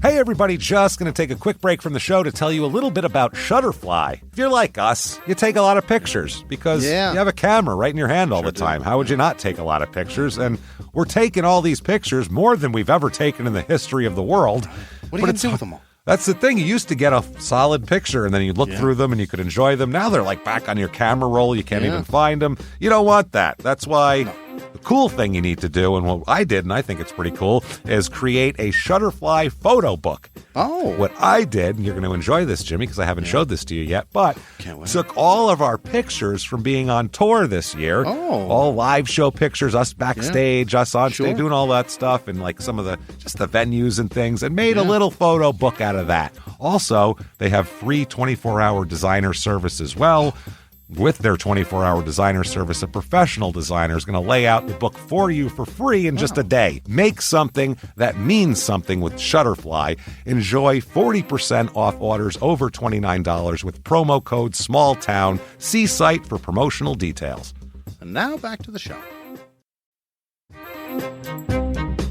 Hey everybody, just going to take a quick break from the show to tell you a little bit about Shutterfly. If you're like us, you take a lot of pictures because you have a camera right in your hand all the time. How would you not take a lot of pictures? And we're taking all these pictures, more than we've ever taken in the history of the world. What are you going to do with them all? That's the thing. You used to get a solid picture, and then you'd look through them, and you could enjoy them. Now they're like back on your camera roll. You can't even find them. You don't want that. That's why the cool thing you need to do, and what I did, and I think it's pretty cool, is create a Shutterfly photo book. Oh. What I did, and you're going to enjoy this, Jimmy, because I haven't showed this to you yet, but took all of our pictures from being on tour this year. Oh. All live show pictures, us backstage, us on stage, doing all that stuff, and like some of the, just the venues and things, and made a little photo book out of that. Also, they have free 24-hour designer service as well. With their 24-hour designer service, a professional designer is going to lay out the book for you for free in just a day. Make something that means something with Shutterfly. Enjoy 40% off orders over $29 with promo code SMALLTOWN. See site for promotional details. And now back to the show.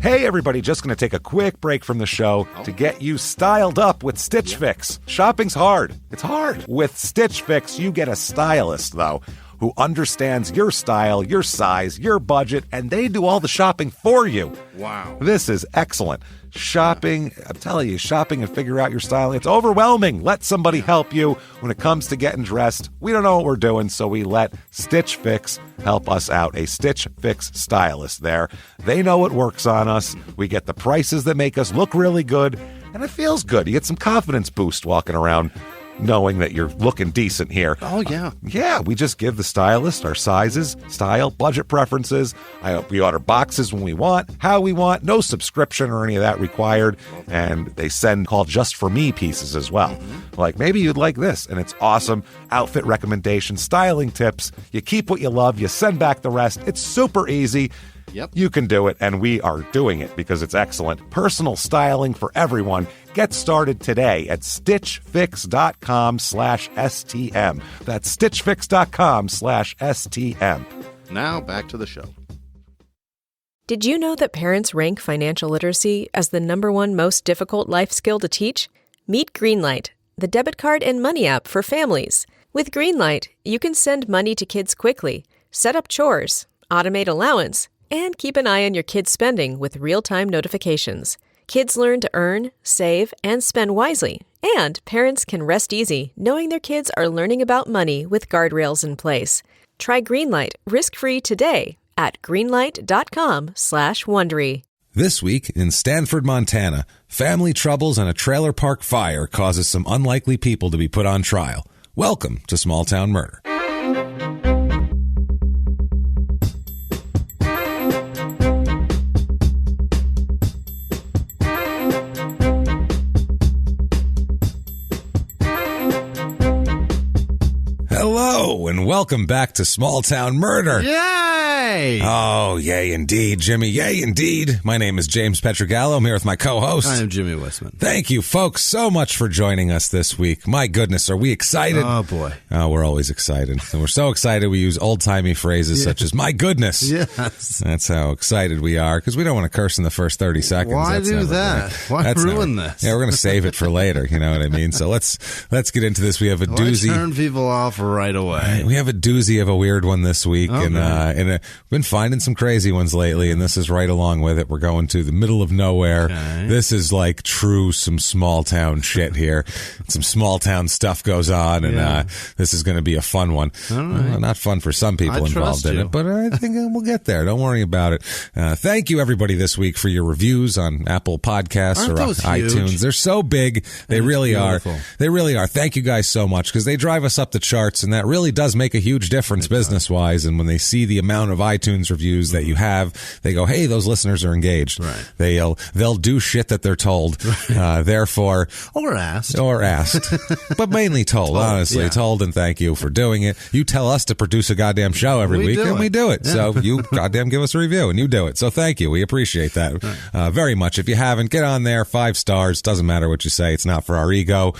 Hey everybody, just going to take a quick break from the show to get you styled up with Stitch Fix. Shopping's hard. It's hard. With Stitch Fix, you get a stylist, though, who understands your style, your size, your budget, and they do all the shopping for you. Wow. This is excellent. Shopping, I'm telling you, shopping and figure out your style, it's overwhelming. Let somebody help you when it comes to getting dressed. We don't know what we're doing, so we let Stitch Fix help us out. A Stitch Fix stylist there. They know what works on us. We get the prices that make us look really good, and it feels good. You get some confidence boost walking around knowing that you're looking decent here. Oh, yeah. Yeah, we just give the stylist our sizes, style, budget preferences. We order boxes when we want, how we want, no subscription or any of that required. And they send called Just For Me pieces as well. Like, maybe you'd like this, and it's awesome. Outfit recommendations, styling tips. You keep what you love, you send back the rest. It's super easy. Yep. You can do it, and we are doing it because it's excellent. Personal styling for everyone. Get started today at stitchfix.com/STM. That's stitchfix.com/STM. Now back to the show. Did you know that parents rank financial literacy as the #1 most difficult life skill to teach? Meet Greenlight, the debit card and money app for families. With Greenlight, you can send money to kids quickly, set up chores, automate allowance, and keep an eye on your kids' spending with real-time notifications. Kids learn to earn, save, and spend wisely. And parents can rest easy knowing their kids are learning about money with guardrails in place. Try Greenlight risk-free today at greenlight.com/Wondery. This week in Stanford, Montana, family troubles and a trailer park fire causes some unlikely people to be put on trial. Welcome to Small Town Murder. Hello, and welcome back to Small Town Murder. Yay! Oh, yay indeed, Jimmy. Yay indeed. My name is James Pietragallo. I'm here with my co-host. I am Jimmie Whisman. Thank you, folks, so much for joining us this week. My goodness, are we excited? Oh, boy. Oh, we're always excited. And we're so excited we use old-timey phrases such as, my goodness. Yes. That's how excited we are, because we don't want to curse in the first 30 seconds. Why That's do never that? Gonna, Why ruin this? Yeah, we're going to save it for later, you know what I mean? So let's get into this. We have a doozy. Turn people off right away. We have a doozy of a weird one this week, and we've been finding some crazy ones lately, and this is right along with it. We're going to the middle of nowhere. Okay. This is like true some small town shit here. Some small town stuff goes on, and this is going to be a fun one. Right. Not fun for some people involved in it, but I think we'll get there. Don't worry about it. Thank you, everybody, this week for your reviews on Apple Podcasts or iTunes. Huge? They're so big. They really beautiful. are. They really are. Thank you guys so much, because they drive us up the charts, and that really does make a huge difference business-wise. And when they see the amount of iTunes reviews that you have, they go, hey, those listeners are engaged. Right. They'll do shit that they're told. Therefore... Or asked. But mainly told, honestly. Yeah. Told, and thank you for doing it. You tell us to produce a goddamn show every week, and we do it. Yeah. So you goddamn give us a review, and you do it. So thank you. We appreciate that very much. If you haven't, get on there. 5 stars. Doesn't matter what you say. It's not for our ego.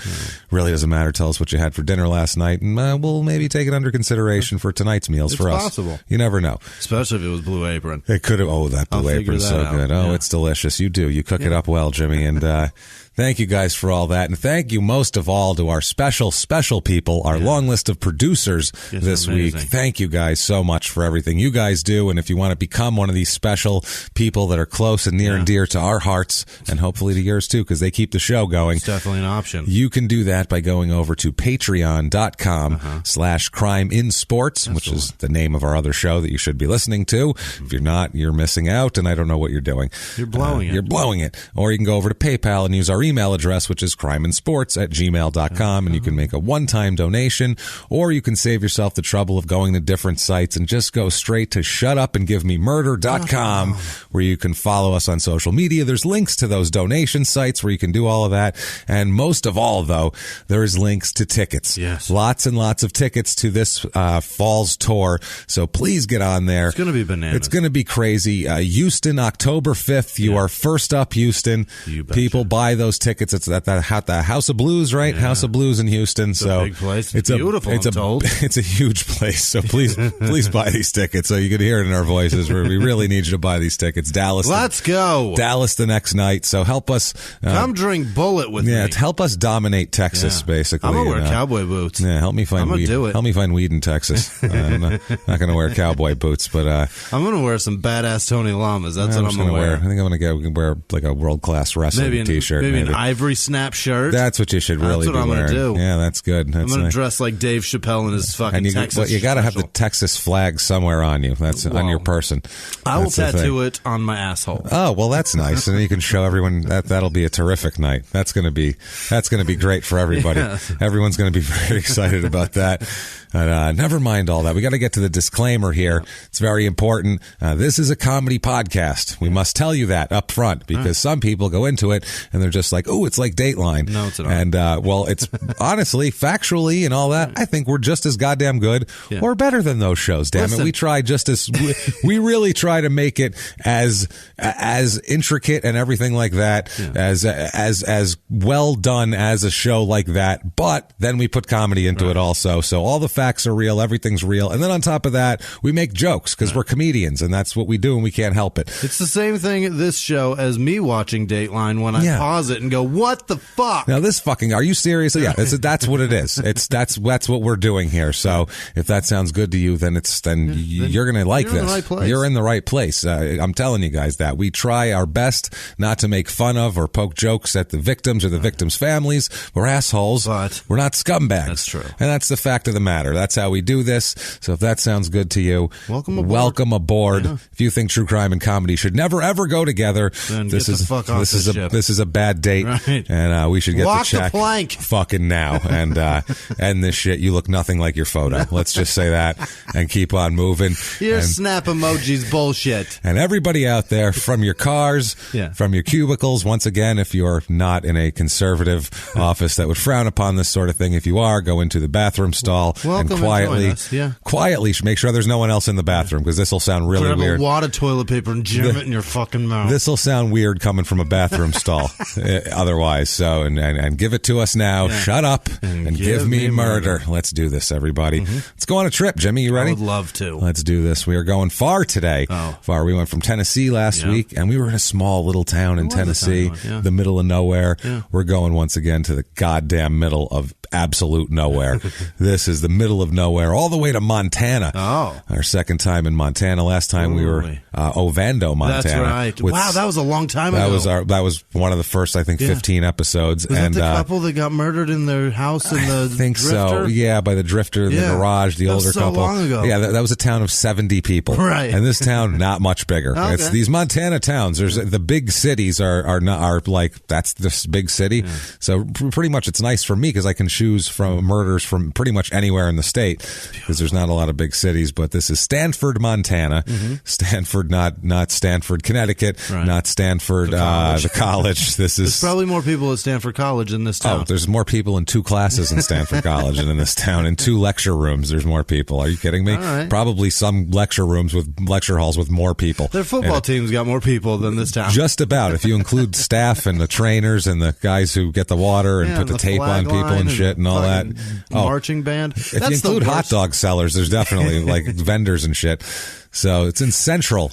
Really doesn't matter. Tell us what you had for dinner last night, and we'll maybe take it under consideration for tonight's meals for us. It's possible. You never know. Especially if it was Blue Apron. It could have. Oh, that Blue Apron's so good. Oh, it's delicious. You do. You cook it up well, Jimmy. And thank you guys for all that. And thank you most of all to our special people, our long list of producers this week. Thank you guys so much for everything you guys do. And if you want to become one of these special people that are close and near and dear to our hearts, and hopefully to yours too, because they keep the show going. It's definitely an option. You can do that by going over to patreon.com/crimeinsports, which is the name of our other show that you should be listening to. If you're not, you're missing out, and I don't know what you're doing. You're blowing it. You're blowing it. Or you can go over to PayPal and use our email address, which is crimeinsports@gmail.com, and you can make a one-time donation, or you can save yourself the trouble of going to different sites and just go straight to shutupandgivememurder.com, where you can follow us on social media. There's links to those donation sites where you can do all of that. And most of all, though, there's links to tickets. Yes. Lots and lots of tickets to this fall's tour. So please get on there. It's going to be bananas. It's going to be crazy. Houston, October 5th. You are first up, Houston. People buy those tickets. It's at the House of Blues, right? Yeah. House of Blues in Houston. It's a big place. It's beautiful, I'm told. It's a huge place. So please buy these tickets so you can hear it in our voices. We really need you to buy these tickets. Dallas. Let's go. Dallas the next night. So help us. Come drink Bullet with me. Yeah, help us dominate Texas, basically. I'm going to wear cowboy boots. Yeah, help me find weed. Do it. Help me find weed in Texas. I'm not going to wear cowboy boots, but I'm going to wear some badass Tony Llamas. That's what I'm going to wear. I think I'm going to wear like a world-class wrestling T-shirt. Maybe an ivory snap shirt. That's what you should really be wearing. That's what I'm going to do. Yeah, that's good. I'm going to dress like Dave Chappelle in his fucking Texas. But you got to have the Texas flag somewhere on you. That's on your person. I will tattoo it on my asshole. Oh, well, that's nice. And then you can show everyone that'll be a terrific night. That's going to be great for everybody. Everyone's going to be very excited about that. Never mind all that. We got to get to the disclaimer here. It's very important. This is a comedy podcast. We must tell you that up front, because some people go into it and they're just like, oh, it's like Dateline. No, it's not. And, well, it's honestly, factually and all that, I think we're just as goddamn good or better than those shows. Damn it. We try just as, we really try to make it as intricate and everything like that, as well done as a show like that. But then we put comedy into it also. So all the facts are real. Everything's real. And then on top of that, we make jokes because we're comedians and that's what we do and we can't help it. It's the same thing at this show as me watching Dateline when I pause it and go, what the fuck? Now this fucking, are you serious? Yeah, that's what it is. That's what we're doing here. So if that sounds good to you, then you're going to like this. You're in the right place. I'm telling you guys that. We try our best not to make fun of or poke jokes at the victims or the victims' families. We're assholes. But we're not scumbags. That's true. And that's the fact of the matter. That's how we do this. So if that sounds good to you, welcome aboard. Welcome aboard. Yeah. If you think true crime and comedy should never ever go together, then this is a bad date, right. And we should get Walk the check the plank. Fucking now and end this shit. You look nothing like your photo. Let's just say that and keep on moving. Your snap emojis bullshit. And everybody out there, from your cars, from your cubicles, once again, if you're not in a conservative office that would frown upon this sort of thing, if you are, go into the bathroom stall and quietly make sure there's no one else in the bathroom, because this will sound really weird. Grab a wad of toilet paper and jam it in your fucking mouth. This will sound weird coming from a bathroom stall otherwise. So, and give it to us now. Yeah. Shut up and give me murder. Let's do this, everybody. Let's go on a trip. Jimmy, you ready? I would love to. Let's do this. We are going far today. Far. We went from Tennessee last week, and we were in a small little town in Tennessee, the middle of nowhere. We're going once again to the goddamn middle of absolute nowhere. This is the middle of nowhere, all the way to Montana. Our second time in Montana. Last time we were Ovando, Montana. That's right. Wow, that was a long time ago. That was one of the first, I think, 15 episodes. Was that the couple that got murdered in their house in the I think drifter? So. Yeah, by the drifter in the garage, the older couple. Long ago. Yeah, that was a town of 70 people. Right. And this town, not much bigger. Okay. It's these Montana towns. There's the big cities are like, that's this big city. Yeah. So pretty much it's nice for me because I can choose from murders from pretty much anywhere in the state, because there's not a lot of big cities. But this is Stanford, Montana. Stanford, not Stanford, Connecticut, not Stanford, the college. This is There's probably more people at Stanford College in this town. Oh, there's more people in 2 classes in Stanford College than in this town. In 2 lecture rooms, there's more people. Are you kidding me? All right. Probably some lecture halls with more people. Their football team's got more people than this town. Just about. If you include staff and the trainers and the guys who get the water and put the tape on people and shit and all that. Marching band. If you include hot dog sellers, there's definitely like vendors and shit. So it's in Central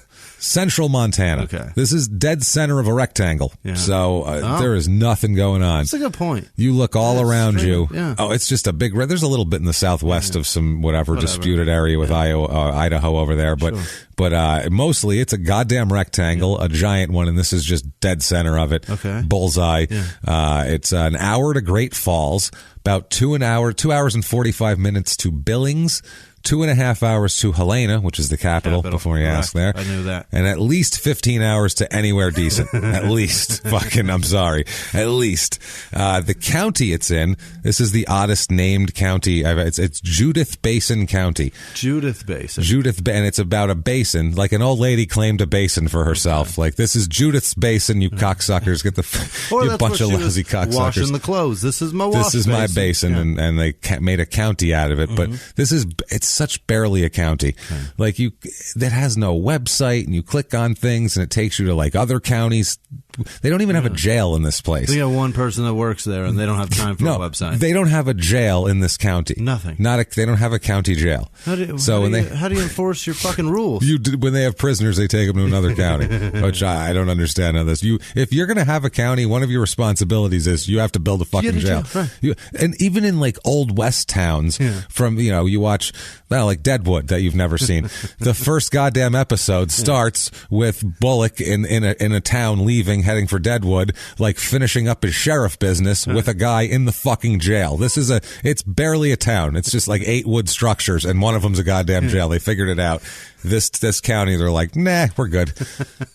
Montana. Okay. This is dead center of a rectangle. Yeah. So there is nothing going on. That's a good point. You look all around you. Yeah. Oh, it's just a big there's a little bit in the southwest of some whatever disputed area with Idaho over there, but mostly it's a goddamn rectangle, a giant one, and this is just dead center of it. Okay. Bullseye. Yeah. It's an hour to Great Falls, about 2 hours and 45 minutes to Billings, 2.5 hours to Helena, which is the capital. Before you ask there. I knew that. And at least 15 hours to anywhere decent. At least. I'm sorry. At least. The county it's in, this is the oddest named county. It's Judith Basin County. Judith Basin. And it's about a basin. Like an old lady claimed a basin for herself. Okay. Like, this is Judith's Basin, you cocksuckers. Get you bunch of lousy cocksuckers. Washing the clothes. This is my wash This is my basin, and they made a county out of it. But it's such barely a county. Like, that has no website, and you click on things and it takes you to like other counties. They don't even have a jail in this place. They got one person that works there and they don't have time for a website. They don't have a jail in this county. Nothing. They don't have a county jail. How do you enforce your fucking rules? When they have prisoners, they take them to another county, which I don't understand how this. If you're going to have a county, one of your responsibilities is you have to build a fucking jail. Right. And even in like old West towns, from you watch like Deadwood that you've never seen. The first goddamn episode starts with Bullock in a town heading for Deadwood, like finishing up his sheriff business with a guy in the fucking jail. It's barely a town. It's just like 8 wood structures, and one of them's a goddamn jail. They figured it out. This county, they're like, nah, we're good.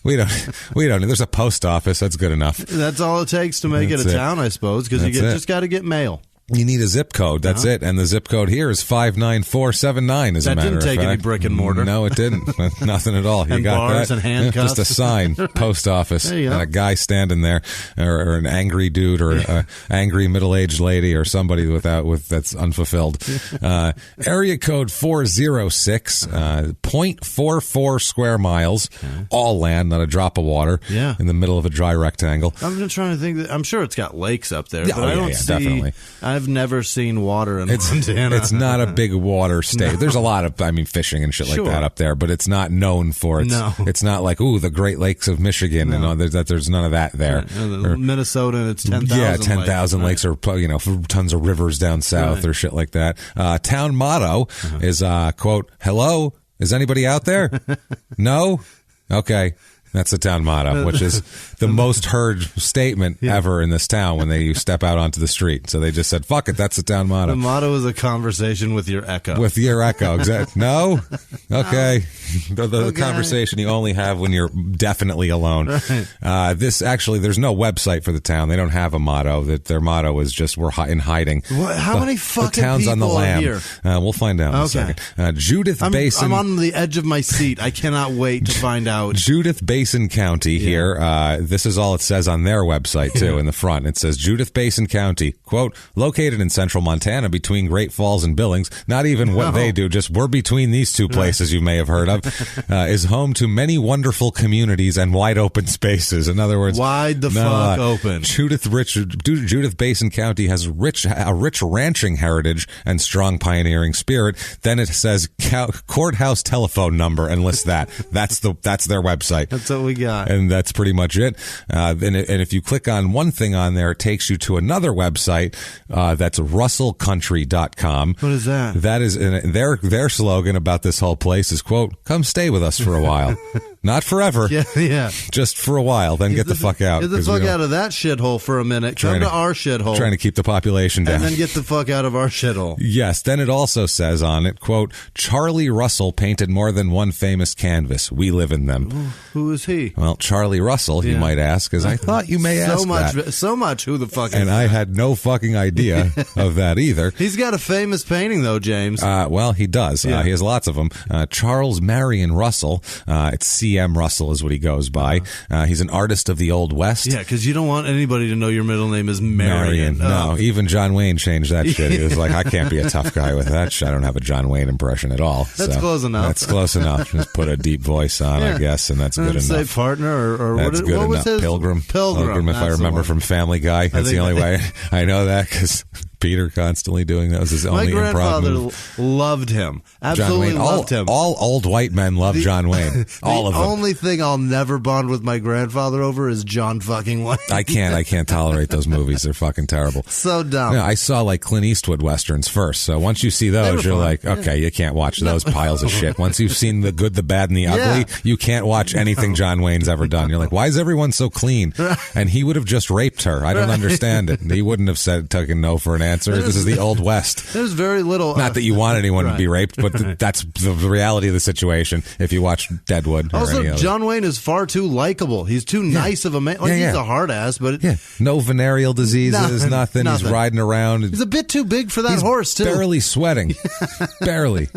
We don't. There's a post office. That's good enough. That's all it takes to make it a town, I suppose, because just got to get mail. You need a zip code. That's it. And the zip code here is 59479, as a matter of fact. That didn't take any brick and mortar. No, it didn't. Nothing at all. You got bars that? And handcuffs. Just a sign, post office, and a guy standing there, or an angry dude, or an angry middle-aged lady, or somebody that's unfulfilled. Area code 406, 0.44 square miles, all land, not a drop of water, in the middle of a dry rectangle. I'm just trying to think. I'm sure it's got lakes up there, but I don't see. Definitely. I've never seen water in Montana. It's not a big water state. No. There's a lot of, fishing and shit like that up there, but it's not known for it. No. It's not like, the Great Lakes of Michigan and all that. There's none of that there. Or Minnesota, and it's 10,000 lakes. 10,000 lakes, or, tons of rivers down south or shit like that. Town motto is, quote, hello, is anybody out there? No? Okay. That's the town motto, which is the most heard statement ever in this town when you step out onto the street. So they just said, fuck it, that's the town motto. The motto is a conversation with your echo. With your echo, exactly. No? Okay. The conversation you only have when you're definitely alone. Right. There's no website for the town. They don't have a motto. Their motto is just, we're in hiding. How many fucking the town's people on the lam. Are here? We'll find out in a second. Judith Basin. I'm on the edge of my seat. I cannot wait to find out. Judith Basin County here. This is all it says on their website, too, in the front. It says, Judith Basin County, quote, located in central Montana between Great Falls and Billings. Not even what they do, just we're between these two places you may have heard of. Is home to many wonderful communities and wide open spaces. In other words, wide the fuck open. Judith Basin County has a rich ranching heritage and strong pioneering spirit. Then it says courthouse telephone number and lists that. That's their website. That's what we got. And that's pretty much it. And if you click on one thing on there, it takes you to another website. That's russellcountry.com. What is that? That is their slogan about this whole place is, quote, come stay with us for a while. Not forever. Yeah. Just for a while, then get the fuck out. Get the fuck out of that shithole for a minute. Come to our shithole. Trying to keep the population down. And then get the fuck out of our shithole. Yes. Then it also says on it, quote, Charlie Russell painted more than one famous canvas. We live in them. Who is he? Well, Charlie Russell, you might ask, because I thought you may ask that. So much who the fuck is And that? I had no fucking idea of that either. He's got a famous painting, though, James. Well, he does. He has lots of them. Charles Marion Russell. It's PM Russell is what he goes by. He's an artist of the Old West. Yeah, because you don't want anybody to know your middle name is Marion. No, even John Wayne changed that shit. He was like, I can't be a tough guy with that shit. I don't have a John Wayne impression at all. That's close enough. That's close enough. Just put a deep voice on, I guess, and that's good enough. Say partner or that's good what was enough. his? Pilgrim, if I remember from Family Guy. That's the only way I know that, because Peter constantly doing that was his only improv move. My grandfather loved him. Absolutely loved him. All old white men love John Wayne. All of them. The only thing I'll never bond with my grandfather over is John fucking Wayne. I can't tolerate those movies. They're fucking terrible. So dumb. I saw like Clint Eastwood westerns first. So once you see those, you're like, okay, you can't watch those piles of shit. Once you've seen The Good, the Bad, and the Ugly, you can't watch anything John Wayne's ever done. You're like, why is everyone so clean? And he would have just raped her. I don't understand it. He wouldn't have taken no for an answer. This is the Old West. There's very little. Not that you want anyone to be raped, but that's the reality of the situation. If you watch Deadwood, also John Wayne is far too likable. He's too nice of a man. Like, he's a hard ass, but no venereal diseases, nothing. He's riding around. He's a bit too big for that horse too. Barely sweating, barely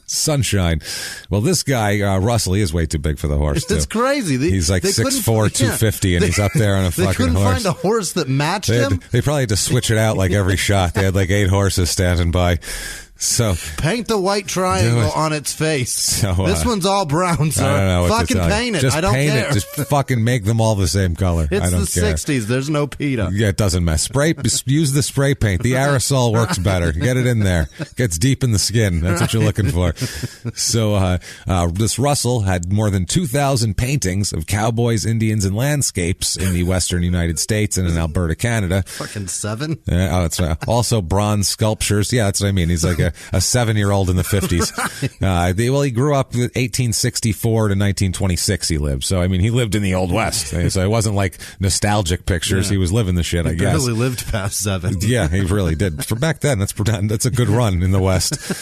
sunshine. Well, this guy Russell, he is way too big for the horse too. It's crazy. He's like 6'4", 250, and he's up there on a fucking horse. They couldn't find a horse that matched him. They probably had to switch it out like every shot. They had like 8 horses standing by. So paint the white triangle on its face. So, this one's all brown, sir. I don't know what fucking paint it. Just I don't paint care. It. Just fucking make them all the same color. It's I don't the care. 60s. There's no PETA. Yeah, it doesn't mess. Use the spray paint. The aerosol works better. Get it in there. Gets deep in the skin. That's what you're looking for. So this Russell had more than 2,000 paintings of cowboys, Indians, and landscapes in the western United States and in Alberta, Canada. Fucking 7? That's right. Also bronze sculptures. Yeah, that's what I mean. He's like a 7-year-old in the 50s. He grew up 1864 to 1926 he lived. So, I mean, he lived in the Old West. So it wasn't like nostalgic pictures. He was living the shit, I guess. He really lived past 7. Yeah, he really did. For back then, that's a good run in the West.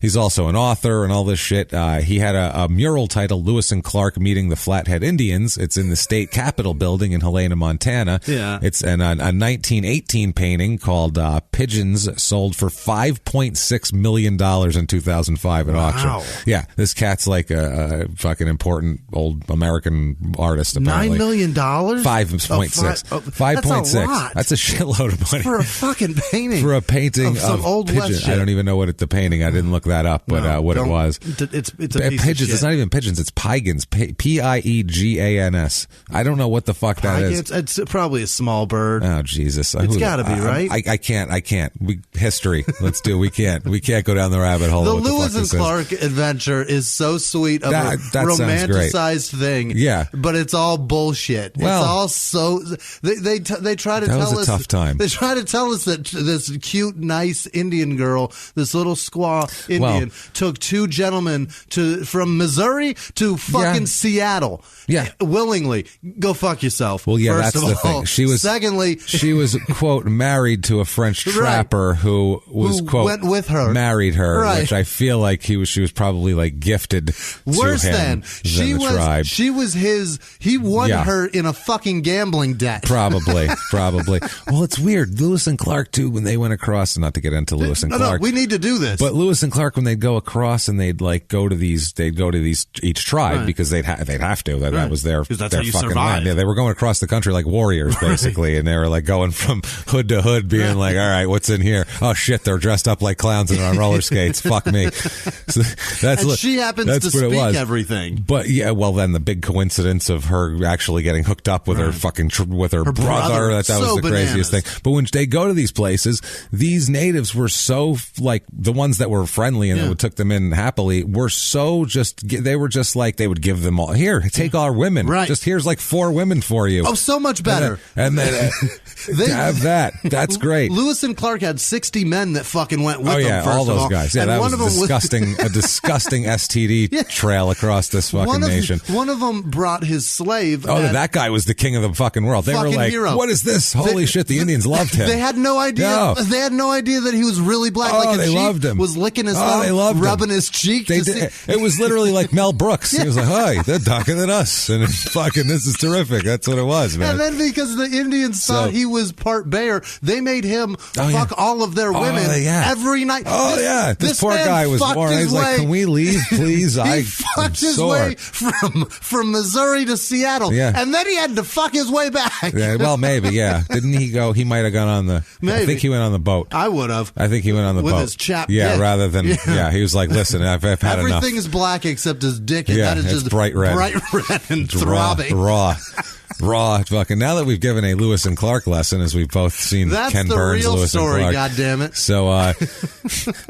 He's also an author and all this shit. He had a mural titled Lewis and Clark Meeting the Flathead Indians. It's in the state capitol building in Helena, Montana. Yeah. It's a 1918 painting called Pigeons, sold for $5.6 million in 2005 at auction. Yeah, this cat's like a fucking important old American artist, apparently. $9 million? 5.6. 5.6. That's a shitload of money. For a fucking painting. For a painting of some old pigeon. West shit. I don't even know what the painting. I didn't look that up, but what it was. It's a piece pigeons. of shit. It's not even pigeons. It's pigans. Piegans. I don't know what the fuck that is. It's probably a small bird. Oh Jesus! It's got to be right. I can't. History. Let's do. We can't go down the rabbit hole. The Lewis and Clark adventure is so sweet of a romanticized thing. Yeah, but it's all bullshit. Well, it's all so they try to tell us. That was a tough time. They try to tell us that this cute, nice Indian girl, this little squaw Indian, took 2 gentlemen from Missouri to fucking Seattle. Yeah, willingly. Go fuck yourself. Well, yeah, first that's of the all. thing. She was quote married to a French trapper who quote went with her, married her, which I feel like she was probably like gifted. Worse to him than she the was. Tribe. She was his. He won her in a fucking gambling debt. Probably. Well, it's weird. Lewis and Clark too. When they went across, not to get into Lewis and Clark. No, we need to do this. But Lewis and Clark, when they'd go across and they'd go to each tribe because they'd have to. That was their fucking land. Yeah, they were going across the country like warriors basically, and they were like going from hood to hood, being like, all right, what's in here? Oh shit, they're dressed up like clowns and on roller skates. Fuck me. So she happens to speak everything. But yeah, well then the big coincidence of her actually getting hooked up with her fucking with her brother. That was the craziest thing. But when they go to these places, these natives were so like the ones that were friendly and that took them in happily were so they were just like they would give them all here. Take our women. Right. Just here's like 4 women for you. Oh, so much better. And then have that. That's great. Lewis and Clark had 60 men that fucking went with them. First all those of all. guys. Yeah, and that was a disgusting STD trail across this fucking nation. One of them brought his slave. Oh, that guy was the king of the fucking world. They were like, hero. What is this? Holy shit, the Indians loved him. They had no idea. No. They had no idea that he was really black. Like they loved him. Was licking his thumb, rubbing his cheek. It was literally like Mel Brooks. He was like, "Hey, they're darker than us," and fucking this is terrific. That's what it was, man. And then because the Indians thought he was part bear, they made him fuck all of their women every every night. This poor guy was born. He's like, can we leave, please? He fucked his way from Missouri to Seattle, and then he had to fuck his way back. Yeah, well, maybe, Didn't he go? He might have gone on the. Maybe. I think he went on the boat. I would have. I think he went on the boat with his chap. Rather than he was like, listen, I've had enough. Everything is black except his dick, and that is just bright red and throbbing. Raw fucking. Now that we've given a Lewis and Clark lesson, as we've both seen Ken Burns, Lewis and Clark. God damn it. So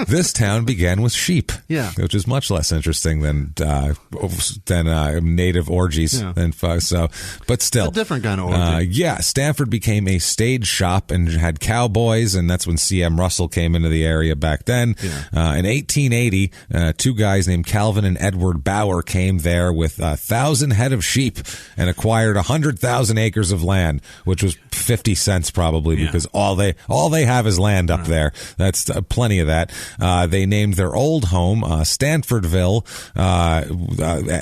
this town began with sheep, which is much less interesting than native orgies. And so, but still, it's a different kind of orgy. Stanford became a stage shop and had cowboys, and that's when C.M. Russell came into the area back then. In 1880, two guys named Calvin and Edward Bauer came there with 1,000 head of sheep and acquired 100,000 acres of land, which was 50 cents probably, because all they have is land up there. That's plenty of that. They named their old home Stanfordville.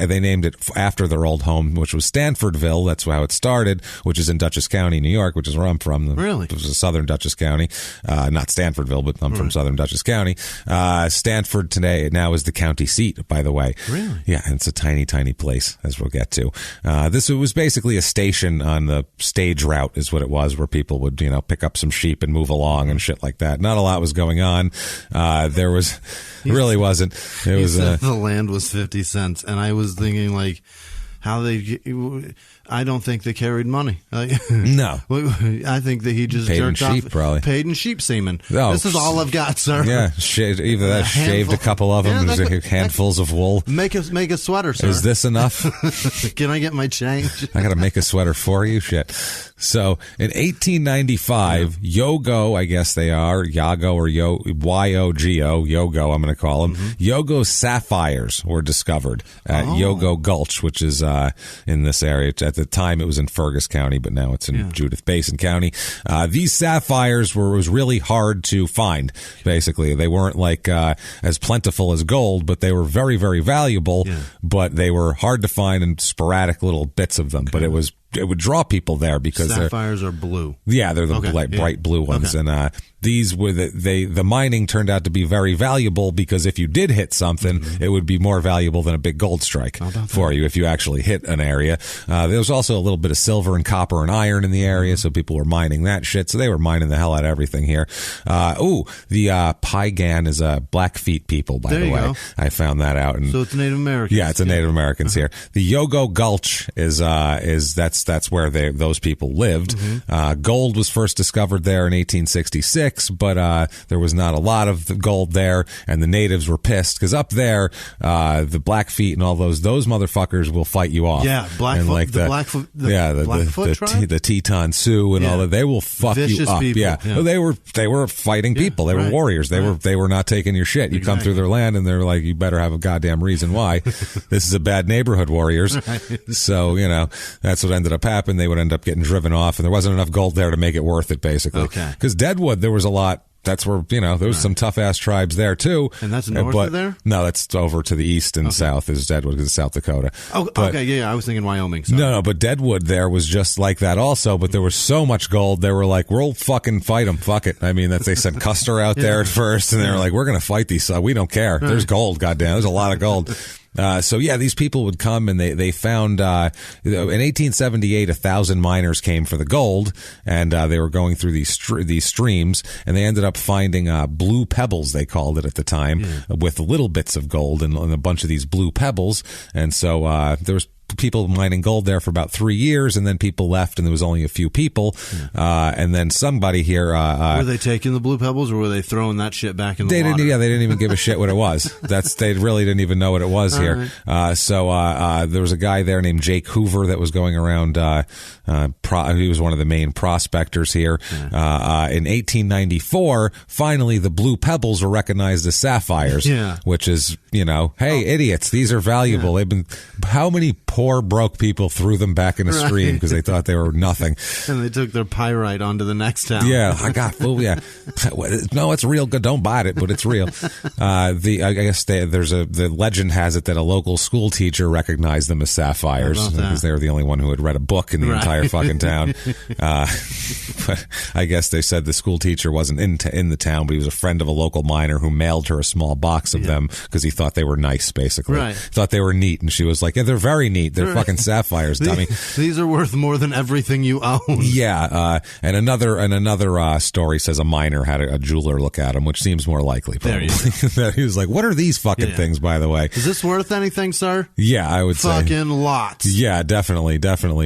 They named it after their old home, which was Stanfordville. That's how it started, which is in Dutchess County, New York, which is where I'm from. Really? It was southern Dutchess County. Not Stanfordville, but I'm from southern Dutchess County. Stanford today now is the county seat, by the way. Really? Yeah, and it's a tiny, tiny place, as we'll get to. This was basically a station on the stage route is what it was, where people would, pick up some sheep and move along and shit like that. Not a lot was going on. There was, really wasn't. It was, the land was 50 cents. And I was thinking like, I don't think they carried money. No. I think that he just paid jerked in sheep, off. Probably. Paid in sheep semen. Oh, this is all I've got, sir. Yeah, either that, shaved a couple of them, handfuls of wool. Make a sweater, sir. Is this enough? Can I get my change? I got to make a sweater for you? Shit. So, in 1895, Yogo, I guess they are, Yago or Y-O-G-O, Yogo, I'm going to call them. Yogo sapphires were discovered at Yogo Gulch, which is in this area. At the time, it was in Fergus County, but now it's in Judith Basin County. These sapphires was really hard to find, basically. They weren't like as plentiful as gold, but they were very, very valuable, but they were hard to find and sporadic little bits of them. But it would draw people there because sapphires are blue. Yeah, they're the bright blue ones, and these were the mining turned out to be very valuable because if you did hit something, it would be more valuable than a big gold strike for you if you actually hit an area. There was also a little bit of silver and copper and iron in the area, so people were mining that shit. So they were mining the hell out of everything here. The Piegan is Blackfeet people, by the way. Go. I found that out. And so it's Native Americans. Yeah, it's a Native Americans here. The Yogo Gulch is that's where those people lived. Gold was first discovered there in 1866. But there was not a lot of the gold there, and the natives were pissed because up there, the Blackfeet and all those motherfuckers will fight you off. Yeah, Blackfoot, the Teton Sioux and all that. They will fuck vicious you up. People. Yeah. They were fighting people. They were warriors. They were not taking your shit. You come through their land, and they're like, you better have a goddamn reason why. This is a bad neighborhood, warriors. So that's what ended up happening. They would end up getting driven off, and there wasn't enough gold there to make it worth it, basically. Because Deadwood, there was a lot. That's where, there was some tough-ass tribes there, too. And that's north of there? No, that's over to the east and south is Deadwood, because it's South Dakota. Oh, okay, yeah, I was thinking Wyoming. Sorry. No, but Deadwood there was just like that also, but there was so much gold, they were like, we'll fucking fight them, fuck it. I mean, they sent Custer out there at first, and they were like, we're going to fight these, we don't care. There's gold, goddamn, there's a lot of gold. These people would come and they found, in 1878, 1,000 miners came for the gold, and they were going through these streams, and they ended up finding blue pebbles, they called it at the time, with little bits of gold and a bunch of these blue pebbles. And so there was people mining gold there for about 3 years, and then people left, and there was only a few people. And then somebody here. Were they taking the blue pebbles, or were they throwing that shit back in the water? They didn't even give a shit what it was. They really didn't even know what it was here. Right. There was a guy there named Jake Hoover that was going around. He was one of the main prospectors here. In 1894, finally, the blue pebbles were recognized as sapphires, which is, hey, idiots, these are valuable. They've been, how many poor broke people threw them back in a stream because they thought they were nothing, and they took their pyrite onto the next town. No, it's real good. Don't buy it, but it's real. The legend has it that a local school teacher recognized them as sapphires because they were the only one who had read a book in the entire fucking town. But I guess they said the school teacher wasn't in the town, but he was a friend of a local miner who mailed her a small box of them because he thought they were nice, basically. Right. Thought they were neat. And she was like, yeah, they're very neat. They're fucking sapphires, dummy. These are worth more than everything you own. Yeah. And another story says a miner had a jeweler look at him, which seems more likely, probably. He was like, what are these fucking things, by the way? Is this worth anything, sir? Yeah, I would say. Fucking lots. Yeah, definitely.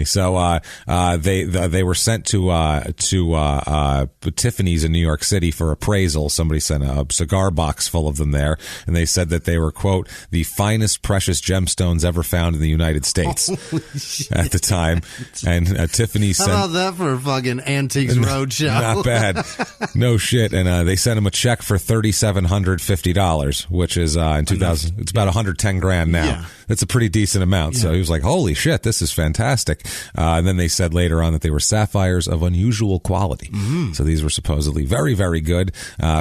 So they were sent to Tiffany's in New York City for appraisal. Somebody sent a cigar box full of them there, and they said that they were, quote, the finest precious gemstones ever found in the United States at the time. And Tiffany sent... How about that for a fucking Antiques Roadshow? Not bad. No shit. And they sent him a check for $3,750, which is in 2000, it's about 110 grand now. Yeah. That's a pretty decent amount. So he was like, holy shit, this is fantastic. And then they said later on that they were sapphires of unusual quality. Mm-hmm. So these were supposedly very, very good.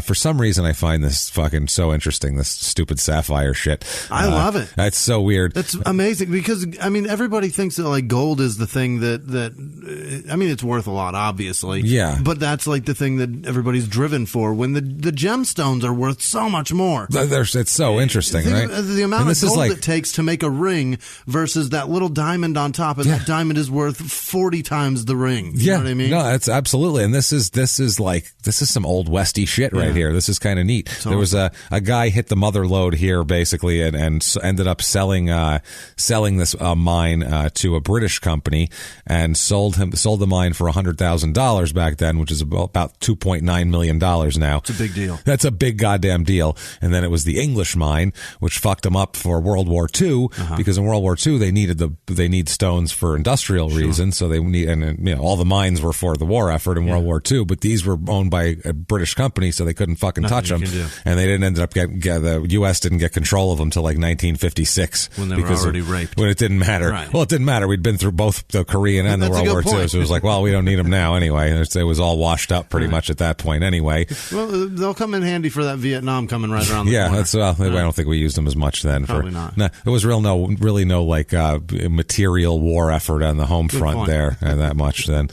For some reason, I find this fucking so interesting, this stupid sapphire shit. I love it. It's so weird. That's amazing because, I mean, everybody thinks that like gold is the thing that I mean, it's worth a lot, obviously. Yeah. But that's like the thing that everybody's driven for when the gemstones are worth so much more. It's so interesting, right? The amount of gold it takes to make a ring versus that little diamond on top, and that diamond is worth 40 times the ring. You know what I mean? No, that's absolutely. And this is some old Westy shit right here. This is kind of neat. There was a guy hit the mother lode here basically and ended up selling this mine to a British company and sold the mine for $100,000 back then, which is about $2.9 million now. It's a big deal. That's a big goddamn deal. And then it was the English mine, which fucked them up for World War II because in World War II they need stones for industrial reasons. So they need, and all the mines were for the war effort in World War II, but these were owned by a British company, so they couldn't fucking touch them. And they didn't end up the U.S. didn't get control of them till like 1956 when they were already raped. When it didn't matter. Right. Well, it didn't matter. We'd been through both the Korean and the World War II, so it was like, well, we don't need them now anyway. It was all washed up pretty much at that point anyway. Well, they'll come in handy for that Vietnam coming right around the corner. I don't think we used them as much then. Probably not. No, there was really no like material war effort on the home front there that much then.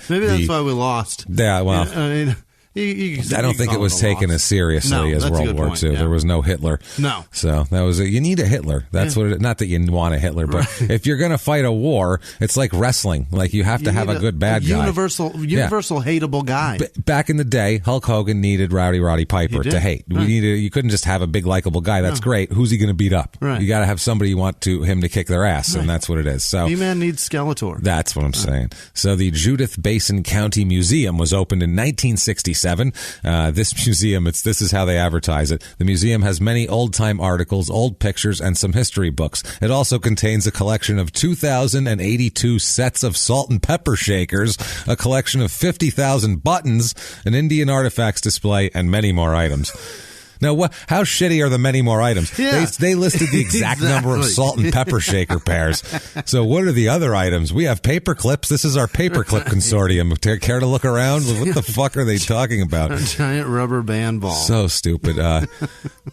Maybe that's why we lost. Yeah, well, I mean, I don't think it was taken as seriously as World War II. Yeah. There was no Hitler. No. So that was you need a Hitler. That's what not that you want a Hitler, but if you're going to fight a war, it's like wrestling. Like you have to have a good bad guy. Universal hateable guy. Back in the day, Hulk Hogan needed Roddy Piper to hate. Right. You couldn't just have a big likable guy. That's great. Who's he going to beat up? Right. You got to have somebody you want him to kick their ass, and that's what it is. So E-Man needs Skeletor. That's what I'm saying. So the Judith Basin County Museum was opened in 1967. This museum, this is how they advertise it. The museum has many old-time articles, old pictures, and some history books. It also contains a collection of 2,082 sets of salt and pepper shakers, a collection of 50,000 buttons, an Indian artifacts display, and many more items. Now, how shitty are the many more items? Yeah. They listed the exact number of salt and pepper shaker pairs. So what are the other items? We have paper clips. This is our paperclip consortium. Care to look around? What the fuck are they talking about? A giant rubber band ball. So stupid.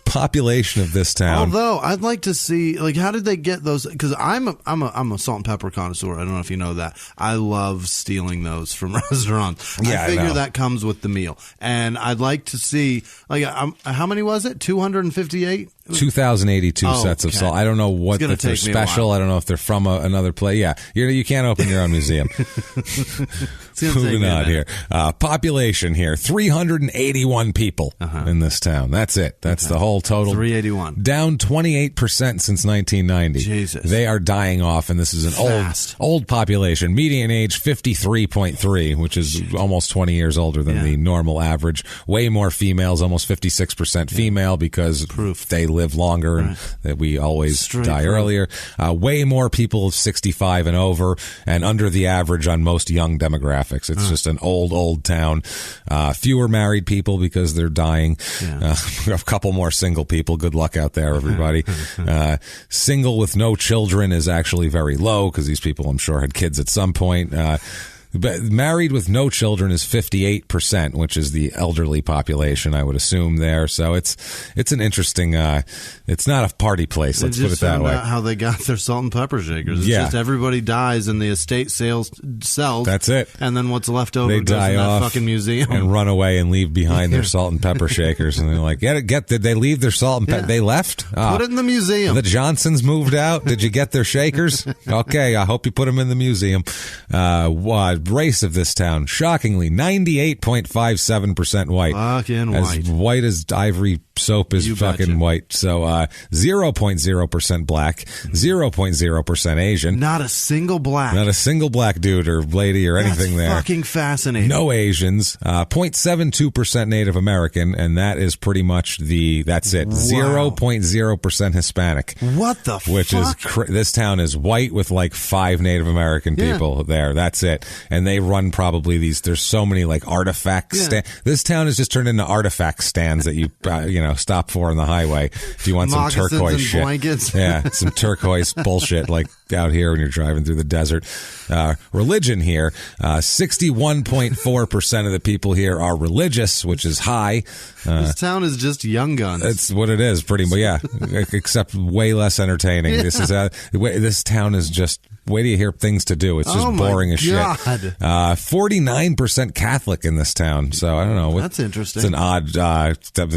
Population of this town. Although I'd like to see, like, how did they get those? Because I'm a salt and pepper connoisseur. I don't know if you know that. I love stealing those from restaurants. Yeah, I figure that comes with the meal, and I'd like to see, like, how many was it? 258? 2,082 sets of salt. I don't know if they're special. I don't know if they're from another place. Yeah, you can't open your own museum. Moving on here. Population here, 381 people in this town. That's it. That's the whole total. 381. Down 28% since 1990. Jesus. They are dying off, and this is an old population. Median age 53.3, which is almost 20 years older than the normal average. Way more females, almost 56% female because they live longer and that we always die earlier. Way more people 65 and over and under the average on most young demographics. It's just an old town. Fewer married people because they're dying. A couple more single people. Good luck out there, everybody. Single with no children is actually very low because these people, I'm sure, had kids at some point. But married with no children is 58%, which is the elderly population, I would assume there. So it's an interesting. It's not a party place. Let's put it that way. Out how they got their salt and pepper shakers. It's just everybody dies and the estate sells. That's it. And then what's left over they goes die in that off fucking museum and run away and leave behind their salt and pepper shakers. And they're like, did they leave their salt and pepper? They left. Put it in the museum. The Johnsons moved out. Did you get their shakers? Okay, I hope you put them in the museum. Race of this town, shockingly, 98.57% white. Fucking white. As white as ivory soap is fucking white. So 0.0% black, 0.0% Asian. Not a single black. Not a single black dude or lady or anything there. Fucking fascinating. No Asians. 0.72% Native American, and that is pretty much that's it. Wow. 0.0% Hispanic. What the Which fuck? is this town is white with like 5 Native American people there. That's it. And they run probably there's so many like artifact this town has just turned into artifact stands that you stop for on the highway if you want some turquoise and shit. Blankets. Yeah, some turquoise bullshit like out here when you're driving through the desert. Religion here, 61.4% of the people here are religious, which is high. This town is just young guns. That's what it is, pretty much. Yeah, except way less entertaining. Yeah. This town is just. Wait till you hear things to do. It's just boring as shit. 49% Catholic in this town. So I don't know. That's interesting. It's an odd.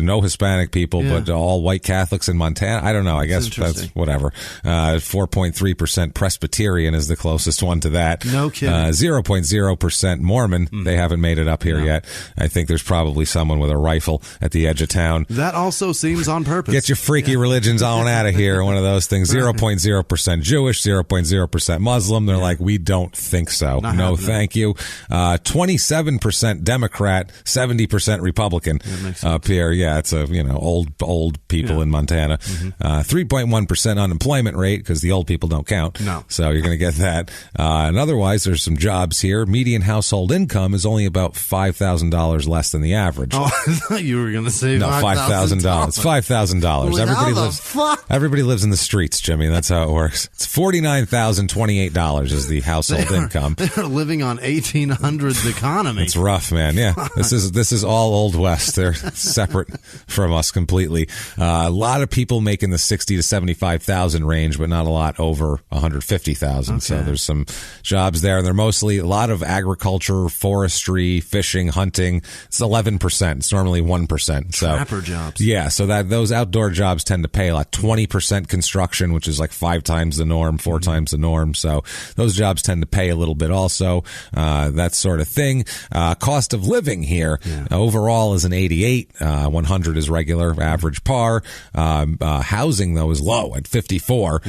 No Hispanic people, but all white Catholics in Montana. I don't know. I guess that's whatever. 4.3% Presbyterian is the closest one to that. No kidding. 0.0% Mormon. They haven't made it up here yet. I think there's probably someone with a rifle at the edge of town. That also seems on purpose. Get your freaky religions on out of here. One of those things. 0.0% Jewish. 0.0% Muslim. They're like, we don't think so. Not no, happening. thank you. 27% Democrat, 70% Republican up here. Yeah, it's old people in Montana. 3.1% unemployment rate because the old people don't count. No. So you're going to get that. And otherwise, there's some jobs here. Median household income is only about $5,000 less than the average. Oh, I thought you were going to say $5,000. $5,000. Everybody lives in the streets, Jimmy. That's how it works. It's $49,028 is the household income. They're living on 1800s economy. It's rough, man. Yeah, this is all Old West. They're separate from us completely. A lot of people making the 60 to 75,000 range, but not a lot over 150,000. So there's some jobs there, and they're mostly a lot of agriculture, forestry, fishing, hunting. It's 11%. It's normally 1%. So trapper jobs. Yeah, so those outdoor jobs tend to pay a lot. 20% construction, which is like 5 times the norm, 4 times the norm. So those jobs tend to pay a little bit also, that sort of thing. Cost of living here overall is an 88. 100 is regular, average par. Housing, though, is low at 54.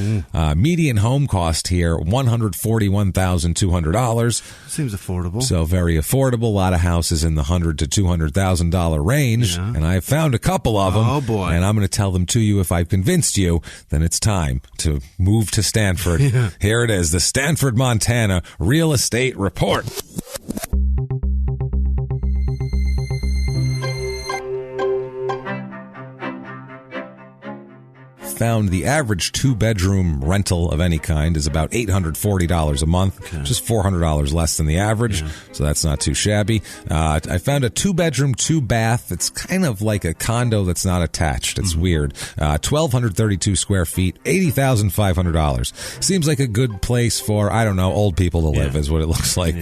Median home cost here, $141,200. Seems affordable. So very affordable. A lot of houses in the $100,000 to $200,000 range. Yeah. And I've found a couple of them. Oh, boy. And I'm going to tell them to you. If I've convinced you, then it's time to move to Stanford. Here it is, the Stanford, Montana Real Estate Report. Found the average 2-bedroom rental of any kind is about $840 a month, just $400 less than the average, so that's not too shabby. I found a 2-bedroom, 2-bath. It's kind of like a condo that's not attached. It's weird. 1,232 square feet, $80,500. Seems like a good place for, I don't know, old people to live is what it looks like.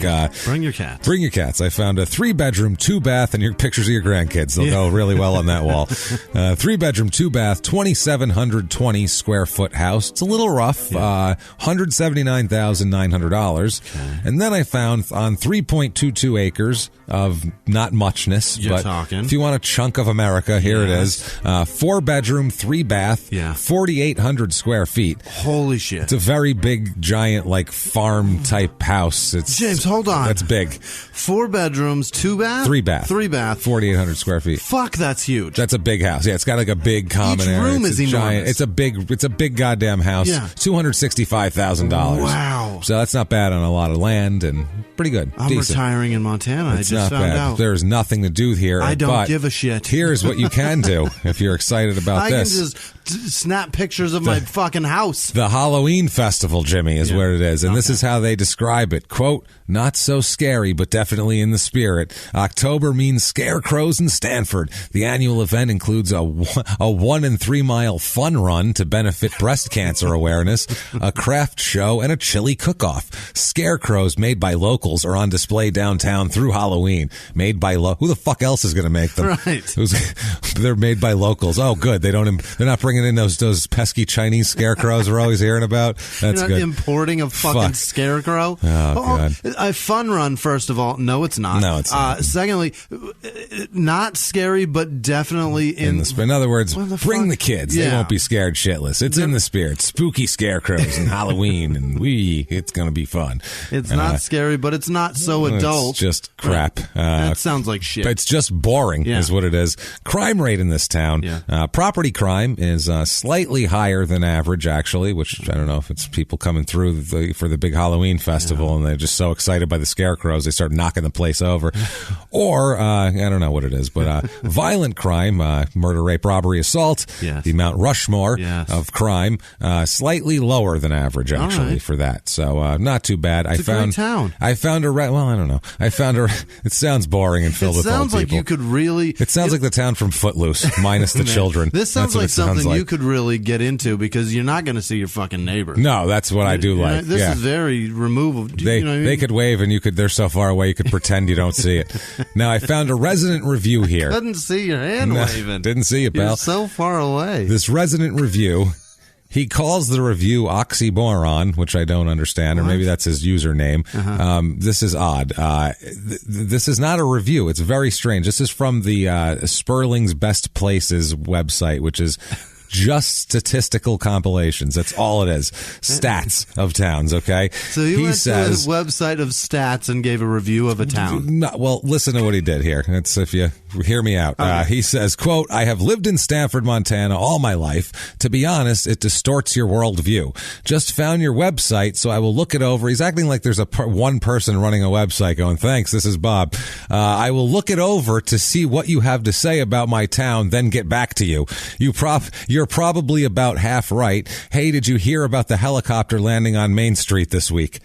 Bring your cats. Bring your cats. I found a 3-bedroom, 2-bath, and your pictures of your grandkids. They'll go really well on that wall. 3-bedroom, 2-bath, 2,720 square foot house. It's a little rough. $179,900. And then I found on 3.22 acres of not muchness, but if you want a chunk of America, here it is. 4-bedroom, 3-bath, 4,800 square feet. Holy shit. It's a very big, giant, like farm type house. It's James, hold on. That's big. 4 bedrooms, 2-bath? 3-bath. 3-bath. 4,800 square feet. Fuck, that's huge. That's a big house. Yeah, it's got like a big common area. Each room is enormous. It's a big goddamn house. Yeah. $265,000. Wow. So that's not bad on a lot of land and pretty good. I'm decent. retiring in Montana. It's I just not found bad. out. There's nothing to do here. I don't give a shit. Here's what you can do if you're excited about this. I can just snap pictures of my fucking house. The Halloween festival, Jimmy, is where it is. And this is how they describe it. Quote, not so scary, but definitely in the spirit. October means scarecrows in Stanford. The annual event includes a 1 and 3 mile fun run to benefit breast cancer awareness, a craft show, and a chili cook-off. Scarecrows made by locals are on display downtown through Halloween. Made by who the fuck else is going to make them? Right. They're made by locals. Oh, good. They're not bringing in those pesky Chinese scarecrows we're always hearing about. That's good. Importing a fucking scarecrow. Oh, God. A fun run, first of all. No, it's not. No, it's not. Secondly, not scary, but definitely in the spirit. In other words, bring the kids. Yeah. They won't be scared shitless. It's in the spirit. Spooky scarecrows and Halloween, and it's going to be fun. It's not scary, but it's not so adult. It's just crap. That sounds like shit. It's just boring, is what it is. Crime rate in this town. Property crime is slightly higher than average, actually, which I don't know if it's people coming through for the big Halloween festival and they're just so excited by the scarecrows they start knocking the place over. Or, I don't know what it is, but violent crime, murder, rape, robbery, assault, the Mount Rushmore of crime, slightly lower than average, actually, for that. So not too bad. It's a great town. I found I don't know. It sounds boring and filled with old people. It sounds like you could really... It sounds like the town from Footloose, minus the children. This sounds like something you could really get into because you're not going to see your fucking neighbor. No, that's what I do like. This is very removable. They could wave and they're so far away you could pretend you don't see it. Now, I found a resident review here. Couldn't see your hand waving. Didn't see you, pal. You're so far away. This resident review... He calls the review oxymoron, which I don't understand, or maybe that's his username. This is odd. This is not a review. It's very strange. This is from the Sperling's Best Places website, which is just statistical compilations. That's all it is. Stats of towns, okay? So he went to his website of stats and gave a review of a town. Well, listen to what he did here. That's if you hear me out. He says, quote, I have lived in Stanford, Montana all my life. To be honest, it distorts your worldview. Just found your website, so I will look it over. He's acting like there's one person running a website going, thanks, this is Bob. I will look it over to see what you have to say about my town, then get back to you. You're probably about half right. Hey, did you hear about the helicopter landing on Main Street this week?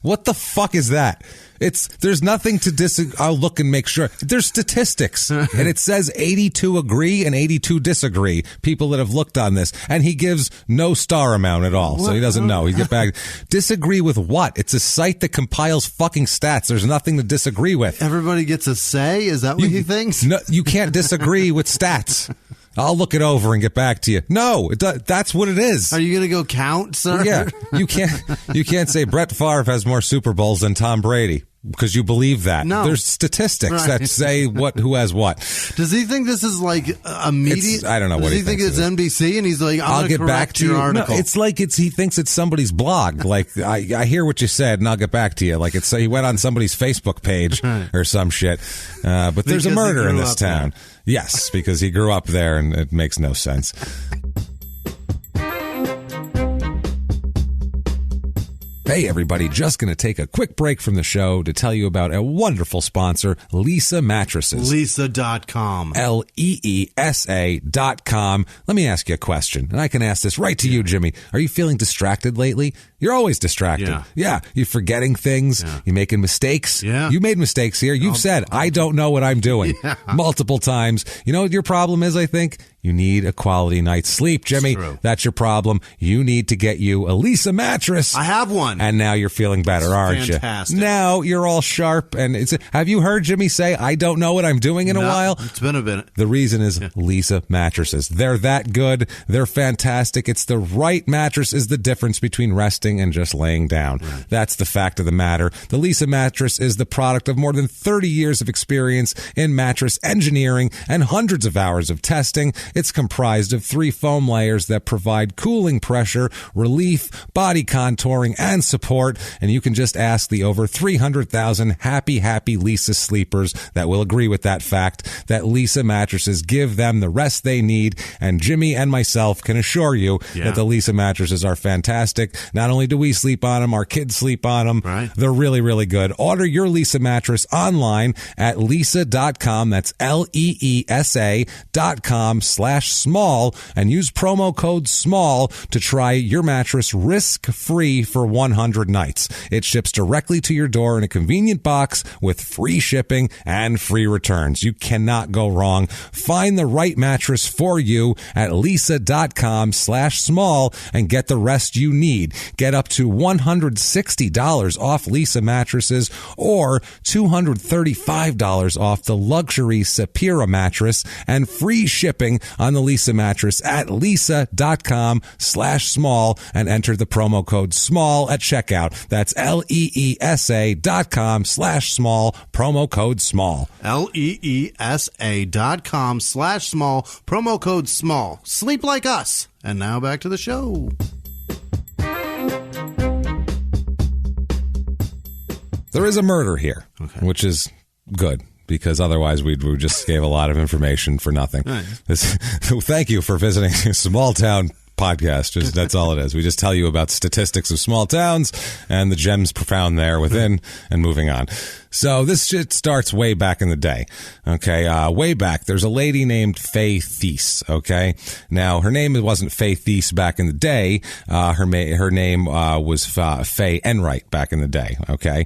What the fuck is that? There's nothing to disagree. I'll look and make sure. There's statistics. And it says 82 agree and 82 disagree, people that have looked on this. And he gives no star amount at all. So he doesn't know. He get back. Disagree with what? It's a site that compiles fucking stats. There's nothing to disagree with. Everybody gets a say? Is that what he thinks? No, you can't disagree with stats. I'll look it over and get back to you. No, that's what it is. Are you going to go count, sir? Yeah. You can't say Brett Favre has more Super Bowls than Tom Brady because you believe that. No. There's statistics that say who has what. Does he think this is like a media? I don't know what he thinks. Does he think it's NBC and he's like, I'll get back to your article? No, it's like he thinks it's somebody's blog. Like, I hear what you said and I'll get back to you. Like he went on somebody's Facebook page or some shit. But there's a murder in this town. There. Yes, because he grew up there and it makes no sense. Hey, everybody, just going to take a quick break from the show to tell you about a wonderful sponsor, Leesa Mattresses. Leesa.com. Leesa.com. Let me ask you a question, and I can ask this right to you, Jimmy. Are you feeling distracted lately? You're always distracted. Yeah. You're forgetting things. Yeah. You're making mistakes. Yeah. You made mistakes here. You've said, I don't know what I'm doing multiple times. You know what your problem is, I think? You need a quality night's sleep, Jimmy. That's your problem. You need to get you a Leesa mattress. I have one. And now you're feeling better, aren't fantastic. You? Now you're all sharp. And have you heard Jimmy say, I don't know what I'm doing in a while? It's been a minute. The reason is Leesa mattresses. They're that good. They're fantastic. It's the right mattress is the difference between resting and just laying down. Right. That's the fact of the matter. The Leesa mattress is the product of more than 30 years of experience in mattress engineering and hundreds of hours of testing. It's comprised of 3 foam layers that provide cooling pressure, relief, body contouring, and support. And you can just ask the over 300,000 happy Leesa sleepers that will agree with that fact that Leesa mattresses give them the rest they need. And Jimmy and myself can assure you that the Leesa mattresses are fantastic. Not only do we sleep on them, our kids sleep on them. Right. They're really, really good. Order your Leesa mattress online at Leesa.com. That's Leesa.com/ lisa.com/small and use promo code SMALL to try your mattress risk-free for 100 nights. It ships directly to your door in a convenient box with free shipping and free returns. You cannot go wrong. Find the right mattress for you at lisa.com/small and get the rest you need. Get up to $160 off Lisa mattresses or $235 off the luxury Sapira mattress and free shipping on the Lisa mattress at lisa.com/small and enter the promo code SMALL at checkout. That's LEESA.com/small, promo code SMALL. LEESA.com/small, promo code SMALL. Sleep like us. And now back to the show. There is a murder here, which is good, because otherwise we just gave a lot of information for nothing. Nice. Thank you for visiting Small Town Podcast. That's all it is. We just tell you about statistics of small towns and the gems profound there within and moving on. So this shit starts way back in the day. Okay. Way back. There's a lady named Faye Thies. Okay. Now her name wasn't Faye Thies back in the day. Her name was Faye Enright back in the day. Okay.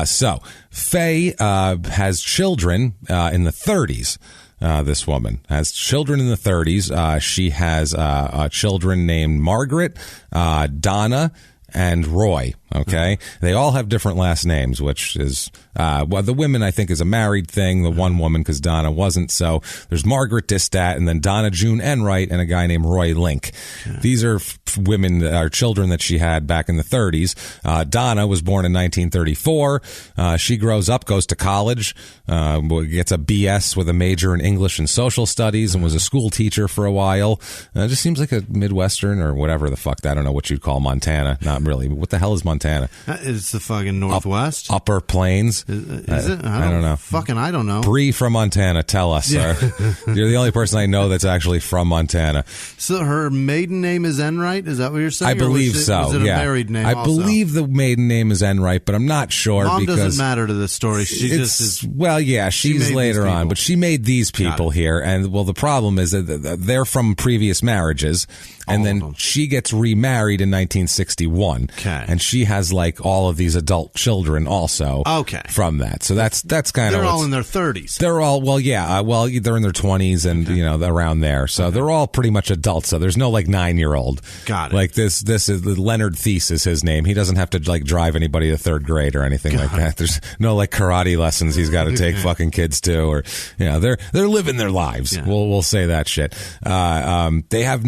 So Faye has children in the 30s. This woman has children in the 30s. She has children named Margaret, Donna, and Roy. Okay. They all have different last names, which is, the women I think is a married thing. The one woman, because Donna wasn't. So there's Margaret Distat and then Donna June Enright and a guy named Roy Link. Yeah. These are women that are children that she had back in the 30s. Donna was born in 1934. She grows up, goes to college, gets a BS with a major in English and social studies and was a school teacher for a while. It just seems like a Midwestern or whatever the fuck. I don't know what you'd call Montana. Not really. What the hell is Montana? It's the fucking Northwest. Upper Plains. Is it? I don't know. Fucking I don't know. Bree from Montana, tell us. Yeah. You're the only person I know that's actually from Montana. So her maiden name is Enright? Is that what you're saying? I believe so. Was it a married name I also? believe the maiden name is Enright, but I'm not sure. Mom because doesn't matter to this story. She just is. Well, yeah, she's later on, but she made these people here. And, well, the problem is that they're from previous marriages. And then she gets remarried in 1961. Okay. And she has like all of these adult children also. Okay. From that. So that's kind of. They're all in their 30s. They're all, well, yeah. Well, they're in their 20s and, around there. So they're all pretty much adults. So there's no like 9-year-old. Got it. Like this is Leonard Thies is his name. He doesn't have to like drive anybody to 3rd grade or anything like that. There's no like karate lessons he's got to take fucking kids to, or, they're living their lives. Yeah. We'll say that shit. They have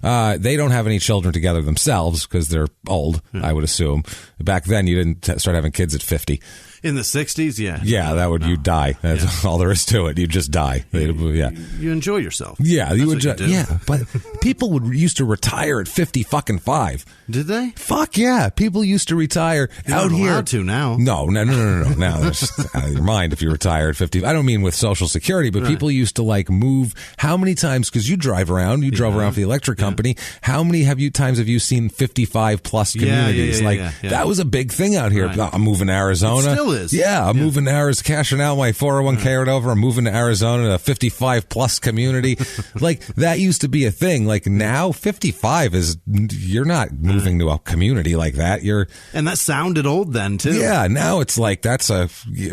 they don't have any children together themselves because they're old, I would assume. Back then, you didn't start having kids at 50. In the 60s, yeah. Yeah, you'd die. That's all there is to it. You'd just die. You enjoy yourself. Yeah, you would. Yeah, but people used to retire at 50-5. Did they? Fuck yeah. People used to retire out here. You're allowed to now. No. Now that's just out of your mind if you retire at 50. I don't mean with Social Security, but people used to like move. How many times, because you drive around, drove around for the electric company. How many times have you seen 55 plus communities? That was a big thing out here. Right. I'm moving to Arizona. It still is. Yeah, I'm moving to Arizona, cashing out my 401k or whatever. I'm moving to Arizona, a 55 plus community. Like that used to be a thing. Like now 55 is, you're not moving to a community like that. And that sounded old then too. Yeah, now it's like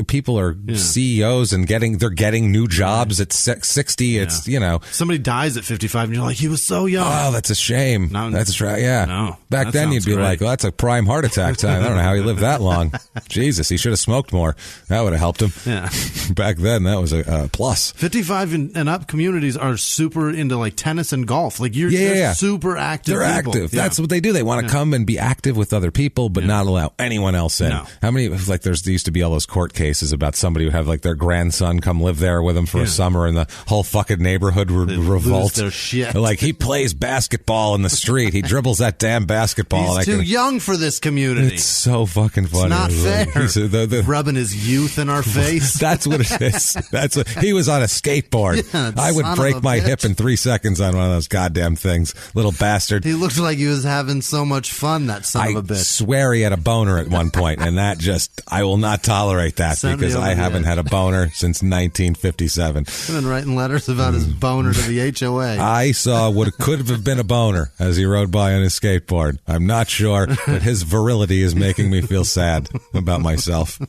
people are CEOs and they're getting new jobs at 60. It's, somebody dies at 55 and you're like, he was so young. Oh, that's a shame. That's right. Yeah. No, back then you'd be like, well, that's a prime heart attack time. I don't know how he lived that long. Jesus, he should have smoked more. That would have helped him. Yeah. Back then, that was a plus. 55 and up communities are super into like tennis and golf. Like they're super active. They're people. Active. Yeah. That's what they do. They want to come and be active with other people, but not allow anyone else in. No. How many, like there used to be all those court cases about somebody who have like their grandson come live there with them for a summer and the whole fucking neighborhood revolt. Their shit. Like he plays basketball in the street. He dribbles that damn basketball. He's too young for this community. It's so fucking funny. It's not fair. rubbing his youth in our face. That's what it is. That's what he was on a skateboard. Yeah, I would break my hip in 3 seconds on one of those goddamn things. Little bastard. He looked like he was having so much fun, that son of a bitch. I swear he had a boner at one point, and that just, I will not tolerate that because I haven't had a boner since 1957. He's been writing letters about his boner to the HOA. I saw what could have been a boner as he rode by on his skateboard. I'm not sure, but his virility is making me feel sad about myself.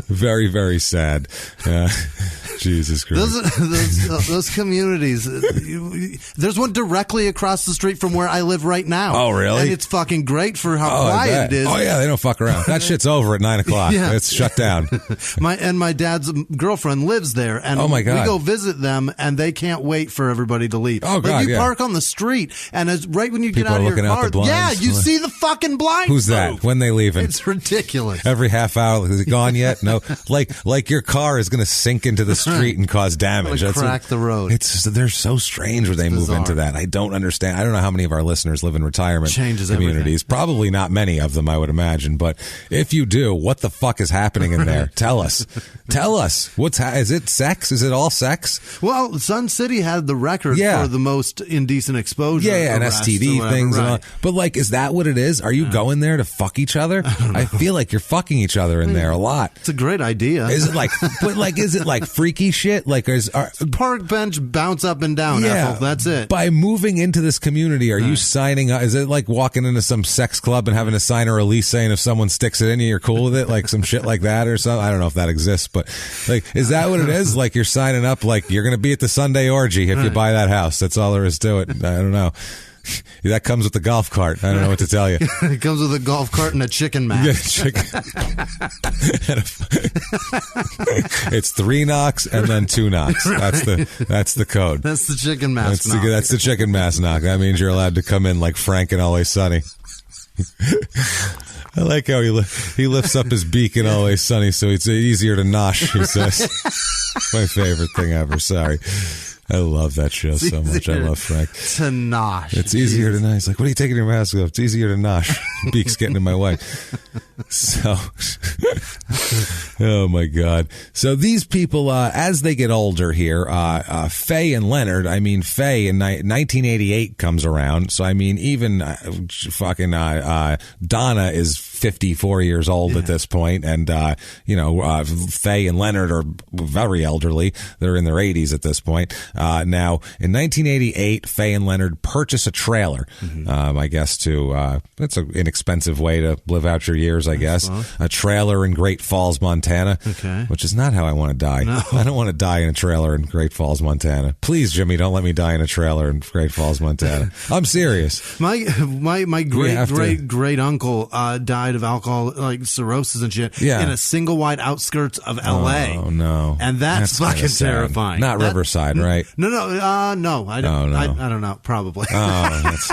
Very, very sad. Jesus Christ. Those communities. There's one directly across the street from where I live right now. Oh, really? And it's fucking great for how quiet it is. Oh, yeah, they don't fuck around. That shit's over at 9 o'clock. Yeah. It's shut down. My dad's girlfriend lives there, and oh my God. we go visit them, and they can't wait for everybody to leave. Oh, God, you park on the street, and right when you get out of your car, you see the fucking blinds. Who's that? When they leaving? It's ridiculous. Every half hour, is it gone yet? No. Like your car is going to sink into the street and cause damage. That's crack the road. They're so strange when they move into that. I don't understand. I don't know how many of our listeners live in retirement communities. Everything. Probably not many of them, I would imagine. But if you do, what the fuck is happening in there? Tell us. Tell us. Is it sex? Is it all sex? Well, Sun City had the record for the most indecent exposure. Yeah, and STD things. Right. And all. But is that what it is? Are you going there to fuck each other? I feel like you're fucking each other in there a lot. It's a great idea. Is it is it like freaky shit? Park bench bounce up and down. Yeah, Ethel, that's it. By moving into this community, are you signing up? Is it like walking into some sex club and having to sign a release saying if someone sticks it in you, you're cool with it? Like some shit like that or something? I don't know if that exists, but is that what it is? Like you're signing up, like you're going to be at the Sunday orgy if you buy that house. That's all there is to it. I don't know. That comes with the golf cart. I don't know what to tell you. It comes with a golf cart and a chicken mask. Yeah, it's 3 knocks and then 2 knocks. That's the code. That's the chicken mask knock. That's the chicken mask knock. That means you're allowed to come in like Frank and Always Sunny. I like how he lifts up his beak in Always Sunny so it's easier to nosh, he says. My favorite thing ever. Sorry. I love that show so much. I love Frank. To nosh. It's easier to nosh. It's like, what are you taking your mask off? It's easier to nosh. Beak's getting in my way. So, oh my God. So these people, as they get older here, Faye and Leonard, Faye in 1988 comes around. So, even Donna is 54 years old at this point, and Faye and Leonard are very elderly. They're in their 80s at this point. Now, in 1988, Faye and Leonard purchase a trailer. I guess that's an inexpensive way to live out your years. I guess a trailer in Great Falls, Montana. Okay, which is not how I want to die. No. I don't want to die in a trailer in Great Falls, Montana. Please, Jimmy, don't let me die in a trailer in Great Falls, Montana. I'm serious. My great uncle died of alcohol, like cirrhosis and shit, in a single wide outskirts of L.A. Oh no, and that's fucking terrifying. Not Riverside, right? No. I don't. I don't know. Probably. Oh, that's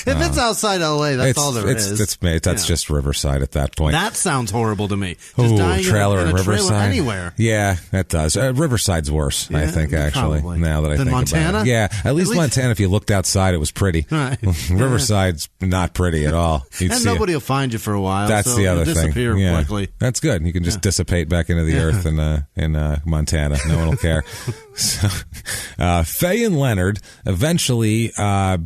if it's outside L.A., that's all there is. That's just Riverside at that point. That sounds horrible to me. Just dying trailer in Riverside, trailer anywhere. Yeah, that does. Riverside's worse, I think. Actually, probably. Now that I think Montana? about it, yeah. At least Montana, if you looked outside, it was pretty. Right. Riverside's not pretty at all. And nobody will find you for a while. That's the other thing. Disappear quickly. That's good. You can just dissipate back into the earth in Montana. No one will care. So, Faye and Leonard eventually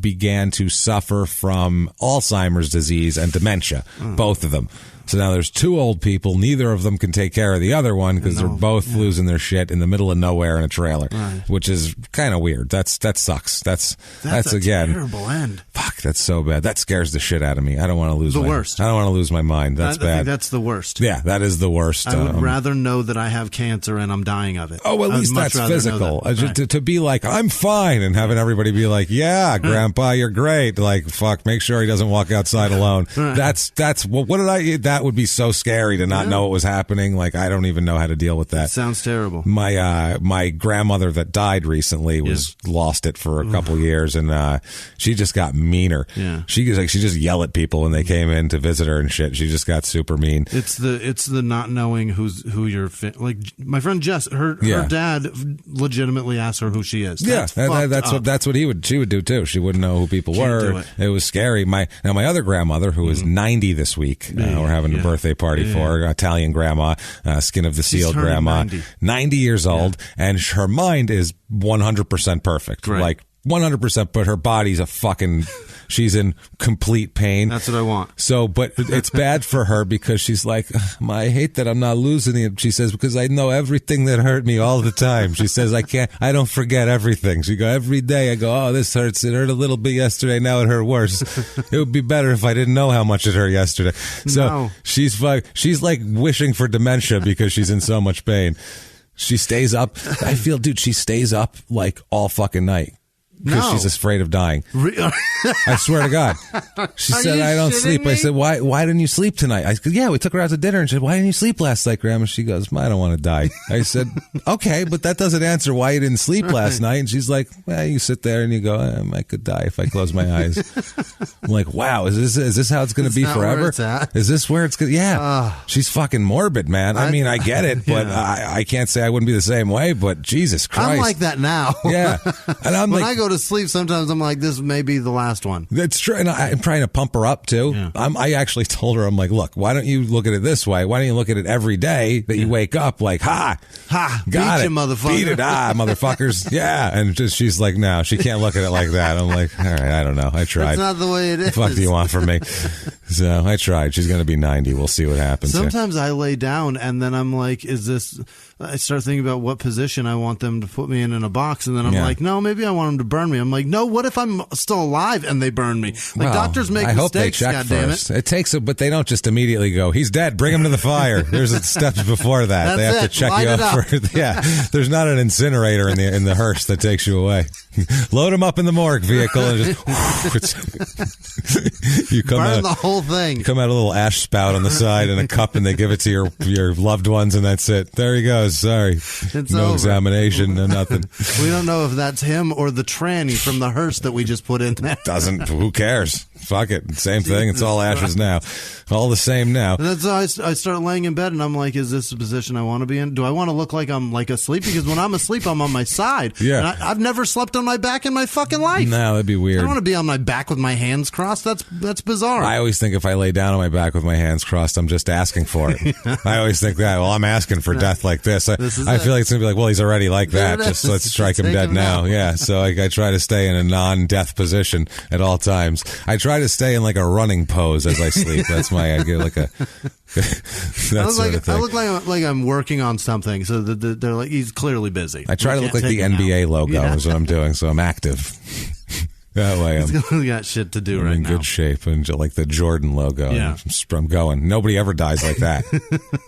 began to suffer from Alzheimer's disease and dementia, both of them. So now there's 2 old people. Neither of them can take care of the other one because they're both losing their shit in the middle of nowhere in a trailer, which is kind of weird. That sucks. That's a again terrible end. Fuck, that's so bad. That scares the shit out of me. I don't want to lose worst. I don't want to lose my mind. That's bad. I think that's the worst. Yeah, that is the worst. I would rather know that I have cancer and I'm dying of it. Oh, at least that's physical. To be like, I'm fine, and having everybody be like, yeah, Grandpa, you're great. Like, fuck, make sure he doesn't walk outside alone. That's what did I? That would be so scary to not know what was happening. Like, I don't even know how to deal with that. Sounds terrible. My grandmother that died recently lost it for a couple years, and she just got meaner. Yeah, she just yell at people when they came in to visit her and shit. She just got super mean. It's the not knowing who you're like. My friend Jess, her dad legitimately asked her who she is. That's what she would do too. She wouldn't know who people were. It was scary. My other grandmother, who is 90 this week, we're having having a birthday party for her, Italian grandma, skin of the seal grandma, 90 years old, and her mind is 100% perfect, like 100%, but her body's a fucking... She's in complete pain. That's what I want. So, but it's bad for her because she's like, I hate that I'm not losing it. She says, because I know everything that hurt me all the time. She says, I don't forget everything. She go, every day I go, oh, this hurts. It hurt a little bit yesterday. Now it hurt worse. It would be better if I didn't know how much it hurt yesterday. So she's like wishing for dementia because she's in so much pain. She stays up. I feel, dude, she stays up like all fucking night. Because she's afraid of dying. I swear to God. She said, I don't sleep. I said, why didn't you sleep tonight? I said, yeah, we took her out to dinner and she said, why didn't you sleep last night, Grandma? She goes, I don't want to die. I said, okay, but that doesn't answer why you didn't sleep last night. And she's like, well, you sit there and you go, I could die if I close my eyes. I'm like, wow, is this how it's going to be forever? Is this where it's going to? Yeah. She's fucking morbid, man. I mean, I get it, but I can't say I wouldn't be the same way, but Jesus Christ. I'm like that now. Yeah. And I'm when I go to sleep, sometimes I'm like, this may be the last one. That's true. And I'm trying to pump her up too. Yeah. I actually told her, I'm like, look, why don't you look at it this way? Why don't you look at it every day that you wake up like, got beat it, you, motherfucker. Beat it, motherfuckers. Yeah. And she's like, no, she can't look at it like that. I'm like, all right, I don't know. I tried. That's not the way it is. What the fuck do you want from me? So I tried. She's going to be 90. We'll see what happens. Sometimes I lay down and then I'm like, I start thinking about what position I want them to put me in a box, and then I'm like, no, maybe I want them to burn me. I'm like, no, what if I'm still alive and they burn me? Like, doctors make mistakes. I hope they check first. It takes but they don't just immediately go, he's dead, bring him to the fire. There's steps before that. They have to check you up for there's not an incinerator in the hearse that takes you away. Load him up in the morgue vehicle and just you come burn out the whole thing. You come out a little ash spout on the side in a cup, and they give it to your loved ones, and that's it. There he goes. Sorry, no over. Examination, no nothing. We don't know if that's him or the tranny from the hearse that we just put in there. Who cares? Fuck it. Same thing. It's all ashes now. All the same now. And that's how I start laying in bed, and I'm like, is this the position I want to be in? Do I want to look like I'm like asleep? Because when I'm asleep, I'm on my side. Yeah. And I've never slept on my back in my fucking life. No, that'd be weird. I don't want to be on my back with my hands crossed. That's bizarre. I always think if I lay down on my back with my hands crossed, I'm just asking for it. I always think that. Well, I'm asking for death like this. I feel like it's going to be like, well, he's already like that. Just let's strike him dead now. Yeah. So I try to stay in a non-death position at all times. I try to stay in like a running pose as I sleep. That's I get like a. I look like I'm working on something. So they're like, he's clearly busy. I try to look like the NBA logo is what I'm doing. So I'm active. That way I'm got shit to do right now. In good shape, and like the Jordan logo. Yeah. I'm going. Nobody ever dies like that.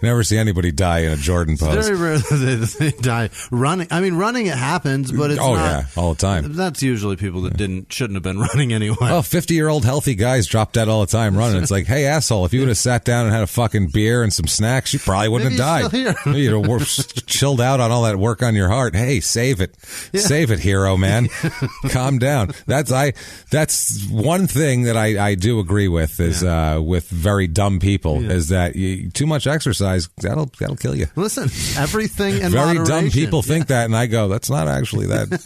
Never see anybody die in a Jordan pose. It's very rare that they die running. I mean, running it happens, but it's not, all the time. That's usually people that shouldn't have been running anyway. Oh, 50-year-old healthy guys drop dead all the time running. It's like, hey, asshole, if you would have sat down and had a fucking beer and some snacks, you probably wouldn't have died. You'd have chilled out on all that work on your heart. Hey, save it. Yeah. Save it, hero, man. Calm down. That's one thing that I do agree with is with very dumb people is that too much exercise that'll kill you. Listen, everything in very moderation. Dumb people think that, and I go, that's not actually that.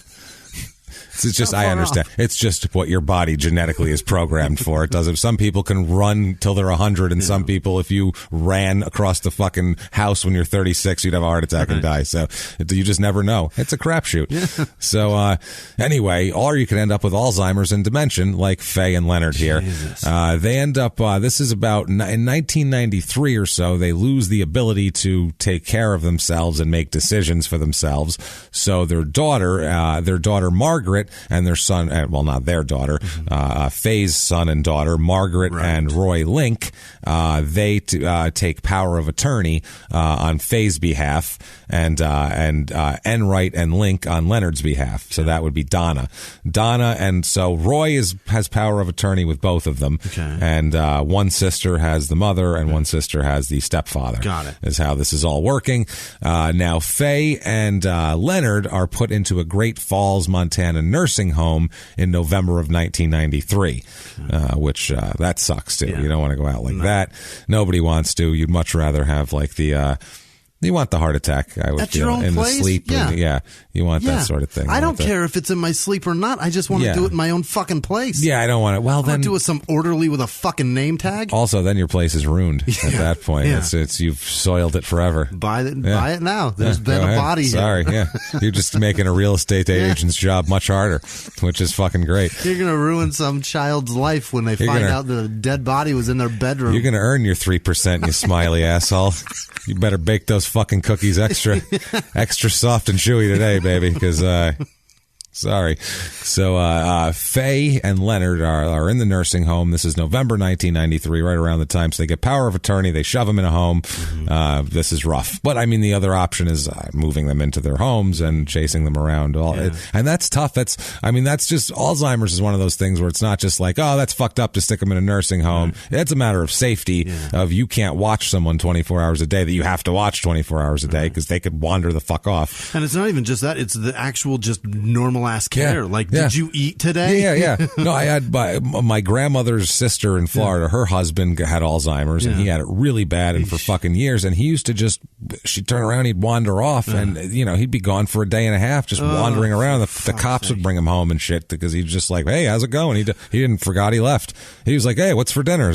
It's just I understand. It's just what your body genetically is programmed for. It doesn't. Some people can run till they're 100, and some people, if you ran across the fucking house when you're 36, you'd have a heart attack and die. So you just never know. It's a crapshoot. Yeah. So anyway, or you can end up with Alzheimer's and dementia, like Faye and Leonard here. They end up. This is about in 1993 or so. They lose the ability to take care of themselves and make decisions for themselves. So their daughter Margaret. And their son, well, not their daughter, Faye's son and daughter, Margaret and Roy Link, they take power of attorney on Faye's behalf, and Enright and Link on Leonard's behalf. So that would be Donna, and so Roy has power of attorney with both of them. Okay. And one sister has the mother, and one sister has the stepfather. Got it. Is how this is all working. Now Faye and Leonard are put into a Great Falls, Montana nursing home in November of 1993, which that sucks too. You don't want to go out like that. Nobody wants to. You'd much rather have like the You want the heart attack, I would At feel, your own in place? the sleep. Yeah. You want that sort of thing. I don't care if it's in my sleep or not. I just want to do it in my own fucking place. Yeah, I don't want it. Well, then do it some orderly with a fucking name tag. Also, then your place is ruined at that point. Yeah. It's you've soiled it forever. Buy it now. There's been a body here. Sorry, you're just making a real estate agent's job much harder, which is fucking great. You're gonna ruin some child's life when they find out that a dead body was in their bedroom. You're gonna earn your 3%, you smiley asshole. You better bake those fucking cookies extra soft and chewy today, baby, because sorry. So Faye and Leonard are in the nursing home. This is November 1993, right around the time. So they get power of attorney. They shove them in a home. This is rough. But, I mean, the other option is moving them into their homes and chasing them around. And that's tough. That's just Alzheimer's is one of those things where it's not just like, oh, that's fucked up to stick them in a nursing home. It's a matter of safety, of you can't watch someone 24 hours a day that you have to watch 24 hours a day because they could wander the fuck off. And it's not even just that. It's the actual just normal ass care. Did you eat today? Yeah. No, I had my grandmother's sister in Florida. Her husband had Alzheimer's, and he had it really bad and for fucking years. And he used to she'd turn around, he'd wander off, and he'd be gone for a day and a half, just wandering around. The cops would bring him home and shit because he's just like, hey, how's it going? He didn't forgot he left. He was like, hey, what's for dinner?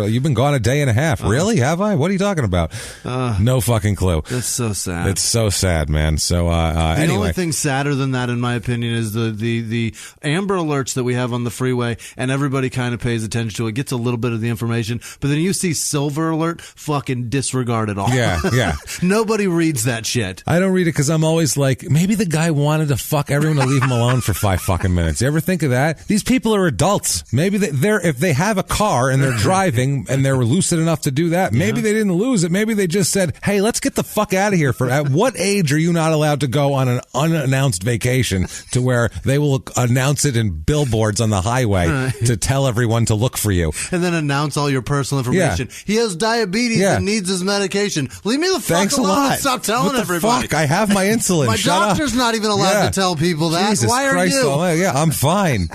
You've been gone a day and a half. Really? Have I? What are you talking about? No fucking clue. That's so sad. It's so sad, man. So the only thing sadder than that, in my opinion, is the Amber Alerts that we have on the freeway, and everybody kind of pays attention to it, gets a little bit of the information, but then you see Silver Alert, fucking disregard it all. Yeah. Nobody reads that shit. I don't read it because I'm always like, maybe the guy wanted to fuck everyone to leave him alone for 5 fucking minutes. You ever think of that? These people are adults. Maybe if they have a car and they're driving and they're lucid enough to do that, maybe they didn't lose it. Maybe they just said, hey, let's get the fuck out of here. At what age are you not allowed to go on an unannounced vacation to where they will announce it in billboards on the highway to tell everyone to look for you? And then announce all your personal information. He has diabetes and needs his medication. Leave me the fuck alone. Stop telling everybody. Fuck? I have my insulin. My doctor's not even allowed to tell people that. Jesus Why are Christ, you? I'm fine.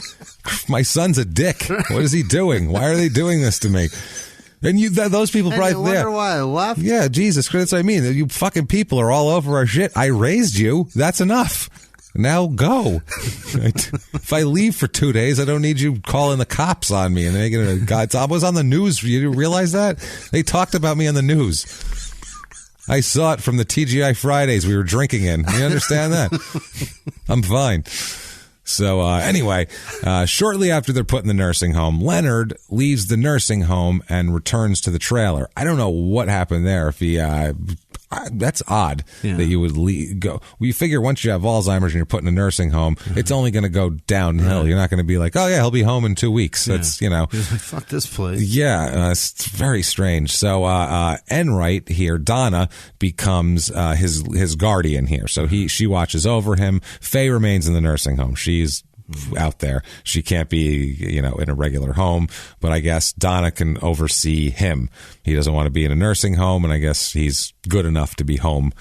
My son's a dick. What is he doing? Why are they doing this to me? And those people probably wonder why I left. Yeah, Jesus Christ, that's what I mean. You fucking people are all over our shit. I raised you. That's enough. Now go. If I leave for 2 days, I don't need you calling the cops on me and making it a God. I was on the news. You realize that? They talked about me on the news. I saw it from the TGI Fridays we were drinking in. You understand that? I'm fine. So anyway, shortly after they're put in the nursing home, Leonard leaves the nursing home and returns to the trailer. I don't know what happened there. If he, that's odd that you would go. Well, you figure once you have Alzheimer's and you're put in a nursing home, it's only going to go downhill. You're not going to be like, oh yeah, he'll be home in 2 weeks. That's He's like, fuck this place. Yeah, it's very strange. So Enright here, Donna, becomes his guardian here. So she watches over him. Faye remains in the nursing home. She's out there. She can't be, in a regular home, but I guess Donna can oversee him. He doesn't want to be in a nursing home, and I guess he's good enough to be home.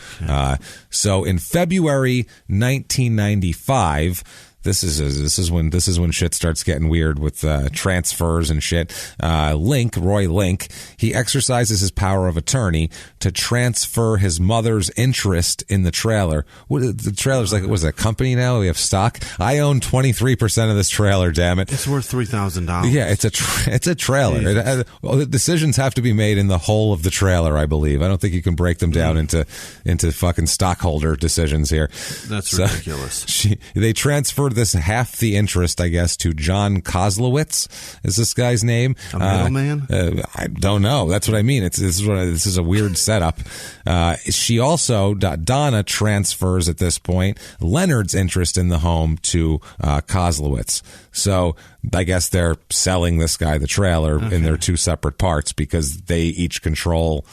So in February 1995, This is when shit starts getting weird with transfers and shit. Roy Link, he exercises his power of attorney to transfer his mother's interest in the trailer. The trailer's like, was it a company now? We have stock. I own 23% of this trailer. Damn it! It's worth $3,000. Yeah, it's a trailer. The decisions have to be made in the whole of the trailer, I believe. I don't think you can break them down into fucking stockholder decisions here. That's ridiculous. They transferred this half the interest, I guess, to John Koslowitz. Is this guy's name? A middleman? I don't know. That's what I mean. This is a weird setup. She also, Donna, transfers at this point Leonard's interest in the home to Koslowitz. So I guess they're selling this guy the trailer in their two separate parts because they each control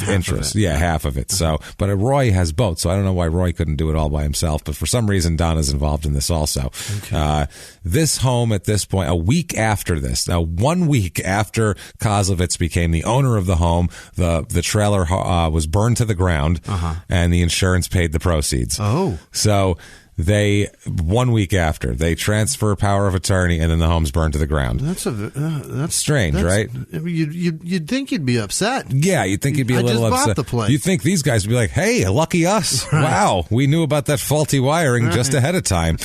interest. Half of it. So, but Roy has both. So I don't know why Roy couldn't do it all by himself. But for some reason, Donna's involved in this also. Okay. This home at this point, a week after this, now 1 week after Koslowitz became the owner of the home, the trailer was burned to the ground, and the insurance paid the proceeds. Oh, so. They 1 week after they transfer power of attorney, and then the home's burned to the ground. That's strange, right? You'd think you'd be upset. Yeah, you'd think you'd be a little upset. I just bought the place. You'd think these guys would be like, "Hey, lucky us! Right. Wow, we knew about that faulty wiring just ahead of time."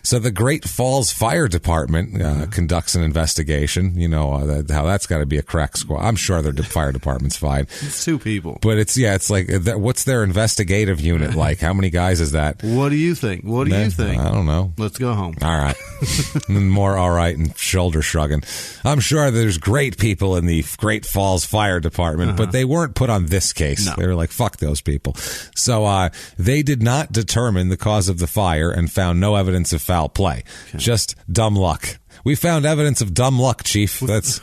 So the Great Falls Fire Department conducts an investigation. You know how that's got to be a crack squad. I'm sure their fire department's fine. It's 2 people, but it's like, what's their investigative unit like? How many guys is that? What do you think? What do you think? I don't know. Let's go home. All right. More all right and shoulder shrugging. I'm sure there's great people in the Great Falls Fire Department, but they weren't put on this case. No. They were like, fuck those people. So they did not determine the cause of the fire and found no evidence of foul play. Okay. Just dumb luck. We found evidence of dumb luck, Chief. That's...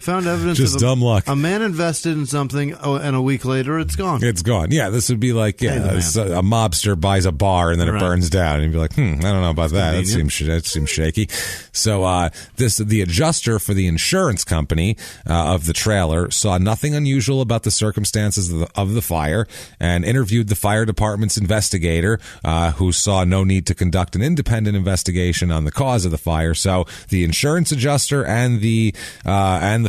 Found evidence just of dumb luck. A man invested in something, and a week later, it's gone. It's gone. Yeah, this would be like a mobster buys a bar and then it burns down, and you'd be like, I don't know about that. That seems shaky. So the adjuster for the insurance company of the trailer saw nothing unusual about the circumstances of the fire and interviewed the fire department's investigator, who saw no need to conduct an independent investigation on the cause of the fire. So the insurance adjuster and the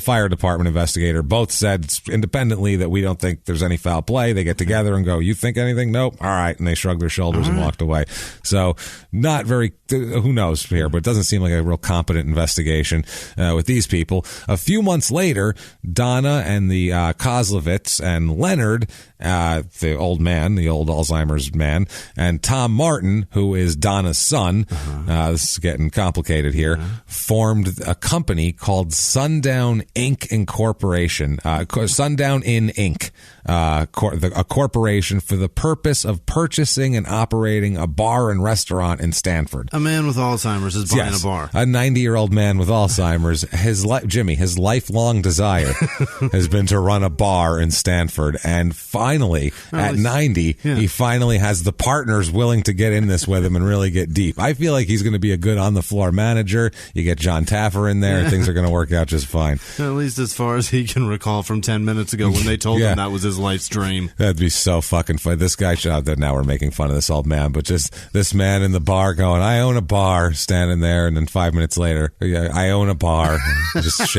fire department investigator both said independently that we don't think there's any foul play. They get together and go, "You think anything?" "Nope." "All right." And they shrugged their shoulders and walked away. So not very, who knows here, but it doesn't seem like a real competent investigation with these people. A few months later, Donna and the Kozlovitz and Leonard, the old Alzheimer's man, and Tom Martin, who is Donna's son, this is getting complicated here, formed a company called Sundown Inc. Incorporation, Sundown Inn Inc., a corporation for the purpose of purchasing and operating a bar and restaurant in Stanford. A man with Alzheimer's is buying a bar. A 90-year-old man with Alzheimer's. Jimmie, his lifelong desire has been to run a bar in Stanford, and finally, at 90, he finally has the partners willing to get in this with him and really get deep. I feel like he's going to be a good on-the-floor manager. You get John Taffer in there, and things are going to work out just fine. At least as far as he can recall from 10 minutes ago when they told him that was his life's dream. That'd be so fucking fun. This guy, now we're making fun of this old man, but just this man in the bar going, "I own a bar," standing there, and then 5 minutes later, "I own a bar," just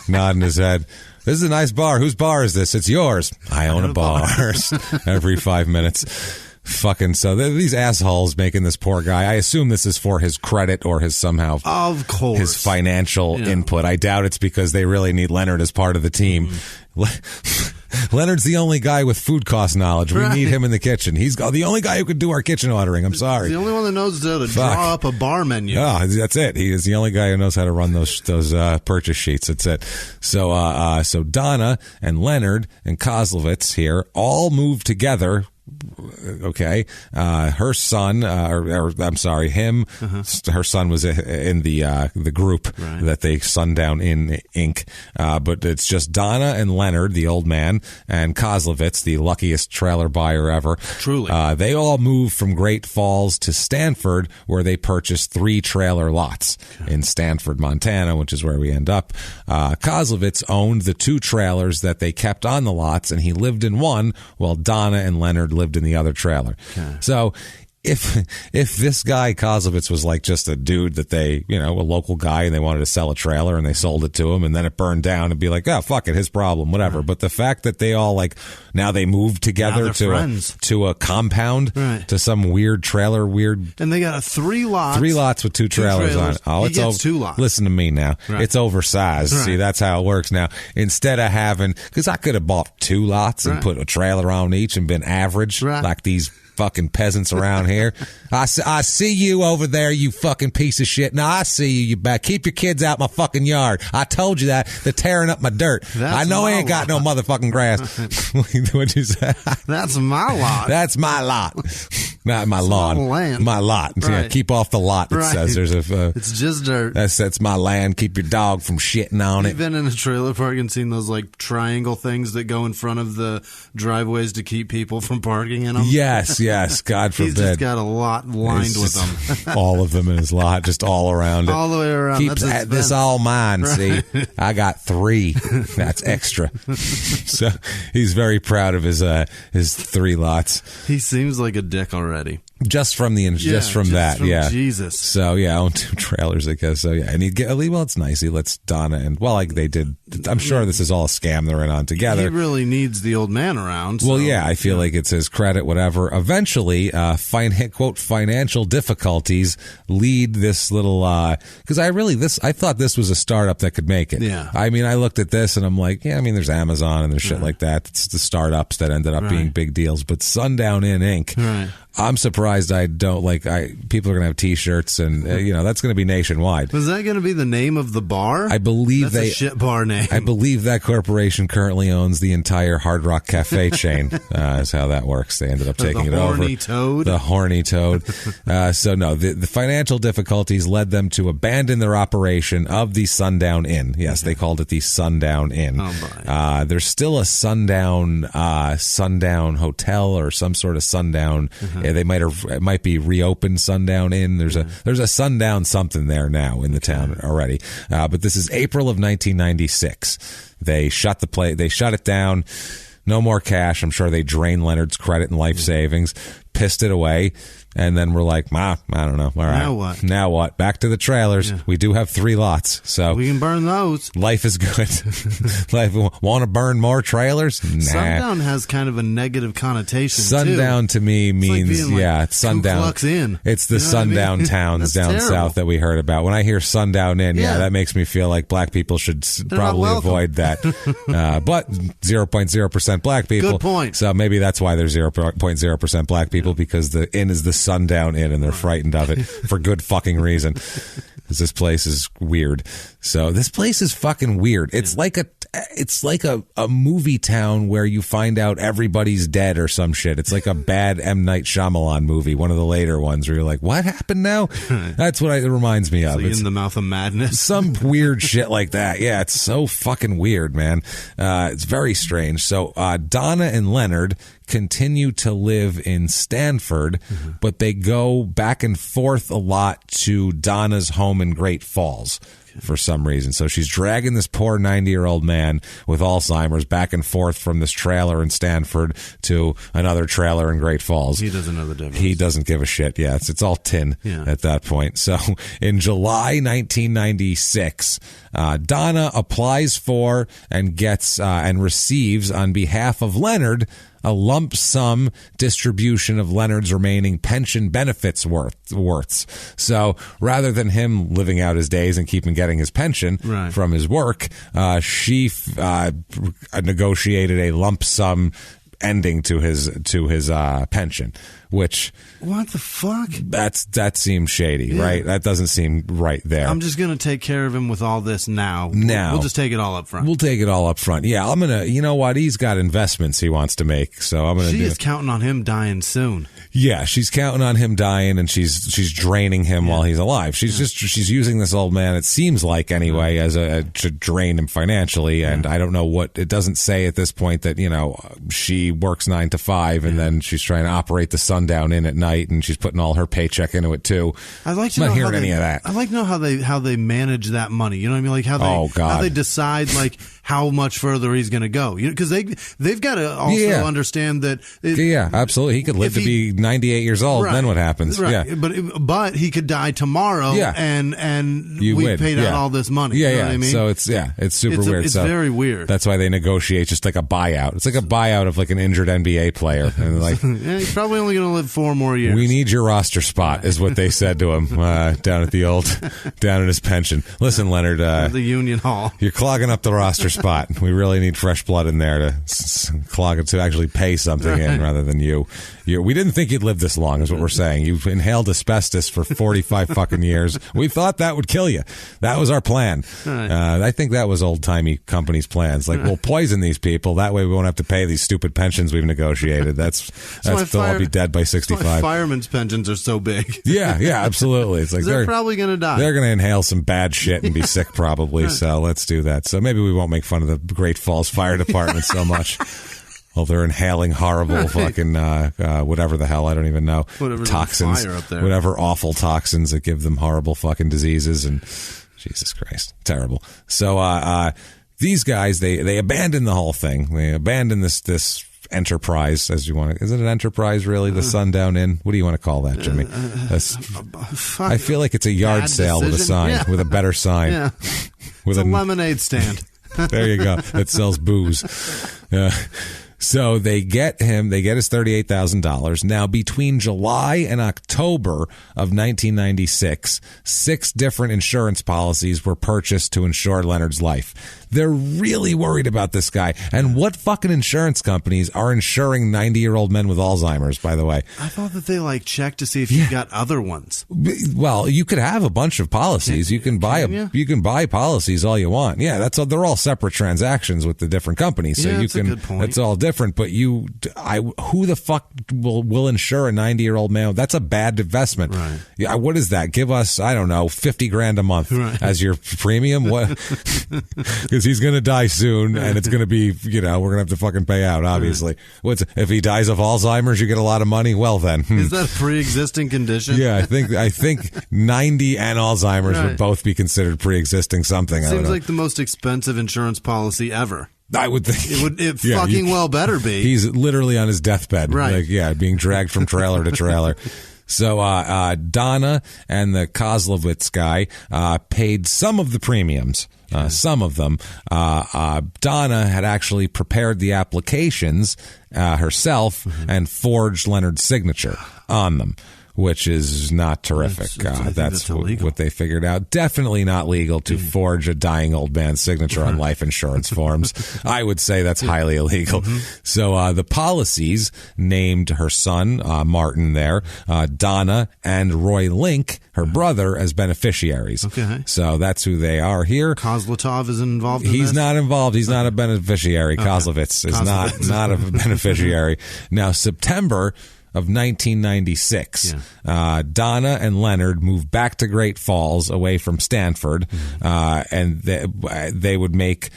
nodding his head. "This is a nice bar. Whose bar is this?" "It's yours." "I own a bar." Every 5 minutes. Fucking, so these assholes making this poor guy, I assume this is for his credit or his somehow, of course, his financial input. I doubt it's because they really need Leonard as part of the team. Leonard's the only guy with food cost knowledge. We need him in the kitchen. He's the only guy who could do our kitchen ordering. I'm sorry. The only one that knows how to draw up a bar menu. Oh, that's it. He is the only guy who knows how to run those purchase sheets. That's it. So Donna and Leonard and Kozlovitz here all moved together. Okay, her son, I'm sorry, him. Her son was in the group that they Sundown Inn Inc. But it's just Donna and Leonard, the old man, and Kozlovitz, the luckiest trailer buyer ever. Truly, they all moved from Great Falls to Stanford, where they purchased 3 trailer lots in Stanford, Montana, which is where we end up. Kozlovitz owned the 2 trailers that they kept on the lots, and he lived in one, while Donna and Leonard lived in the other trailer. Okay. So if this guy Kozlovitz was like just a dude that they, a local guy, and they wanted to sell a trailer and they sold it to him and then it burned down, and be like, "Oh, fuck it, his problem, whatever." But the fact that they all now they moved together to a compound, to some weird trailer, and they got 3 lots with 2 trailers on it. Oh, it's over 2 lots. Listen to me now. Right. It's oversized. Right. See, that's how it works now. Instead of having, because I could have bought 2 lots and put a trailer on each and been average like these fucking peasants around here. I see you over there, you fucking piece of shit. Now I see you, you back. Keep your kids out my fucking yard. I told you that. They're tearing up my dirt. I know I ain't got no motherfucking grass. What'd you say? That's my lot. That's my lot. Not my lawn. Land. My lot. Right. Yeah, keep off the lot. It says there's it's just dirt. That's my land. Keep your dog from shitting on it. You've been in a trailer park and seen those triangle things that go in front of the driveways to keep people from parking in them? Yes. God forbid. He's just got a lot lined with them. All of them in his lot, just all around it. All the way around. This all mine, see? I got 3. That's extra. So he's very proud of his 3 lots. He seems like a dick already. Just from that. Jesus. So yeah, I own 2 trailers, I guess. So yeah, and it's nice. He lets Donna and like they did. I'm sure this is all a scam they're in on together. He really needs the old man around. So, well, yeah, I feel like it's his credit, whatever. Eventually, quote, financial difficulties lead this little, because I thought this was a startup that could make it. Yeah. I mean, I looked at this and I'm like, yeah, I mean, there's Amazon and there's shit like that. It's the startups that ended up being big deals. But Sundown Inn Inc., right. I'm surprised I don't people are going to have T-shirts and that's going to be nationwide. Was that going to be the name of the bar? I believe That's a shit bar name. I believe that corporation currently owns the entire Hard Rock Cafe chain. Is how that works. They ended up taking it over. The horny toad. So no, the financial difficulties led them to abandon their operation of the Sundown Inn. Yes, they called it the Sundown Inn. Oh boy. There's still a Sundown hotel or some sort of Sundown. It might be reopened Sundown Inn. There's a Sundown something there now in the town already. But this is April of 1996. They shut it down. No more cash. I'm sure they drained Leonard's credit and life savings, pissed it away. And then we're like, I don't know. All right. Now what? Back to the trailers. Yeah. We do have 3 lots. So we can burn those. Life is good. Want to burn more trailers? Nah. Sundown has kind of a negative connotation, Sundown too. To me means, it's Sundown. Ku Klux Inn. It's the Sundown towns down terrible. South that we heard about. When I hear Sundown Inn, that makes me feel like black people should probably avoid that. But 0.0% black people. Good point. So maybe that's why there's 0.0% black people, because the inn is the Sundown Inn and they're frightened of it for good fucking reason. Because this place is weird. So this place is fucking weird. It's like a movie town where you find out everybody's dead or some shit. It's like a bad M. Night Shyamalan movie, one of the later ones where you're like, what happened now? That's what it reminds me of. It's in the mouth of madness. Some weird shit like that. Yeah, it's so fucking weird, man. It's very strange. So Donna and Leonard continue to live in Stanford, but they go back and forth a lot to Donna's home in Great Falls for some reason. So she's dragging this poor 90-year-old man with Alzheimer's back and forth from this trailer in Stanford to another trailer in Great Falls. He doesn't know the difference. He doesn't give a shit. Yeah, it's all tin at that point. So in July 1996, Donna applies for and gets and receives on behalf of Leonard a lump sum distribution of Leonard's remaining pension benefits worths. So rather than him living out his days and getting his pension from his work, she negotiated a lump sum ending to his pension, which what the fuck? That seems shady, right? That doesn't seem right there. I'm just gonna take care of him with all this now. We'll just take it all up front. We'll take it all up front. Yeah, I'm gonna. You know what? He's got investments he wants to make, so I'm gonna. She is counting on him dying soon. Yeah, she's counting on him dying, and she's draining him while he's alive. She's using this old man. It seems like anyway to drain him financially, and I don't know what it doesn't say at this point that she works 9 to 5, and then she's trying to operate the Sundown Inn at night, and she's putting all her paycheck into it too. I'd like to I'm know not hearing any of that. I'd like to know how they manage that money. You know what I mean? Like how they decide like how much further he's going to go. Because they've got to also understand that. Absolutely. He could live to be 98 years old. Then what happens? Right. Yeah, but he could die tomorrow. Yeah. and we paid out all this money. Yeah, you know what I mean? So it's super weird. It's very weird. That's why they negotiate just like a buyout. It's like a buyout of like an injured NBA player. And like, he's probably only going to live 4 more years. We need your roster spot, is what they said to him down at his pension. Listen, Leonard, the Union Hall. You're clogging up the roster spot. We really need fresh blood in there to clog it, to actually pay something in rather than you. We didn't think you'd live this long, is what we're saying. You've inhaled asbestos for 45 fucking years. We thought that would kill you. That was our plan. I think that was old-timey companies' plans. Like, we'll poison these people. That way we won't have to pay these stupid pensions we've negotiated. They'll all be dead by 65. That's why firemen's pensions are so big. Yeah, absolutely. It's like they're probably going to die. They're going to inhale some bad shit and be sick probably. So let's do that. So maybe we won't make fun of the Great Falls Fire Department so much. Well, they're inhaling horrible fucking whatever the hell, I don't even know, whatever toxins, fire up there. Whatever awful toxins that give them horrible fucking diseases, and Jesus Christ, terrible. So these guys, they abandon the whole thing. They abandon this enterprise, as you want to. Is it an enterprise, really? The Sundown Inn? What do you want to call that, Jimmy? I feel like it's a yard sale with a sign, with a better sign. Yeah. With it's a lemonade stand. There you go. That sells booze. So they get his $38,000. Now, between July and October of 1996, 6 different insurance policies were purchased to insure Leonard's life. They're really worried about this guy. And what fucking insurance companies are insuring 90-year-old men with Alzheimer's, by the way? I thought that they checked to see if you got other ones. Well, you could have a bunch of policies. You can buy policies all you want. Yeah, they're all separate transactions with the different companies. So you can. A good point. It's all different. But who the fuck will insure a 90-year-old man? That's a bad investment. Right. Yeah. What is that? Give us, I don't know, $50,000 a month as your premium. What? Because he's going to die soon, and it's going to be, we're going to have to fucking pay out, obviously. If he dies of Alzheimer's, you get a lot of money? Well, then. Is that a pre-existing condition? Yeah, I think 90 and Alzheimer's would both be considered pre-existing something. Seems like the most expensive insurance policy ever. I would think it fucking well better be. He's literally on his deathbed, right? Being dragged from trailer to trailer. So Donna and the Kozlovitz guy paid some of the premiums. Some of them. Donna had actually prepared the applications herself and forged Leonard's signature on them, which is not terrific. That's what they figured out. Definitely not legal to forge a dying old man's signature on life insurance forms. I would say that's highly illegal. So the policies named her son, Martin there, Donna, and Roy Link, her brother, as beneficiaries. Okay. So that's who they are here. Kozlotov is involved in He's this? not involved. He's not a beneficiary. Okay. Kozlovitz is not a beneficiary. Now, September of 1996, Donna and Leonard moved back to Great Falls, away from Stanford, and they would make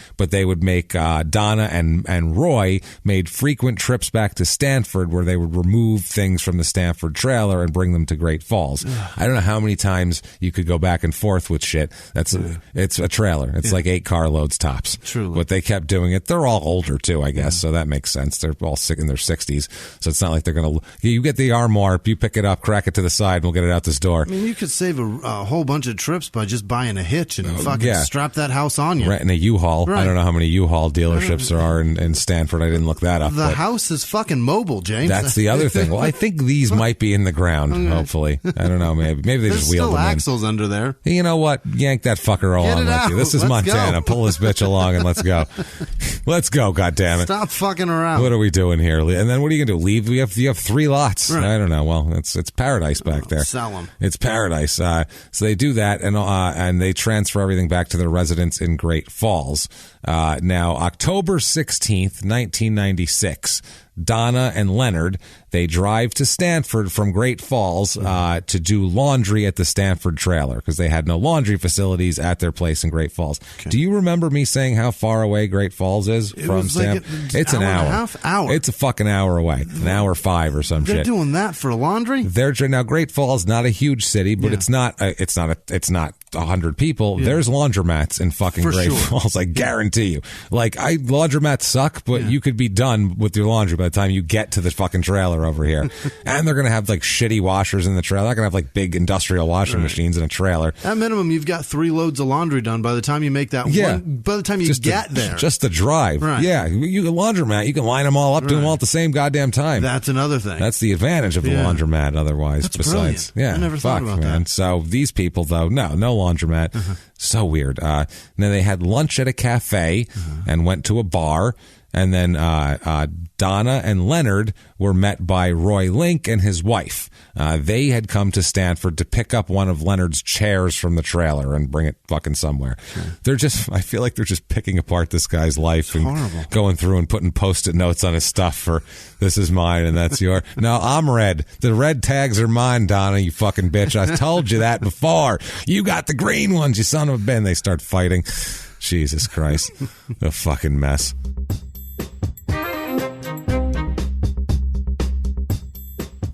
Donna and Roy made frequent trips back to Stanford, where they would remove things from the Stanford trailer and bring them to Great Falls. I don't know how many times you could go back and forth with shit. It's a trailer. It's like 8 carloads tops. Truly. But they kept doing it. They're all older too, I guess, so that makes sense. They're all sick in their 60s, so it's not like they're going to. You get the armoire, you pick it up, crack it to the side, and we'll get it out this door. I mean, you could save a whole bunch of trips by just buying a hitch and fucking strap that house on you. Right, in a U-Haul. Right. I don't know how many U-Haul dealerships there are in Stanford. I didn't look that up. The house is fucking mobile, James. That's the other thing. Well, I think these might be in the ground, hopefully. I don't know, maybe they just wheeled them in. There's still axles under there. You know what? Yank that fucker along with you. This is Montana. Pull this bitch along and let's go. Let's go, goddammit. Stop fucking around. What are we doing here? And then what are you going to do? Leave? You have 3 lots. Right. I don't know. Well, it's paradise back there. Sell them. It's paradise. So they do that, and they transfer everything back to their residence in Great Falls. Now, October 16th, 1996, Donna and Leonard, they drive to Stanford from Great Falls to do laundry at the Stanford trailer, because they had no laundry facilities at their place in Great Falls. Okay. Do you remember me saying how far away Great Falls is from Stanford? It's an hour. It's a fucking hour away. An hour 5 or some shit. They're doing that for laundry? Now, Great Falls, not a huge city, but it's not 100 people. Yeah. There's laundromats in fucking Great Falls. I guarantee you. Laundromats suck, but you could be done with your laundry by the time you get to the fucking trailer over here. And they're going to have shitty washers in the trailer. They're going to have big industrial washing machines in a trailer. At minimum, you've got 3 loads of laundry done by the time you make that one. By the time you get there. Just the drive. Right. Yeah. You can laundromat. You can line them all up, do them all at the same goddamn time. That's another thing. That's the advantage of the laundromat otherwise. That's brilliant. Yeah. I never thought about that. So these people, though, no laundromat. So weird. Then they had lunch at a cafe and went to a bar. And then Donna and Leonard were met by Roy Link and his wife. They had come to Stanford to pick up one of Leonard's chairs from the trailer and bring it fucking somewhere. I feel like they're just picking apart this guy's life and going through and putting Post-it notes on his stuff for this is mine and that's yours. No, I'm red. The red tags are mine, Donna, you fucking bitch. I told you that before. You got the green ones, you son of a bitch. They start fighting. Jesus Christ. A fucking mess.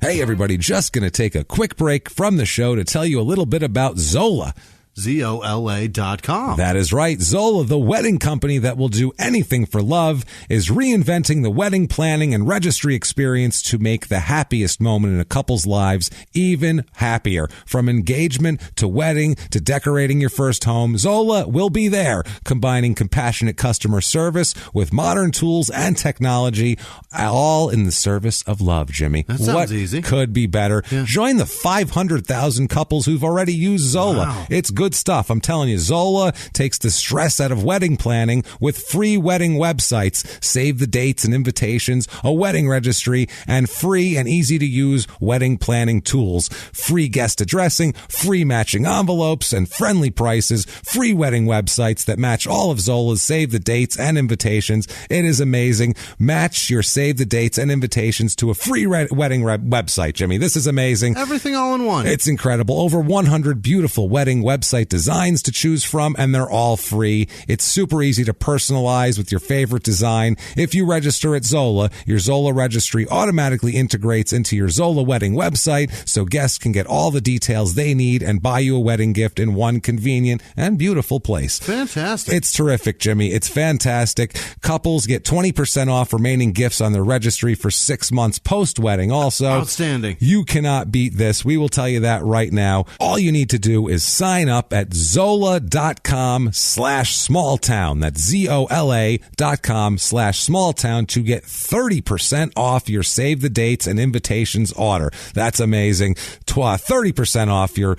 Hey, everybody, just going to take a quick break from the show to tell you a little bit about Zola. ZOLA.com. That is right. Zola, the wedding company that will do anything for love, is reinventing the wedding planning and registry experience to make the happiest moment in a couple's lives even happier. From engagement to wedding to decorating your first home, Zola will be there, combining compassionate customer service with modern tools and technology, all in the service of love, Jimmy. That sounds easy. Could be better. Yeah. Join the 500,000 couples who've already used Zola. Wow. It's good stuff. I'm telling you, Zola takes the stress out of wedding planning with free wedding websites, save the dates and invitations, a wedding registry, and free and easy to use wedding planning tools. Free guest addressing, free matching envelopes, and friendly prices. Free wedding websites that match all of Zola's save the dates and invitations. It is amazing. Match your save the dates and invitations to a free wedding website, Jimmy. This is amazing. Everything all in one. It's incredible. Over 100 beautiful wedding website designs to choose from, and they're all free. It's super easy to personalize with your favorite design. If you register at Zola, your Zola registry automatically integrates into your Zola wedding website, so guests can get all the details they need and buy you a wedding gift in one convenient and beautiful place. Fantastic. It's terrific, Jimmy. It's fantastic. Couples get 20% off remaining gifts on their registry for 6 months post-wedding. Also, outstanding. You cannot beat this. We will tell you that right now. All you need to do is sign up at zola.com/smalltown. That's ZOLA.com/smalltown to get 30% off your save the dates and invitations order. That's amazing. 30% off your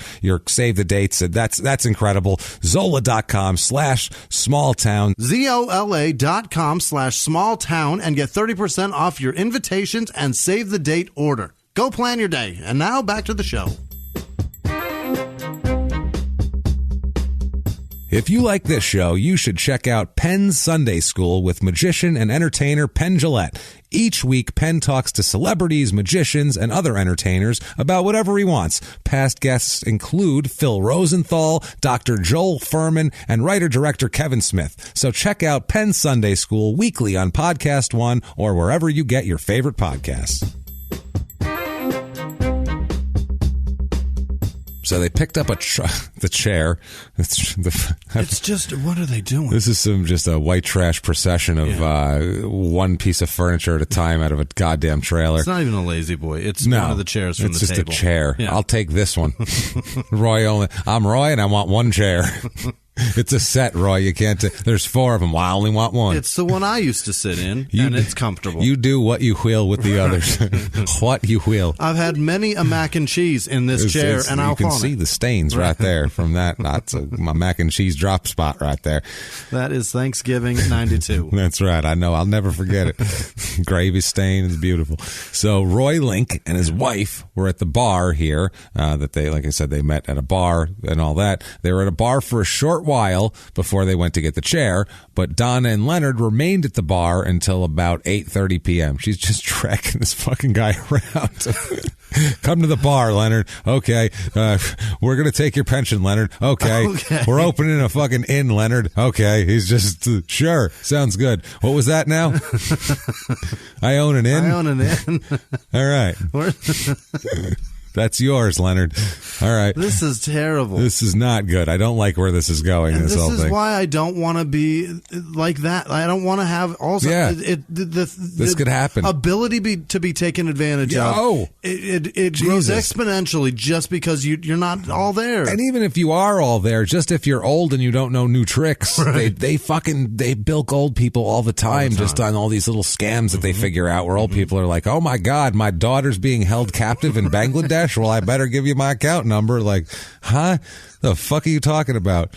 save the dates. That's incredible. Zola.com/smalltown. ZOLA.com/smalltown and get 30% off your invitations and save the date order. Go plan your day. And now back to the show. If you like this show, you should check out Penn's Sunday School with magician and entertainer Penn Jillette. Each week, Penn talks to celebrities, magicians, and other entertainers about whatever he wants. Past guests include Phil Rosenthal, Dr. Joel Furman, and writer-director Kevin Smith. So check out Penn Sunday School weekly on Podcast One or wherever you get your favorite podcasts. So they picked up the chair. It's just, what are they doing? This is just a white trash procession of one piece of furniture at a time out of a goddamn trailer. It's not even a lazy boy. It's one of the chairs from the table. It's just a chair. Yeah. I'll take this one. I'm Roy and I want one chair. It's a set, Roy. You can't. There's 4 of them. Well, I only want one. It's the one I used to sit in, and it's comfortable. You do what you will with the others. What you will. I've had many a mac and cheese in this chair, and I'll you can see the stains right there from that. That's my mac and cheese drop spot right there. That is Thanksgiving '92. That's right. I know. I'll never forget it. Gravy stain is beautiful. So Roy Link and his wife were at the bar here. That they, like I said, they met at a bar and all that. They were at a bar for a short while before they went to get the chair, but Donna and Leonard remained at the bar until about 8:30 p.m. She's just tracking this fucking guy around. Come to the bar, Leonard. Okay. We're going to take your pension, Leonard. Okay. We're opening a fucking inn, Leonard. Okay. He's just, sure. Sounds good. What was that now? I own an inn? I own an inn. All right. That's yours, Leonard. All right. This is terrible. This is not good. I don't like where this is going. And this whole thing. This is why I don't want to be like that. I don't want to have also. Yeah. This could happen. Ability to be taken advantage of. It grows exponentially just because you're not all there. And even if you are all there, just if you're old and you don't know new tricks, right. they bilk old people all the time just on all these little scams that they figure out where old people are like, oh my God, my daughter's being held captive in Bangladesh. Well, I better give you my account number. Like, huh? The fuck are you talking about?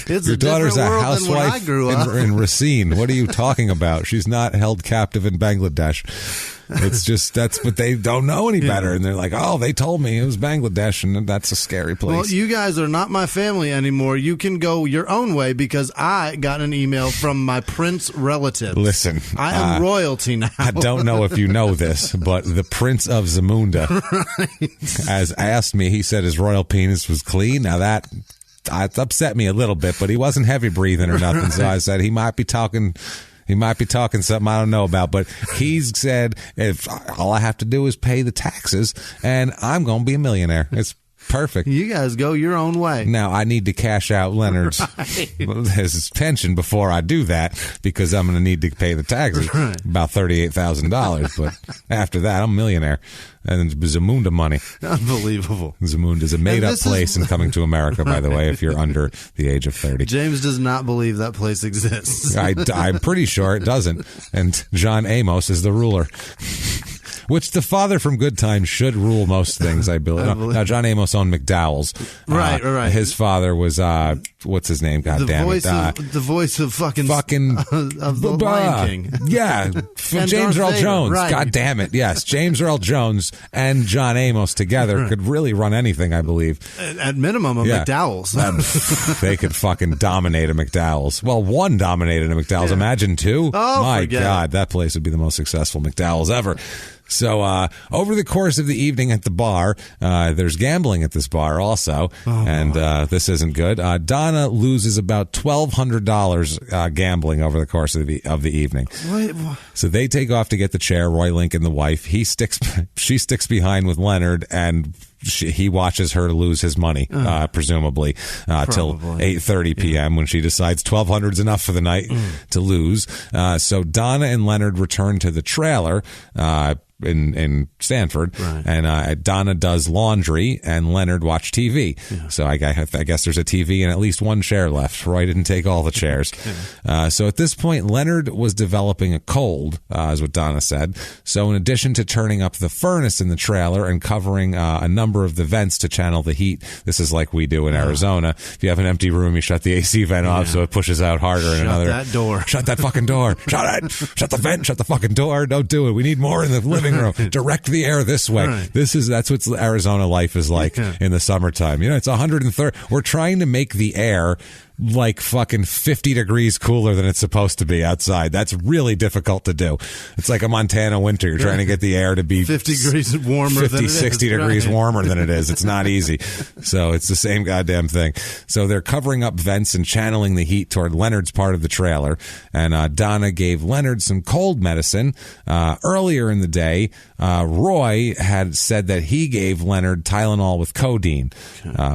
Your daughter's a housewife in Racine. What are you talking about? She's not held captive in Bangladesh. It's just, but they don't know any better. And they're like, oh, they told me it was Bangladesh, and that's a scary place. Well, you guys are not my family anymore. You can go your own way because I got an email from my prince relative. Listen. I am royalty now. I don't know if you know this, but the Prince of Zamunda has asked me, he said his royal penis was clean. Now that upset me a little bit, but he wasn't heavy breathing or nothing. So I said he might be talking something I don't know about, but he's said if all I have to do is pay the taxes and I'm going to be a millionaire. It's Perfect. You guys go your own way. Now, I need to cash out Leonard's his pension before I do that because I'm going to need to pay the taxes, about $38,000. But after that, I'm a millionaire. And Zamunda money. Unbelievable. Zamunda is a made-up place in Coming to America, by the way, if you're under the age of 30. James does not believe that place exists. I'm pretty sure it doesn't. And John Amos is the ruler. Which the father from Good Times should rule most things, I believe. Now, John Amos owned McDowell's. Right. His father was, what's his name? God damn it. The voice of fucking of the Lion King. Yeah. James Earl Jones. Right. God damn it. Yes. James Earl Jones and John Amos together could really run anything, I believe. At minimum, a McDowell's. They could fucking dominate a McDowell's. Well, one dominated a McDowell's. Imagine two. Oh, my God. That place would be the most successful McDowell's ever. So over the course of the evening at the bar, there's gambling at this bar also, and this isn't good. Donna loses about $1,200 gambling over the course of the evening. What? So they take off to get the chair. Roy Lincoln, the wife, she sticks behind with Leonard, and he watches her lose his money, presumably, till 8:30 p.m. when she decides $1,200 is enough for the night to lose. So Donna and Leonard return to the trailer in Stanford, and Donna does laundry, and Leonard watch TV. Yeah. So I guess there's a TV and at least one chair left. Roy didn't take all the chairs. So at this point, Leonard was developing a cold, is what Donna said. So in addition to turning up the furnace in the trailer and covering a number of the vents to channel the heat, this is like we do in Arizona. If you have an empty room, you shut the AC vent off so it pushes out harder. Shut that door. Shut that fucking door. Shut it. Shut the vent. Shut the fucking door. Don't do it. We need more in the living room. Direct the air this way. Right. That's what Arizona life is like in the summertime. It's 130. We're trying to make the air like fucking 50 degrees cooler than it's supposed to be outside. That's really difficult to do. It's like a Montana winter. You're trying to get the air to be 50 degrees warmer 50, 60 degrees warmer than it is. It's not easy. So it's the same goddamn thing. So they're covering up vents and channeling the heat toward Leonard's part of the trailer. And Donna gave Leonard some cold medicine. Earlier in the day, Roy had said that he gave Leonard Tylenol with codeine,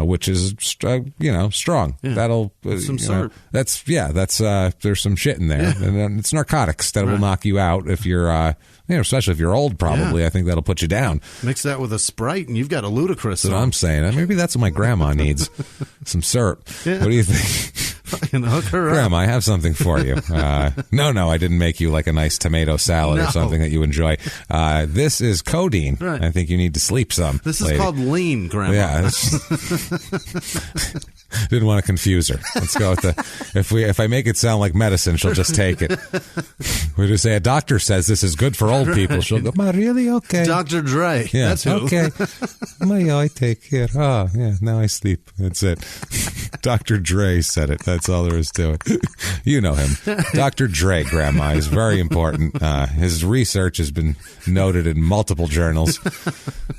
which is, strong. Yeah. That'll... some syrup. That's there's some shit in there, and it's narcotics that will knock you out if you're, especially if you're old. Probably, I think that'll put you down. Mix that with a Sprite, and you've got a ludicrous. That's what I'm saying. Maybe that's what my grandma needs. Some syrup. Yeah. What do you think? Fucking hook her up. Grandma, I have something for you. No, I didn't make you like a nice tomato salad or something that you enjoy. This is codeine. Right. I think you need to sleep some. This is called lean, Grandma. Yeah. Didn't want to confuse her. Let's go with if I make it sound like medicine, she'll just take it. We just say a doctor says this is good for old people. She'll go, "Am I really okay?" Dr. Dre. Yeah, that's who. Okay. I take care. Oh, yeah. Now I sleep. That's it. Dr. Dre said it. That's all there is to it. You know him. Dr. Dre, Grandma, is very important. His research has been noted in multiple journals.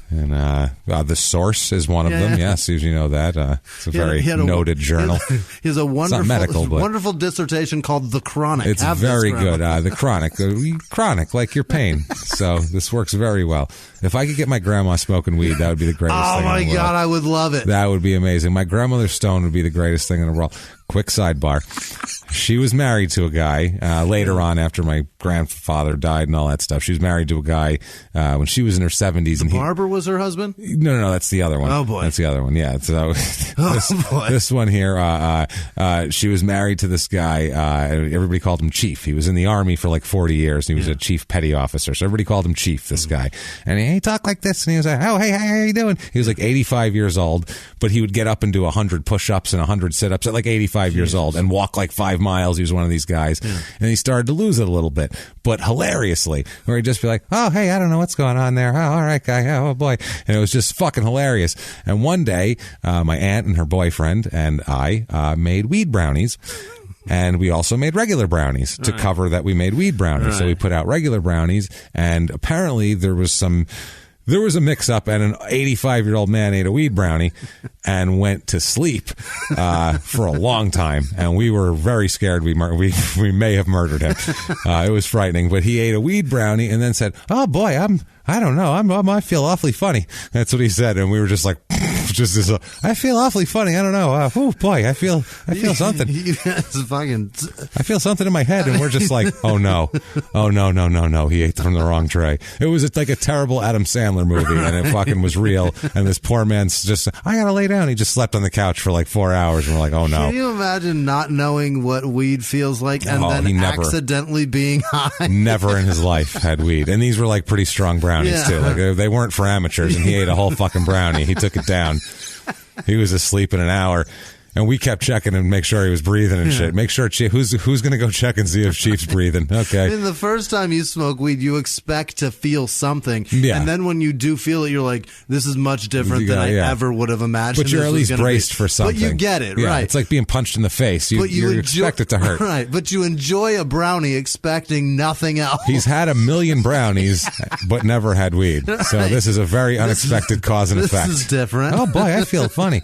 And The Source is one of them. Yes, you know that. It's a very noted journal. He has a wonderful, it's not medical, but wonderful dissertation called The Chronic. It's very good. The Chronic. Chronic, like your pain. So this works very well. If I could get my grandma smoking weed, that would be the greatest thing in the world. Oh, my God, I would love it. That would be amazing. My grandmother Stone would be the greatest thing in the world. Quick sidebar. She was married to a guy later on after my grandfather died and all that stuff. She was married to a guy when she was in her 70s. And Barber was her husband? No, that's the other one. Oh, boy. That's the other one, yeah. So this one here, she was married to this guy. Everybody called him Chief. He was in the Army for like 40 years, and he was a chief petty officer. So everybody called him Chief, this guy. And he talked like this, and he was like, "Oh, hey, how you doing?" He was like 85 years old, but he would get up and do 100 push-ups and 100 sit-ups at like 85 years old and walk like 5 miles. He was one of these guys. Yeah. And he started to lose it a little bit, but hilariously, where he'd just be like, "Oh, hey, I don't know what's going on there. Oh, all right, guy. Oh, boy." And it was just fucking hilarious. And one day, my aunt and her boyfriend and I made weed brownies. And we also made regular brownies to cover that we made weed brownies. Right. So we put out regular brownies, and apparently there was a mix-up, and an 85-year-old man ate a weed brownie and went to sleep for a long time. And we were very scared we may have murdered him. It was frightening. But he ate a weed brownie and then said, "Oh, boy, I'm I don't know. I feel awfully funny. That's what he said. And we were just like, I feel awfully funny. I don't know. Oh boy, I feel something. I feel something in my head. And we're just like, oh no. He ate from the wrong tray. It was like a terrible Adam Sandler movie, and it fucking was real. And this poor man's just, I gotta lay down. He just slept on the couch for like 4 hours. And we're like, oh no. Can you imagine not knowing what weed feels like and then accidentally being high? Never in his life had weed. And these were like pretty strong brownies too. Like they weren't for amateurs, and he ate a whole fucking brownie. He took it down. He was asleep in an hour. And we kept checking and make sure he was breathing and shit. Make sure who's going to go check and see if Chief's breathing. Okay. I mean, the first time you smoke weed, you expect to feel something. Yeah. And then when you do feel it, you're like, this is much different than I ever would have imagined. But you're at least braced for something. But you get it, right? It's like being punched in the face. You expect it to hurt. Right. But you enjoy a brownie expecting nothing else. He's had 1 million brownies, but never had weed. So this is a very unexpected cause and effect. This is different. Oh, boy, I feel funny.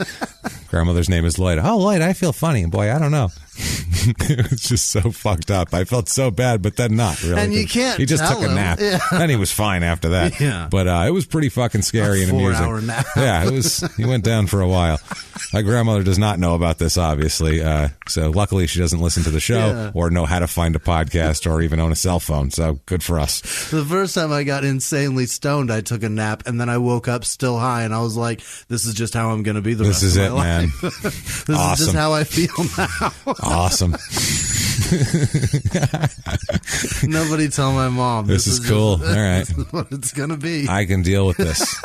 Grandmother's name is Lloyd. Oh, Lloyd, I feel funny. Boy, I don't know. It's just so fucked up. I felt so bad, but then not really. And you can't. He just took a nap. Yeah. Then he was fine after that. Yeah. But it was pretty fucking scary and amusing. 4-hour nap. Yeah, it was. He went down for a while. My grandmother does not know about this, obviously. So luckily, she doesn't listen to the show or know how to find a podcast or even own a cell phone. So good for us. The first time I got insanely stoned, I took a nap, and then I woke up still high, and I was like, "This is just how I'm going to be the rest of my life. Man. This is just how I feel now." Awesome. Nobody tell my mom. This is cool. All right. This is what it's going to be. I can deal with this.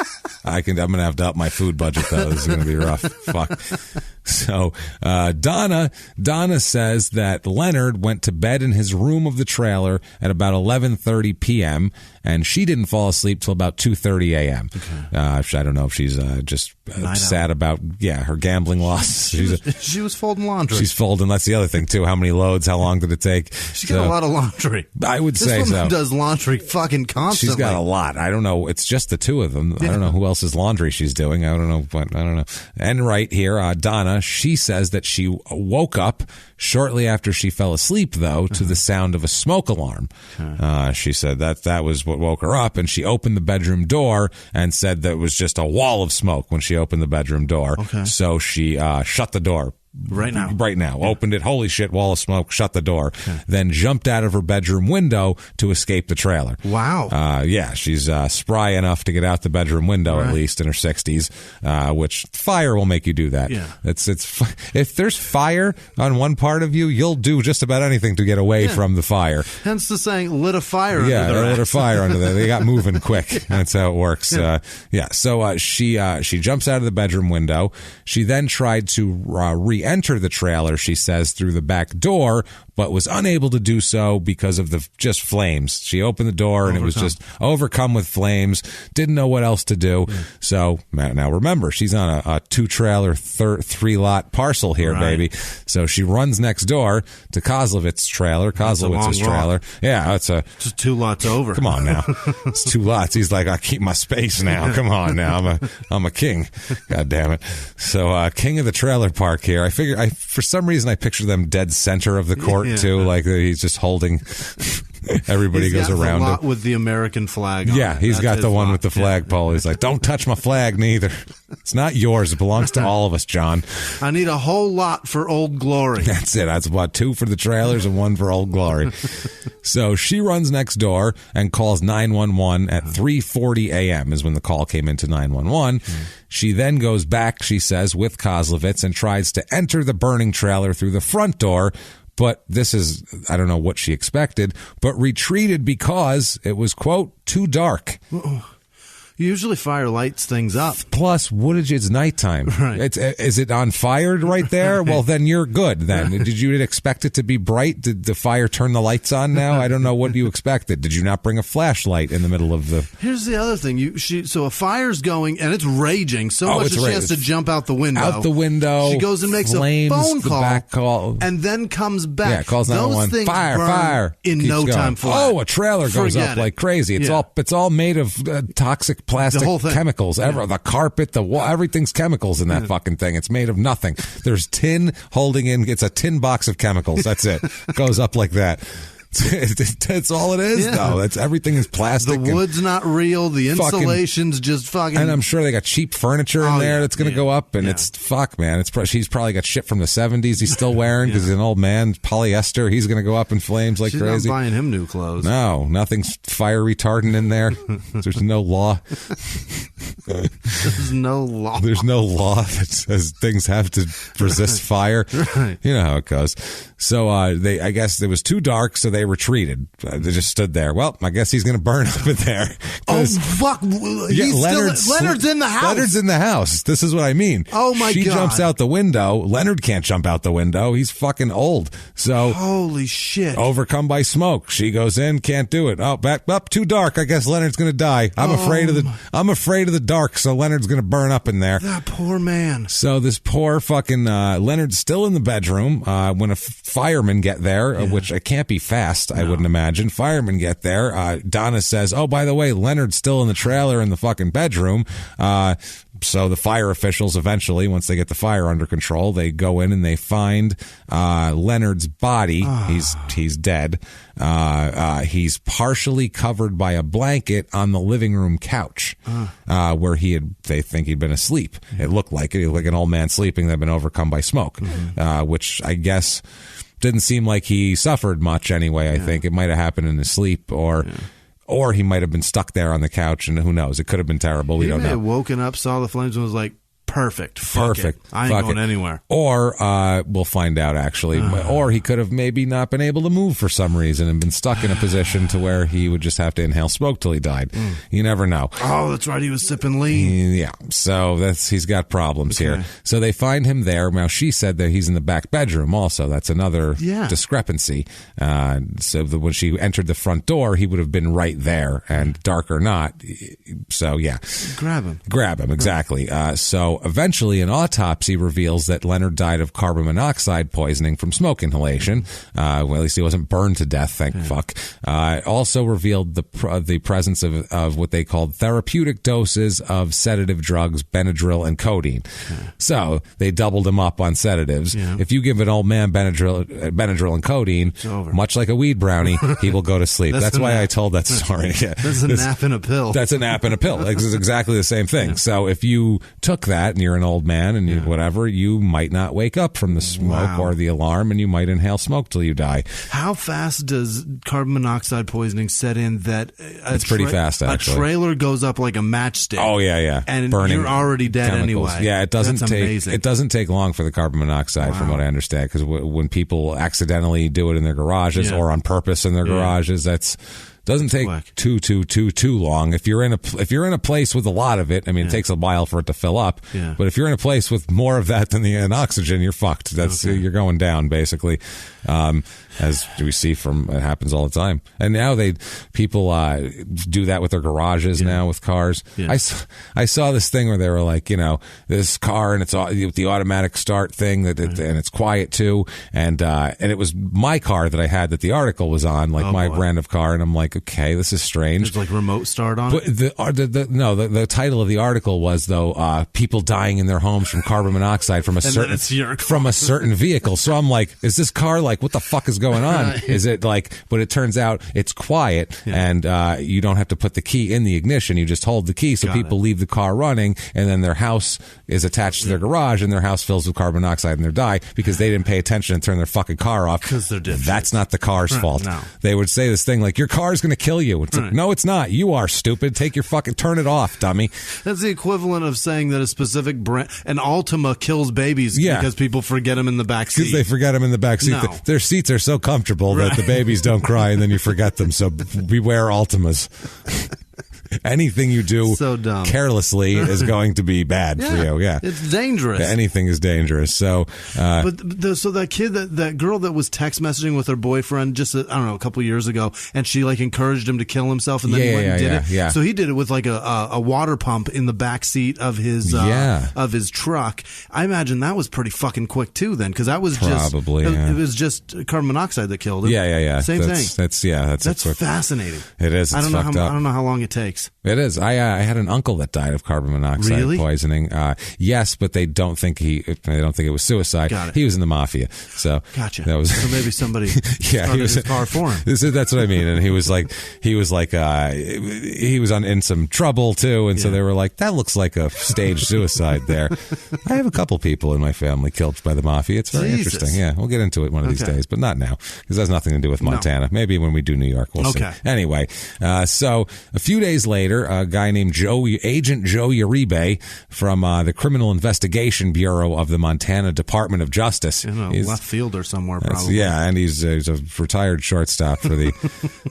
I'm going to have to up my food budget, though. This is going to be rough. Fuck. So, Donna says that Leonard went to bed in his room of the trailer at about 11:30 p.m., and she didn't fall asleep till about 2:30 a.m. Okay. I don't know if she's just sad about, her gambling loss. She was folding laundry. She's folding. That's the other thing, too. How many loads? How long did it take? She got a lot of laundry. I would say so. This woman does laundry fucking constantly. She's got a lot. I don't know. It's just the two of them. Yeah. I don't know who else's laundry she's doing. I don't know. But I don't know. And right here, Donna, she says that she woke up shortly after she fell asleep, though, to the sound of a smoke alarm. She said that was what woke her up, and she opened the bedroom door and said that it was just a wall of smoke when she opened the bedroom door. Okay. So she shut the door. Right now. Yeah. Opened it. Holy shit, wall of smoke. Shut the door. Okay. Then jumped out of her bedroom window to escape the trailer. Wow. She's spry enough to get out the bedroom window, at least in her 60s, which fire will make you do that. Yeah. If there's fire on one part of you, you'll do just about anything to get away from the fire. Hence the saying, lit a fire under there. Yeah, lit a fire under there. They got moving quick. That's how it works. So she jumps out of the bedroom window. She then tried to re-enter the trailer, she says, through the back door, but was unable to do so because of the just flames. She opened the door and it was just overcome with flames. Didn't know what else to do. Yeah. So now remember, she's on a 2-trailer, 3-lot parcel here, baby. So she runs next door to Kozlowitz's trailer. Yeah, it's just 2 lots over. Come on now, it's 2 lots. He's like, I keep my space now. Come on now, I'm a king. God damn it. So king of the trailer park here. I figure for some reason I picture them dead center of the court too, like he's just holding. Everybody goes around it with the American flag. He's got the one with the flagpole. He's like, don't touch my flag, neither. It's not yours. It belongs to all of us, John. I need a whole lot for Old Glory. That's it. That's about 2 for the trailers and 1 for Old Glory. So she runs next door and calls 911 at 3:40 a.m. is when the call came into 911. She then goes back, she says, with Kozlowitz and tries to enter the burning trailer through the front door. But this is, I don't know what she expected, but retreated because it was, quote, too dark. Usually fire lights things up. Plus, it's nighttime. Right. Is it on fire right there? Well, then you're good then. Did you expect it to be bright? Did the fire turn the lights on now? I don't know what you expected. Did you not bring a flashlight in the middle of the... Here's the other thing. So a fire's going, and it's raging so much that she has to jump out the window. Out the window. She goes and makes a phone call. Back call. And then comes back. Yeah, calls 911. Those things fire. In no time flat. A trailer goes up like crazy. It's all made of toxic plastic chemicals. The carpet, the wall, everything's chemicals in that fucking thing. It's made of nothing. There's tin holding in. It's a tin box of chemicals. That's it. Goes up like that. That's all it is, though. Everything is plastic. The wood's not real. The insulation's just fucking. And I'm sure they got cheap furniture in there that's going to go up. And it's man. She's probably got shit from the 70s he's still wearing because he's an old man. Polyester. He's going to go up in flames like crazy. She's not buying him new clothes. No, nothing's fire retardant in there. There's no law. There's no law. There's no law that says things have to resist fire. Right. You know how it goes. So I guess it was too dark, so they retreated. They just stood there. Well, I guess he's going to burn up in there. Oh, fuck. Leonard's in the house. Leonard's in the house. This is what I mean. Oh, my God. She jumps out the window. Leonard can't jump out the window. He's fucking old. So holy shit. Overcome by smoke. She goes in, can't do it. Oh, back up, too dark. I guess Leonard's going to die. I'm afraid of the dark, so Leonard's going to burn up in there. That poor man. So this poor fucking Leonard's still in the bedroom when a firemen get there, which it can't be fast, I wouldn't imagine. Firemen get there. Donna says, oh, by the way, Leonard's still in the trailer in the fucking bedroom. So the fire officials eventually, once they get the fire under control, they go in and they find Leonard's body. He's dead. He's partially covered by a blanket on the living room couch, where they think he'd been asleep. It looked like it. He looked like an old man sleeping that had been overcome by smoke, which I guess didn't seem like he suffered much anyway. I think it might have happened in his sleep, or he might have been stuck there on the couch, and who knows? It could have been terrible. We don't know. He may have woken up, saw the flames, and was like, perfect. I ain't going anywhere. Or we'll find out, actually. Or he could have maybe not been able to move for some reason and been stuck in a position to where he would just have to inhale smoke till he died. You never know. Oh, that's right. He was sipping lean. Yeah. So he's got problems here. So they find him there. Now, she said that he's in the back bedroom also. That's another discrepancy. So when she entered the front door, he would have been right there, and dark or not. So, yeah. Grab him, exactly. So eventually, an autopsy reveals that Leonard died of carbon monoxide poisoning from smoke inhalation. Well, at least he wasn't burned to death, thank fuck. Also revealed the presence of what they called therapeutic doses of sedative drugs, Benadryl and codeine. So they doubled him up on sedatives. If you give an old man Benadryl and codeine, much like a weed brownie, he will go to sleep. That's why I told that story. That's a nap in a pill. That's a nap in a pill. It's exactly the same thing. So if you took that and you're an old man and you might not wake up from the smoke or the alarm, and you might inhale smoke till you die. How fast does carbon monoxide poisoning set in that it's pretty fast, actually. A trailer goes up like a matchstick. Oh, yeah. And burning, you're already dead chemicals. anyway. Yeah, it doesn't take long for the carbon monoxide, from what I understand, because when people accidentally do it in their garages or on purpose in their garages, doesn't take too long. If you're in a place with a lot of it, I mean, it takes a while for it to fill up. But if you're in a place with more of that than the oxygen, you're fucked. You're going down, basically. As we see it happens all the time. And now people do that with their garages now with cars. I saw this thing where they were like, this car, and it's the automatic start thing and it's quiet too. And it was my car that I had that the article was on, like my brand of car. And I'm like, okay, this is strange. There's like remote start on it? The title of the article was, though, people dying in their homes from carbon monoxide from a certain vehicle. So I'm like, is this car like, what the fuck is going on? Is it like, but it turns out it's quiet and you don't have to put the key in the ignition. You just hold the key so people leave the car running, and then their house is attached to their garage, and their house fills with carbon monoxide and they die because they didn't pay attention and turn their fucking car off. Because they're different. That's not the car's fault. No. They would say this thing like, your car's going to kill you. It's like, no, it's not. You are stupid. Turn it off, dummy. That's the equivalent of saying that a specific brand, an Altima, kills babies because people forget them in the back seat. Because they forget them in the back seat. No. Their seats are so comfortable that the babies don't cry, and then you forget them. So beware Altimas. Anything you do carelessly is going to be bad for you. Yeah, it's dangerous. Anything is dangerous. So, so that kid, that girl that was text messaging with her boyfriend just a couple of years ago, and she like encouraged him to kill himself, and then he went and did it. Yeah. So he did it with like a water pump in the back seat of his truck. I imagine that was pretty fucking quick too, then, because that was it was just carbon monoxide that killed him. Yeah. Same thing. That's fascinating. It is. I don't know how long it takes. yikes. It is. I had an uncle that died of carbon monoxide poisoning. Yes, but they don't think it was suicide. Got it. He was in the mafia. So gotcha. That was, so maybe somebody started his car for him. That's what I mean. And he was in some trouble too. And so they were like, that looks like a staged suicide there. I have a couple people in my family killed by the mafia. It's very interesting. Yeah, we'll get into it one of these days, but not now because it has nothing to do with Montana. No. Maybe when we do New York, we'll see. Anyway, so a few days later, a guy named Agent Joe Uribe from the Criminal Investigation Bureau of the Montana Department of Justice. He's left fielder somewhere, probably. Yeah, and he's a retired shortstop for the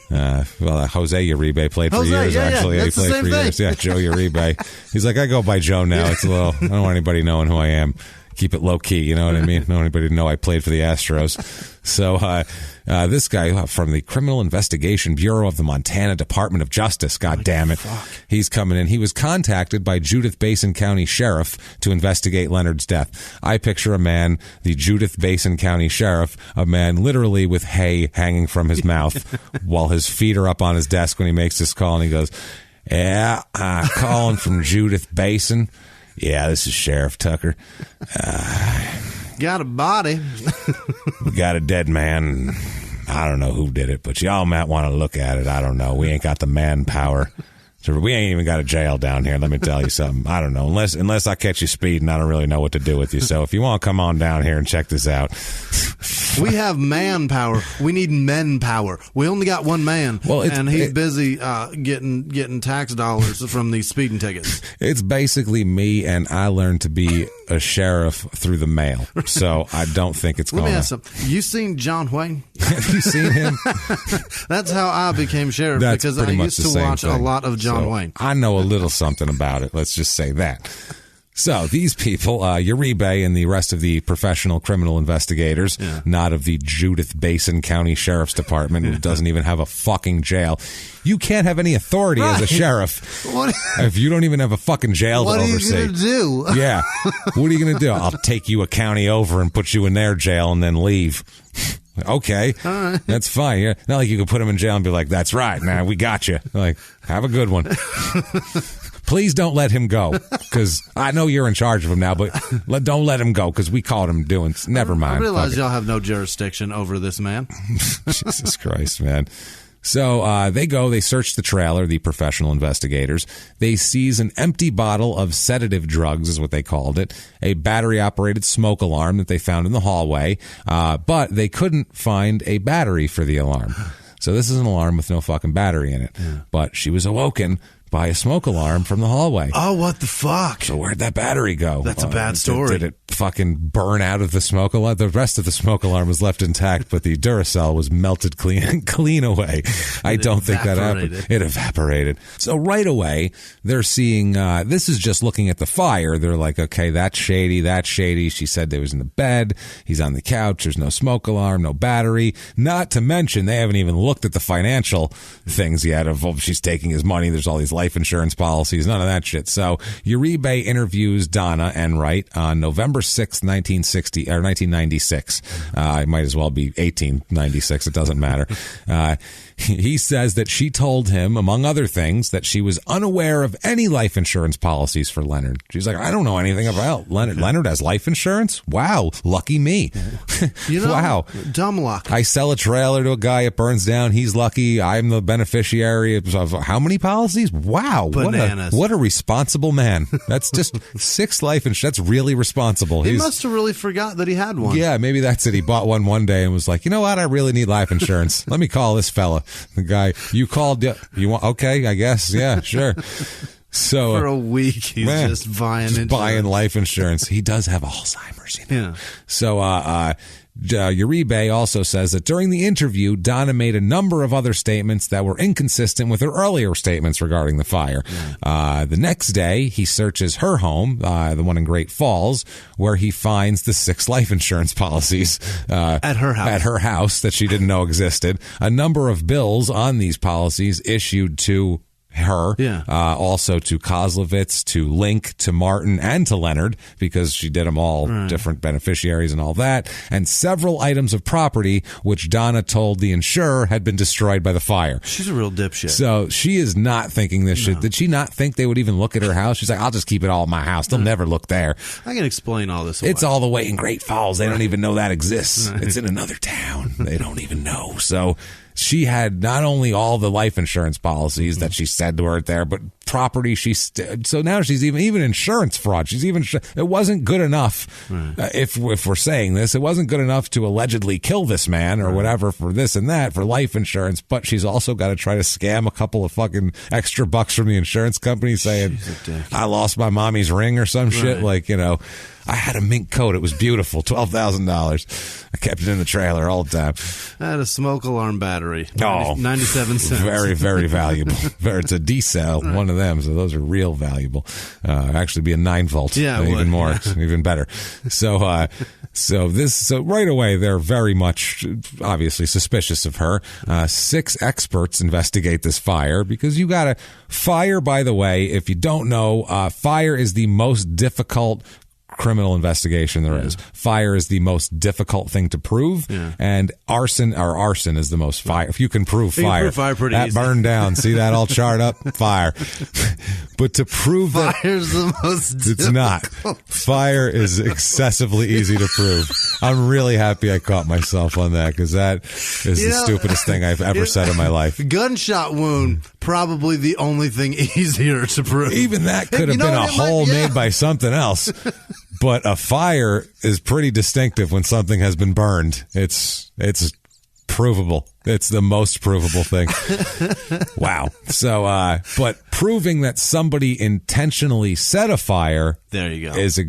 Jose Uribe played for years. Actually, he played for years. Yeah, Joe Uribe. He's like, I go by Joe now. It's a little. I don't want anybody knowing who I am. Keep it low key, you know what I mean? Don't anybody know I played for the Astros. So this guy from the Criminal Investigation Bureau of the Montana Department of Justice, God damn it, he's coming in. He was contacted by Judith Basin County Sheriff to investigate Leonard's death. I picture a man, the Judith Basin County Sheriff, a man literally with hay hanging from his mouth while his feet are up on his desk when he makes this call, and he goes, yeah, calling from Judith Basin. Yeah, this is Sheriff Tucker. Got a body. We got a dead man. I don't know who did it, but y'all might want to look at it. I don't know. We ain't got the manpower. So we ain't even got a jail down here. Let me tell you something. I don't know. Unless I catch you speeding, I don't really know what to do with you. So if you want to come on down here and check this out. We have manpower. We need men power. We only got one man, and he's busy getting tax dollars from these speeding tickets. It's basically me, and I learned to be a sheriff through the mail. So I don't think it's going to... Let me ask something. You seen John Wayne? Have you seen him? That's how I became sheriff, because I used to watch a lot of John Wayne. I know a little something about it. Let's just say that. So these people, Uribe and the rest of the professional criminal investigators, not of the Judith Basin County Sheriff's Department, who doesn't even have a fucking jail. You can't have any authority as a sheriff if you don't even have a fucking jail to oversee. What are you going to do? Yeah. What are you going to do? I'll take you a county over and put you in their jail and then leave. Okay, right. That's fine. Yeah. Not like you could put him in jail and be like, that's right, man, we got you. Like, have a good one. Please don't let him go, because I know you're in charge of him now, but don't let him go, because we caught him doing... Never mind. I realize y'all have no jurisdiction over this man. Jesus Christ, man. So they search the trailer, the professional investigators. They seize an empty bottle of sedative drugs, is what they called it, a battery-operated smoke alarm that they found in the hallway, but they couldn't find a battery for the alarm. So this is an alarm with no fucking battery in it. Yeah. But she was awoken by a smoke alarm from the hallway. Oh, what the fuck? So where'd that battery go? That's a bad story. Did it fucking burn out of the smoke alarm? The rest of the smoke alarm was left intact, but the Duracell was melted clean away. I don't think that happened. It evaporated. So right away, they're seeing, this is just looking at the fire. They're like, okay, that's shady, that's shady. She said they was in the bed. He's on the couch. There's no smoke alarm, no battery. Not to mention, they haven't even looked at the financial things yet of, she's taking his money. There's all these life insurance policies, none of that shit. So Uribe interviews Donna Enright on November 6th, 1996. It might as well be 1896. It doesn't matter. He says that she told him, among other things, that she was unaware of any life insurance policies for Leonard. She's like, I don't know anything about Leonard. Leonard has life insurance? Wow. Lucky me. Wow. Dumb luck. I sell a trailer to a guy, it burns down. He's lucky. I'm the beneficiary of how many policies? Wow. Bananas. What a responsible man. That's just 6 life insurance. That's really responsible. He must have really forgot that he had one. Yeah, maybe that's it. He bought one day and was like, you know what? I really need life insurance. Let me call this fella. The guy you called, you want? Okay, I guess. Yeah, sure. So for a week, he's just buying life insurance. He does have Alzheimer's, you know. Yeah. So Uribe also says that during the interview, Donna made a number of other statements that were inconsistent with her earlier statements regarding the fire. Yeah. The next day, he searches her home, the one in Great Falls, where he finds the 6 life insurance policies at her house that she didn't know existed. A number of bills on these policies issued to her, Yeah. also to Kozlovitz, to Link, to Martin, and to Leonard, because she did them all different beneficiaries and all that, and several items of property which Donna told the insurer had been destroyed by the fire. She's a real dipshit. So she is not thinking this shit. Did she not think they would even look at her house? She's like, I'll just keep it all in my house. They'll never look there. I can explain all this away. It's all the way in Great Falls. They don't even know that exists. It's in another town. They don't even know. So she had not only all the life insurance policies that she said to her there, but property. So now she's even insurance fraud. It wasn't good enough. If we're saying this, it wasn't good enough to allegedly kill this man or whatever for this and that for life insurance. But she's also got to try to scam a couple of fucking extra bucks from the insurance company saying, I lost my mommy's ring or some shit. Like, I had a mink coat. It was beautiful. $12,000. I kept it in the trailer all the time. I had a smoke alarm battery. 97 cents. Very, very valuable. It's a D-cell, one of them. So those are real valuable. Actually be a 9-volt. Yeah, even more, even better. So right away, they're very much obviously suspicious of her. 6 experts investigate this fire because you got fire, by the way, if you don't know, fire is the most difficult criminal investigation there is. Fire is the most difficult thing to prove, and arson is the most fire. If you can prove fire, that burned down. See that all charred up? Fire. But to prove that fire's the most difficult. It's not. Fire is excessively easy to prove. I'm really happy I caught myself on that because that is the stupidest thing I've ever said in my life. Gunshot wound, probably the only thing easier to prove. Even that could have been a hole made by something else. But a fire is pretty distinctive when something has been burned. It's provable. It's the most provable thing. Wow. So, but proving that somebody intentionally set a fire. There you go. Is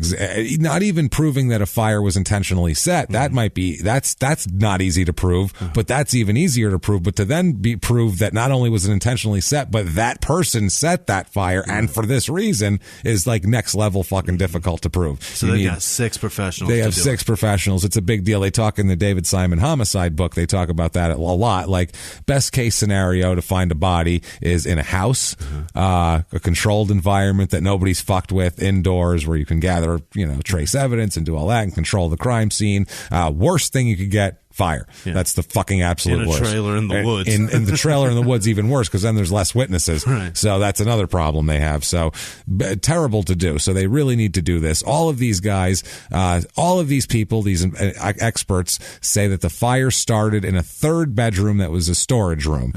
not even proving that a fire was intentionally set. That might be, that's not easy to prove, but that's even easier to prove. But to then prove that not only was it intentionally set, but that person set that fire and for this reason is like next level fucking difficult to prove. So they got 6 professionals. They have 6 professionals. It's a big deal. They talk in the David Simon homicide book. They talk about that a lot. Like best case scenario to find a body is in a house, a controlled environment that nobody's fucked with, indoors where you can gather, trace evidence and do all that and control the crime scene. Worst thing you could get, fire. Yeah. That's the fucking absolute worst. In a trailer in the woods. In the trailer in the woods, even worse, because then there's less witnesses. Right. So that's another problem they have. So terrible to do. So they really need to do this. All of these guys, all of these people, these experts say that the fire started in a 3rd bedroom that was a storage room.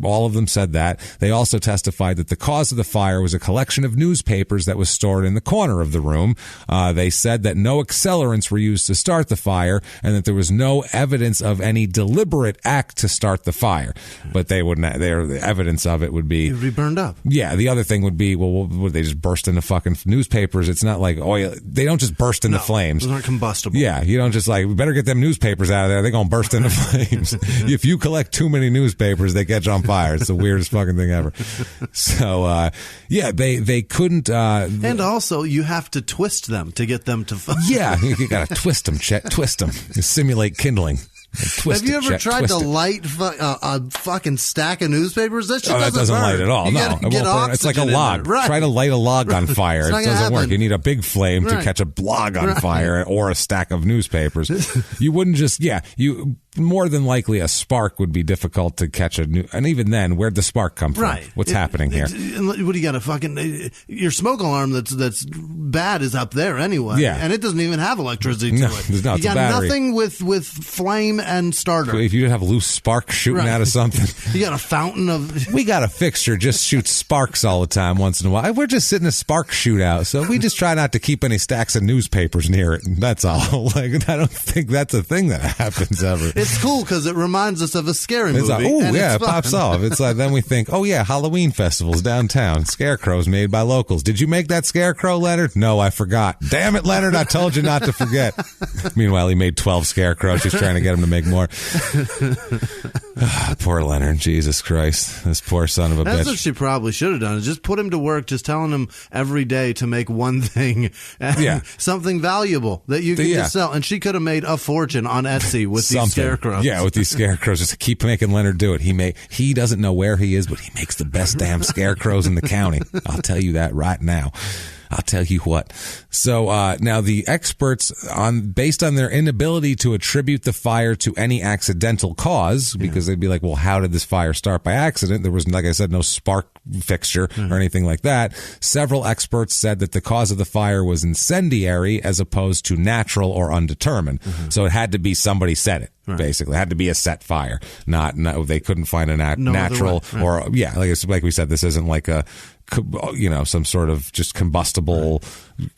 All of them said that. They also testified that the cause of the fire was a collection of newspapers that was stored in the corner of the room. They said that no accelerants were used to start the fire and that there was no evidence of any deliberate act to start the fire, but they wouldn't. The evidence of it would be it would be burned up. Yeah, the other thing would be, well, would they just burst into fucking newspapers? It's not like oil. They don't just burst into flames. Those aren't combustible. Yeah, you don't just we better get them newspapers out of there. They're gonna burst into flames. If you collect too many newspapers, they catch on fire. It's the weirdest fucking thing ever. So they couldn't. And also, you have to twist them to get them to. Yeah, you gotta twist them, Chet. Twist them. You simulate kindling. Have you ever tried to light a fucking stack of newspapers? That shit that doesn't burn. light at all. No, it won't burn. It's like a log. Right. Try to light a log on fire. It doesn't work. You need a big flame to catch a log on fire or a stack of newspapers. You wouldn't just, more than likely a spark would be difficult to catch and even then, where'd the spark come from? Right. What's happening here? What do you got a fucking, your smoke alarm that's bad is up there anyway. Yeah. And it doesn't even have electricity to it. You got nothing with flame and starter. If you have loose sparks shooting out of something. You got a fountain of. We got a fixture just shoots sparks all the time once in a while. We're just sitting a spark shootout. So we just try not to keep any stacks of newspapers near it. That's all. I don't think that's a thing that happens ever. It's cool because it reminds us of a scary movie. It pops off. It's like, then we think, Halloween festivals downtown. Scarecrows made by locals. Did you make that scarecrow, Leonard? No, I forgot. Damn it, Leonard, I told you not to forget. Meanwhile, he made 12 scarecrows. He's trying to get him to make more. Poor Leonard. Jesus Christ. This poor son of a bitch. That's what she probably should have done, is just put him to work, just telling him every day to make one thing, something valuable that you can just sell. And she could have made a fortune on Etsy with these scarecrows. Yeah, with these scarecrows. Just keep making Leonard do it. He doesn't know where he is, but he makes the best damn scarecrows in the county. I'll tell you that right now. I'll tell you what. So now the experts, based on their inability to attribute the fire to any accidental cause, because they'd be like, well, how did this fire start by accident? There was, like I said, no spark fixture or anything like that. Several experts said that the cause of the fire was incendiary as opposed to natural or undetermined. So it had to be somebody set it. Right. Basically, it had to be a set fire. Not they couldn't find a natural or like we said, this isn't like a some sort of just combustible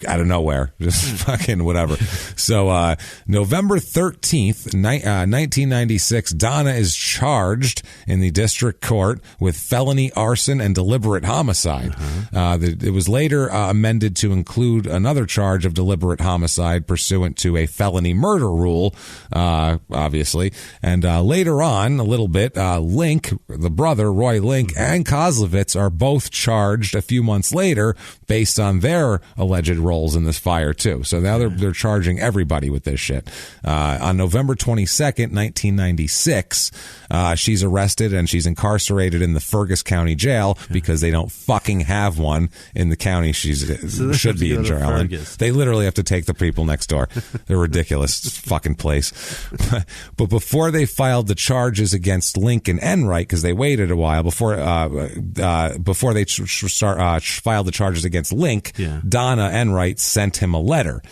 out of nowhere, just fucking whatever. So November 13th, 1996, Donna is charged in the district court with felony arson and deliberate homicide. It was later amended to include another charge of deliberate homicide pursuant to a felony murder rule, obviously. And later on, a little bit, Link, the brother, Roy Link, and Kozlovitz are both charged a few months later based on their alleged roles in this fire too. So now they're charging everybody with this shit. On November 22nd, 1996, she's arrested and she's incarcerated in the Fergus County Jail because they don't fucking have one in the county should be in jail in. They literally have to take the people next door. They're ridiculous fucking place. But before they filed the charges against Link and Enright, because they waited a while before they filed the charges against Link, Donna Enright sent him a letter.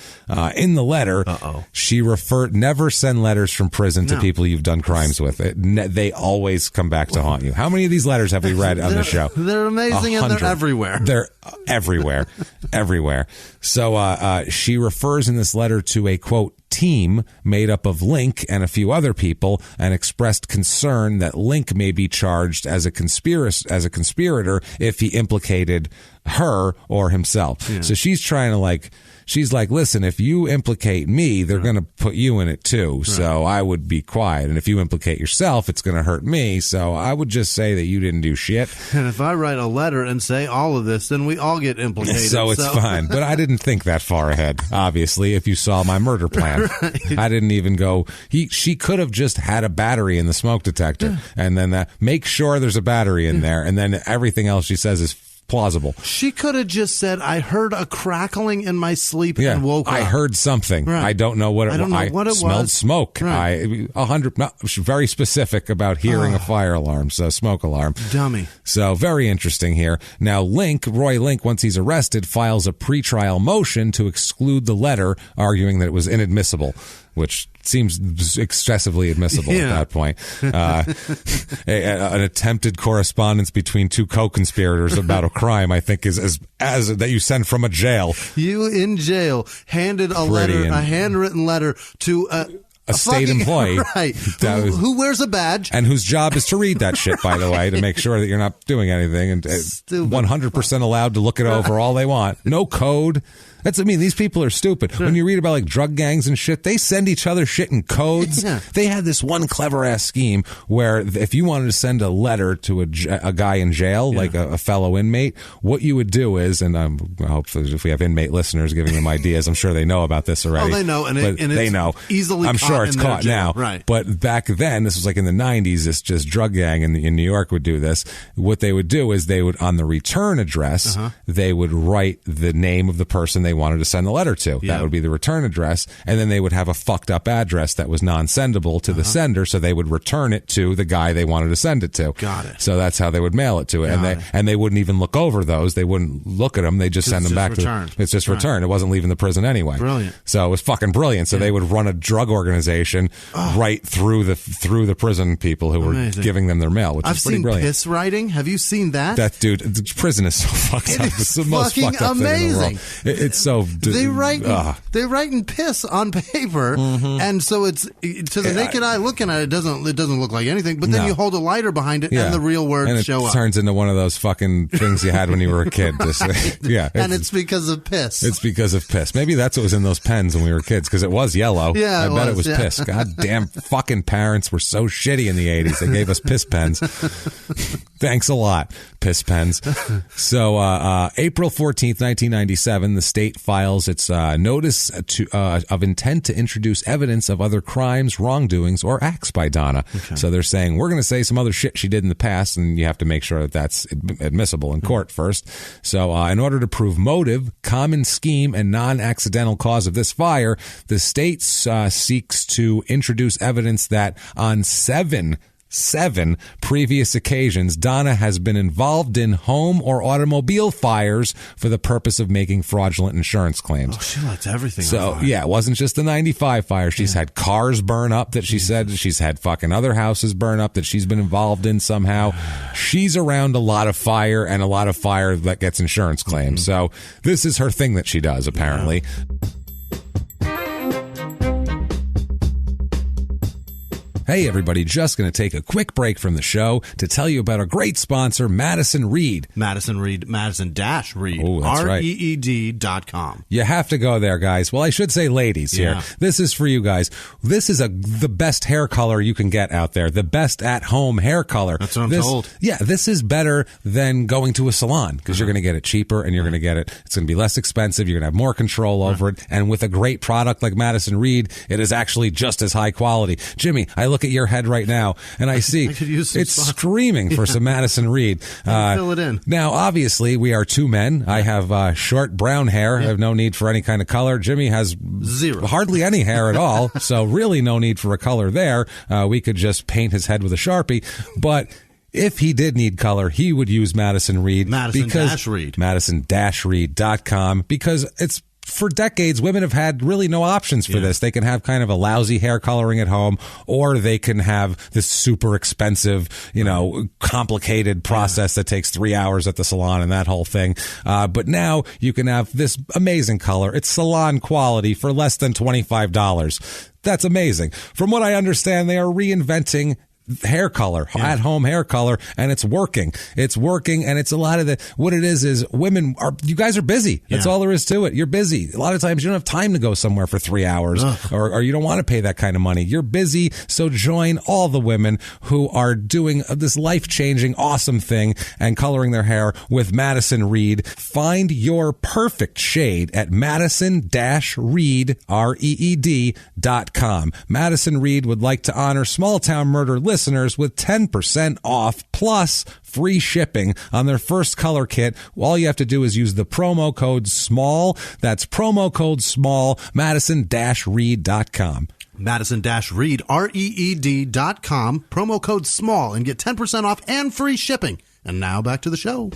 In the letter, she never send letters from prison to people you've done crimes with. They always come back to haunt you. How many of these letters have we read on the show? They're amazing, and they're everywhere. They're everywhere. Everywhere. So she refers in this letter to a, quote, team made up of Link and a few other people, and expressed concern that Link may be charged as a conspirator if he implicated her or himself. So she's trying to she's like, listen, if you implicate me, they're going to put you in it too. So I would be quiet. And if you implicate yourself, it's going to hurt me. So I would just say that you didn't do shit. And if I write a letter and say all of this, then we all get implicated. So it's fine. But I didn't think that far ahead, obviously, if you saw my murder plan. I didn't even go, she could have just had a battery in the smoke detector and then make sure there's a battery in there. And then everything else she says is plausible. She could have just said, I heard a crackling in my sleep and woke up. I heard something. Right. I don't know what it was. I smelled smoke. Right. Very specific about hearing a fire alarm, so smoke alarm. Dummy. So very interesting here. Now Roy Link, once he's arrested, files a pretrial motion to exclude the letter, arguing that it was inadmissible, which seems excessively admissible at that point. An attempted correspondence between two co-conspirators about a crime, I think, is as that you send from a jail. You in jail handed a handwritten letter to a state employee, right? Who wears a badge and whose job is to read that shit, by the way, to make sure that you're not doing anything, and 100% allowed to look it over all they want. No code. These people are stupid. When you read about drug gangs and shit, they send each other shit in codes. They had this one clever ass scheme where if you wanted to send a letter to a guy in jail, like a fellow inmate, what you would do is, and I hope if we have inmate listeners giving them ideas, I'm sure they know about this already. Oh, they know, and they know easily. I'm sure it's caught now, right? But back then, this was like in the 90s. This just drug gang in New York would do this. What they would do is they would, on the return address, they would write the name of the person they wanted to send the letter to. That would be the return address, and then they would have a fucked up address that was non-sendable to the sender, so they would return it to the guy they wanted to send it to. Got it. So that's how they would mail it to it, and they wouldn't even look over those. They wouldn't look at them. They just send them back to. It's just returned. It wasn't leaving the prison anyway. Brilliant. So it was fucking brilliant. So they would run a drug organization right through the prison people who were giving them their mail, which is pretty brilliant. I've seen piss writing. Have you seen that? That dude, the prison is so fucked up. It's the most fucked up amazing. thing in the world. so they write in piss on paper, and so it's to the naked eye looking at it doesn't look like anything. But then you hold a lighter behind it, and the real words show up. It turns into one of those fucking things you had when you were a kid. And it's because of piss. It's because of piss. Maybe that's what was in those pens when we were kids, because it was yellow. Yeah, I bet it was piss. God damn fucking parents were so shitty in the 80s. They gave us piss pens. Thanks a lot, piss pens. So April 14th, 1997, the state files its notice of intent to introduce evidence of other crimes, wrongdoings, or acts by Donna. Okay. So they're saying, we're going to say some other shit she did in the past, and you have to make sure that that's admissible in court first. So in order to prove motive, common scheme, and non-accidental cause of this fire, the state seeks to introduce evidence that on seven previous occasions, Donna has been involved in home or automobile fires for the purpose of making fraudulent insurance claims. Oh, she lights everything so, on fire. Yeah, it wasn't just the 95 fire. She's had cars burn up that she said. She's had fucking other houses burn up that she's been involved in somehow. She's around a lot of fire, and a lot of fire that gets insurance claims. So this is her thing that she does, apparently. Yeah. Hey, everybody, just going to take a quick break from the show to tell you about our great sponsor, Madison Reed. Madison-Reed. Oh, that's right. REED.com. You have to go there, guys. Well, I should say ladies here. This is for you guys. This is the best hair color you can get out there. The best at-home hair color. That's what I'm told. Yeah, this is better than going to a salon because you're going to get it cheaper and you're going to get it. It's going to be less expensive. You're going to have more control over it. And with a great product like Madison Reed, it is actually just as high quality. Jimmie, I look at your head right now and I see it's screaming for some Madison Reed. Fill it in. Now, obviously, we are two men. I have short brown hair. I have no need for any kind of color. Jimmie has hardly any hair at all, so really no need for a color there. We could just paint his head with a Sharpie, but if he did need color, he would use Madison Reed. Madison-Reed. Madison-Reed.com, because it's for decades, women have had really no options for this. They can have kind of a lousy hair coloring at home, or they can have this super expensive, complicated process that takes 3 hours at the salon and that whole thing. But now you can have this amazing color. It's salon quality for less than $25. That's amazing. From what I understand, they are reinventing hair color, at home hair color, and it's working. And it's a lot of what it is you guys are busy. That's all there is to it. You're busy. A lot of times you don't have time to go somewhere for 3 hours or you don't want to pay that kind of money. You're busy. So join all the women who are doing this life-changing, awesome thing and coloring their hair with Madison Reed. Find your perfect shade at Madison-Reed, REED.com. Madison Reed would like to honor Small Town Murder listeners with 10% off plus free shipping on their first color kit. All you have to do is use the promo code SMALL. That's promo code SMALL, Madison-Reed.com. Madison-Reed, REED.com, promo code SMALL, and get 10% off and free shipping. And now back to the show.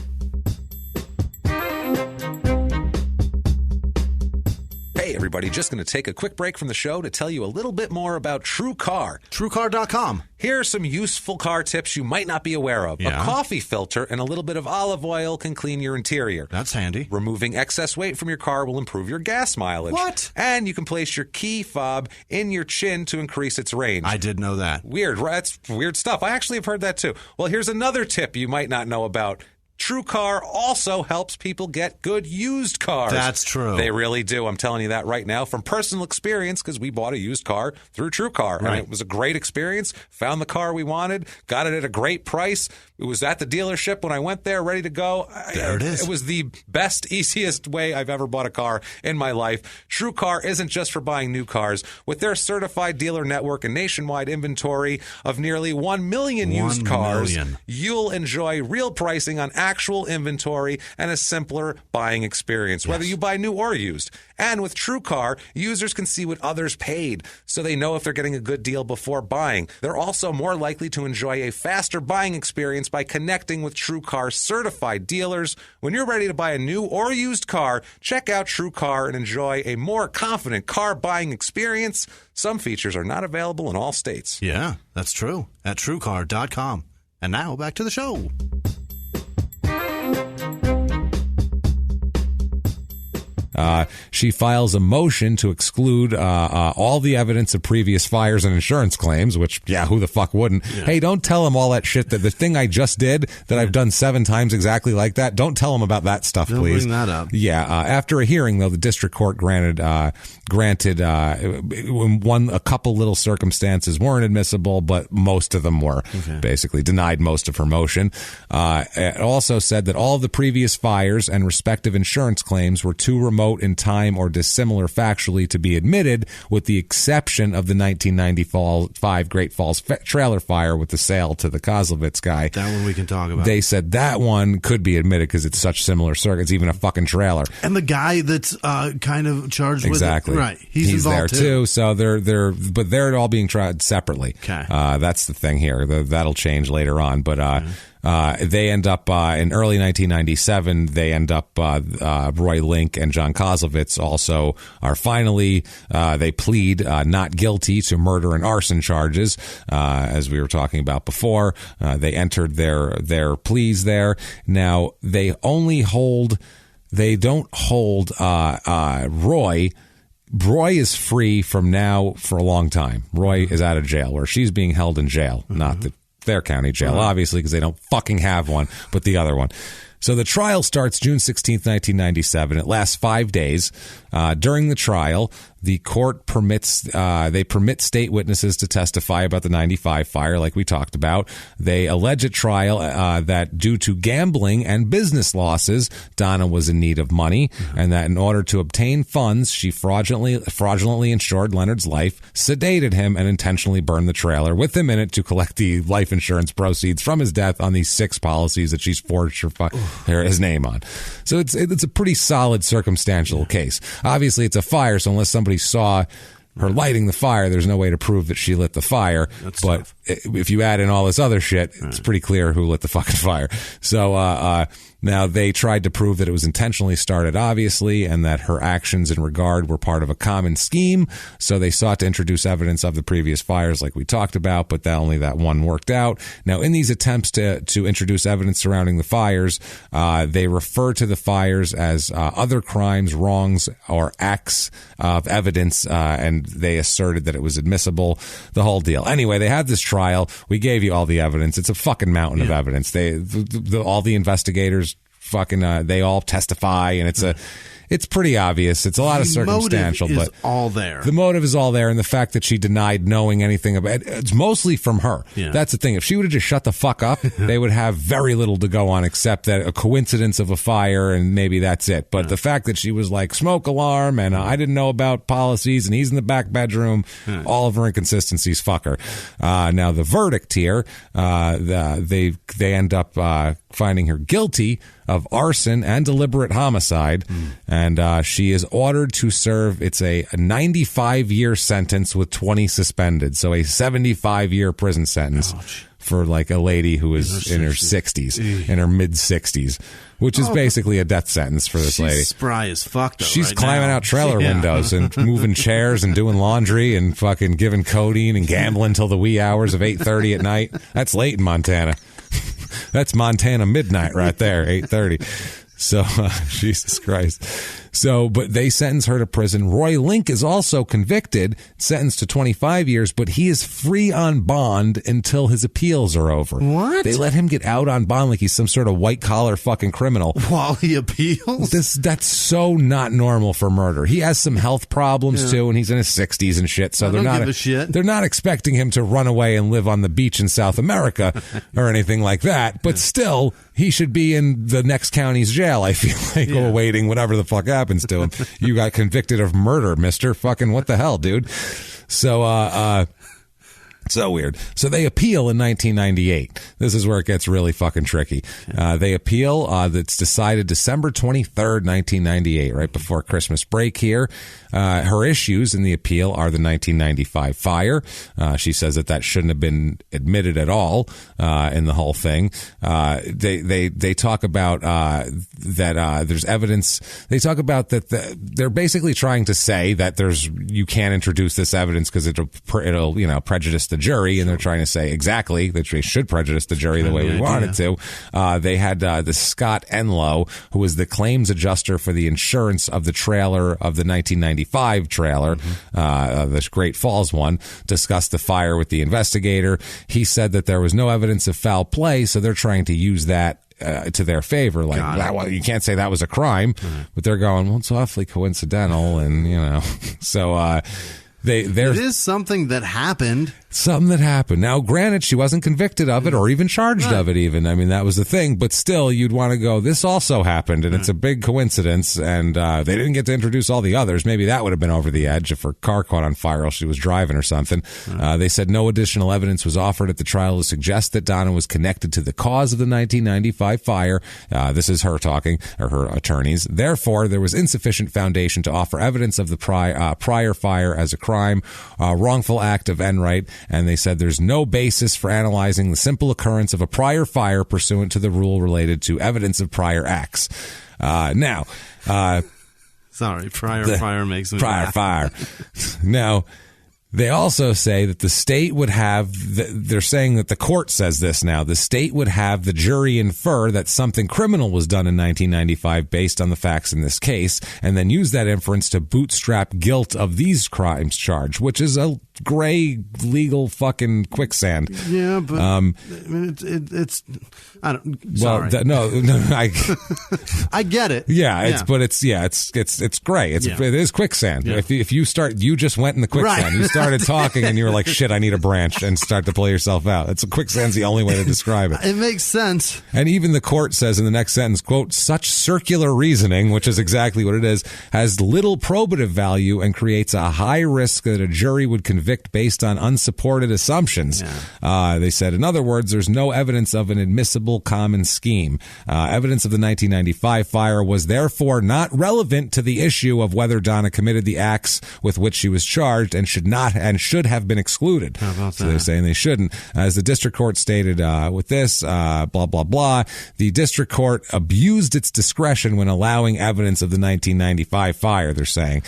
Hey, everybody, just going to take a quick break from the show to tell you a little bit more about TrueCar. TrueCar.com. Here are some useful car tips you might not be aware of. Yeah. A coffee filter and a little bit of olive oil can clean your interior. That's handy. Removing excess weight from your car will improve your gas mileage. What? And you can place your key fob in your chin to increase its range. I did know that. Weird, right? That's weird stuff. I actually have heard that too. Well, here's another tip you might not know about. TrueCar also helps people get good used cars. That's true. They really do. I'm telling you that right now from personal experience because we bought a used car through TrueCar. Right. And it was a great experience. Found the car we wanted. Got it at a great price. It was at the dealership when I went there, ready to go. There it is. It was the best, easiest way I've ever bought a car in my life. TrueCar isn't just for buying new cars. With their certified dealer network and nationwide inventory of nearly 1 million used cars, you'll enjoy real pricing on actual inventory and a simpler buying experience, whether you buy new or used. And with TrueCar, users can see what others paid, so they know if they're getting a good deal before buying. They're also more likely to enjoy a faster buying experience by connecting with TrueCar certified dealers. When you're ready to buy a new or used car, check out TrueCar and enjoy a more confident car buying experience. Some features are not available in all states. Yeah, that's true. At TrueCar.com. And now back to the show. She files a motion to exclude all the evidence of previous fires and insurance claims, which, who the fuck wouldn't? Yeah. Hey, don't tell him all that shit, that the thing I just did that I've done 7 times exactly like that. Don't tell him about that stuff, please. Bring that up. Yeah. After a hearing, though, the district court granted a couple little circumstances weren't admissible, but most of them were. Basically denied most of her motion. It also said that all of the previous fires and respective insurance claims were too remote in time or dissimilar factually to be admitted, with the exception of the 1995 Great Falls trailer fire with the sale to the Kozlovitz guy. That one we can talk about. They said that one could be admitted because it's such similar circuits, even a fucking trailer. And the guy that's kind of charged exactly. with it. Right. He's there involved too. So they're all being tried separately. Okay. That's the thing here. That'll change later on. But they end up in early 1997. They end up Roy Link and John Kozlovitz also are finally they plead not guilty to murder and arson charges, as we were talking about before. They entered their pleas there. Now they don't hold Roy. Roy is free from now for a long time. Roy is out of jail, where she's being held in jail, not their county jail, obviously, because they don't fucking have one, but the other one. So the trial starts June 16th, 1997. It lasts 5 days. During the trial, the court permit state witnesses to testify about the 95 fire, like we talked about. They allege at trial that due to gambling and business losses, Donna was in need of money, and that in order to obtain funds, she fraudulently insured Leonard's life, sedated him, and intentionally burned the trailer with him in it to collect the life insurance proceeds from his death on these 6 policies that she's forged his name on. So it's a pretty solid circumstantial case. Obviously, it's a fire, so unless somebody saw her lighting the fire, there's no way to prove that she lit the fire. That's but tough. If you add in all this other shit, it's pretty clear who lit the fucking fire. So now they tried to prove that it was intentionally started, obviously, and that her actions in regard were part of a common scheme. So they sought to introduce evidence of the previous fires, like we talked about, but only that one worked out. Now, in these attempts to introduce evidence surrounding the fires, they refer to the fires as other crimes, wrongs, or acts of evidence, and they asserted that it was admissible, the whole deal. Anyway, they had this trial. We gave you all the evidence. It's a fucking mountain of evidence. All the investigators they all testify, and it's pretty obvious. It's a lot of circumstantial, but all there. The motive is all there, and the fact that she denied knowing anything about it, it's mostly from her. Yeah. That's the thing. If she would have just shut the fuck up, they would have very little to go on except that a coincidence of a fire, and maybe that's it. But the fact that she was like, smoke alarm, and I didn't know about policies, and he's in the back bedroom, all of her inconsistencies, fuck her. Now, the verdict here, they end up finding her guilty of arson and deliberate homicide, and she is ordered to serve, it's a 95-year sentence with 20 suspended, so a 75-year prison sentence. Ouch. For like a lady who is in her 60s, in her mid-60s, which is basically a death sentence for this lady. She's spry as fuck, though. She's climbing out trailer windows and moving chairs and doing laundry and fucking giving codeine and gambling till the wee hours of 8:30 at night. That's late in Montana. That's Montana midnight right there, 8:30. So, Jesus Christ. So, but they sentence her to prison. Roy Link is also convicted, sentenced to 25 years, but he is free on bond until his appeals are over. What? They let him get out on bond like he's some sort of white-collar fucking criminal. While he appeals? That's so not normal for murder. He has some health problems, too, and he's in his 60s and shit, so they're not expecting him to run away and live on the beach in South America or anything like that, but still, he should be in the next county's jail, I feel like, awaiting whatever the fuck happens to him. You got convicted of murder, mister. Fucking what the hell, dude? So, so weird. So they appeal in 1998. This is where it gets really fucking tricky. They appeal. That's decided December 23rd, 1998, right before Christmas break here. Her issues in the appeal are the 1995 fire. She says that shouldn't have been admitted at all in the whole thing. They talk about that there's evidence. They talk about that they're basically trying to say that you can't introduce this evidence because it'll prejudice the jury, and they're trying to say exactly that they should prejudice the jury the way we wanted to. They had the Scott Enlow, who was the claims adjuster for the insurance of the trailer of the 1995 trailer, the Great Falls one, discussed the fire with the investigator. He said that there was no evidence of foul play, so they're trying to use that to their favor. Like, you can't say that was a crime, but they're going, well, it's awfully coincidental, and, so it is something that happened. Something that happened. Now, granted, she wasn't convicted of it or even charged of it even. I mean, that was the thing. But still, you'd want to go, this also happened, and it's a big coincidence, and they didn't get to introduce all the others. Maybe that would have been over the edge if her car caught on fire while she was driving or something. They said no additional evidence was offered at the trial to suggest that Donna was connected to the cause of the 1995 fire. This is her talking, or her attorneys. Therefore, there was insufficient foundation to offer evidence of the prior fire as a crime, wrongful act of Enright. And they said there's no basis for analyzing the simple occurrence of a prior fire pursuant to the rule related to evidence of prior acts. Now, sorry, prior fire makes me prior laugh. fire. Now, they also say that the state would have, they're saying that the court says this now, the state would have the jury infer that something criminal was done in 1995 based on the facts in this case, and then use that inference to bootstrap guilt of these crimes charged, which is a gray legal fucking quicksand. Yeah, but it's I don't. Sorry. I get it. Yeah, but it's gray. It is quicksand. Yeah. If you start, you just went in the quicksand. Right. You started talking and you were like, shit, I need a branch, and start to pull yourself out. It's quicksand's the only way to describe it. It makes sense. And even the court says in the next sentence, quote, such circular reasoning, which is exactly what it is, has little probative value and creates a high risk that a jury would convict based on unsupported assumptions. Yeah. They said, in other words, there's no evidence of an admissible common scheme. Evidence of the 1995 fire was therefore not relevant to the issue of whether Donna committed the acts with which she was charged and should have been excluded. How about so that? They're saying they shouldn't. As the district court stated with this, blah, blah, blah, the district court abused its discretion when allowing evidence of the 1995 fire, they're saying.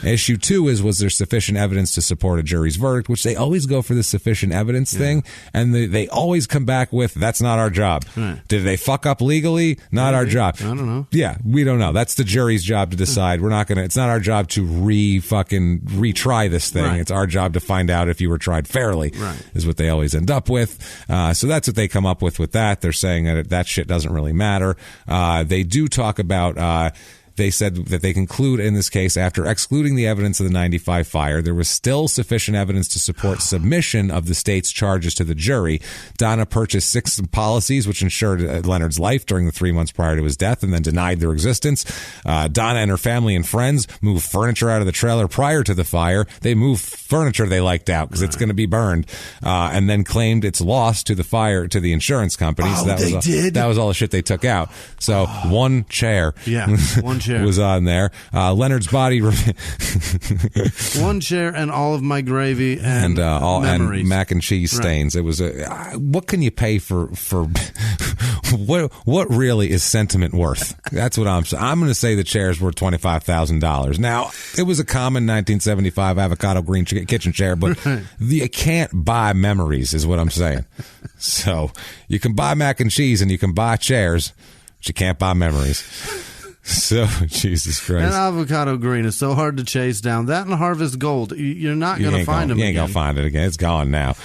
Issue 2 was there sufficient evidence to support a jury's verdict, which they always go for the sufficient evidence thing, and they always come back with, that's not our job. Right. Did they fuck up legally? Not our job. I don't know. Yeah, we don't know. That's the jury's job to decide. We're not it's not our job to retry this thing. Right. It's our job to find out if you were tried fairly, is what they always end up with. So that's what they come up with that. They're saying that shit doesn't really matter. They do talk about, they said that they conclude in this case, after excluding the evidence of the 95 fire, there was still sufficient evidence to support submission of the state's charges to the jury. Donna purchased 6 policies which insured Leonard's life during the 3 months prior to his death and then denied their existence. Donna and her family and friends moved furniture out of the trailer prior to the fire. They moved furniture they liked out because it's going to be burned, and then claimed its loss to the insurance company. Oh, so that was all the shit they took out. So one chair. Yeah, one chair was on there. Leonard's body. One chair and all of my gravy and memories. And mac and cheese stains. Right. It was what can you pay for what really is sentiment worth? That's what I'm saying. I'm going to say the chair's worth $25,000. Now, it was a common 1975 avocado green kitchen chair, but you can't buy memories is what I'm saying. So you can buy mac and cheese and you can buy chairs, but you can't buy memories. So, Jesus Christ. And avocado green is so hard to chase down. That and harvest gold, you're not going to find them again. You ain't going to find it again. It's gone now.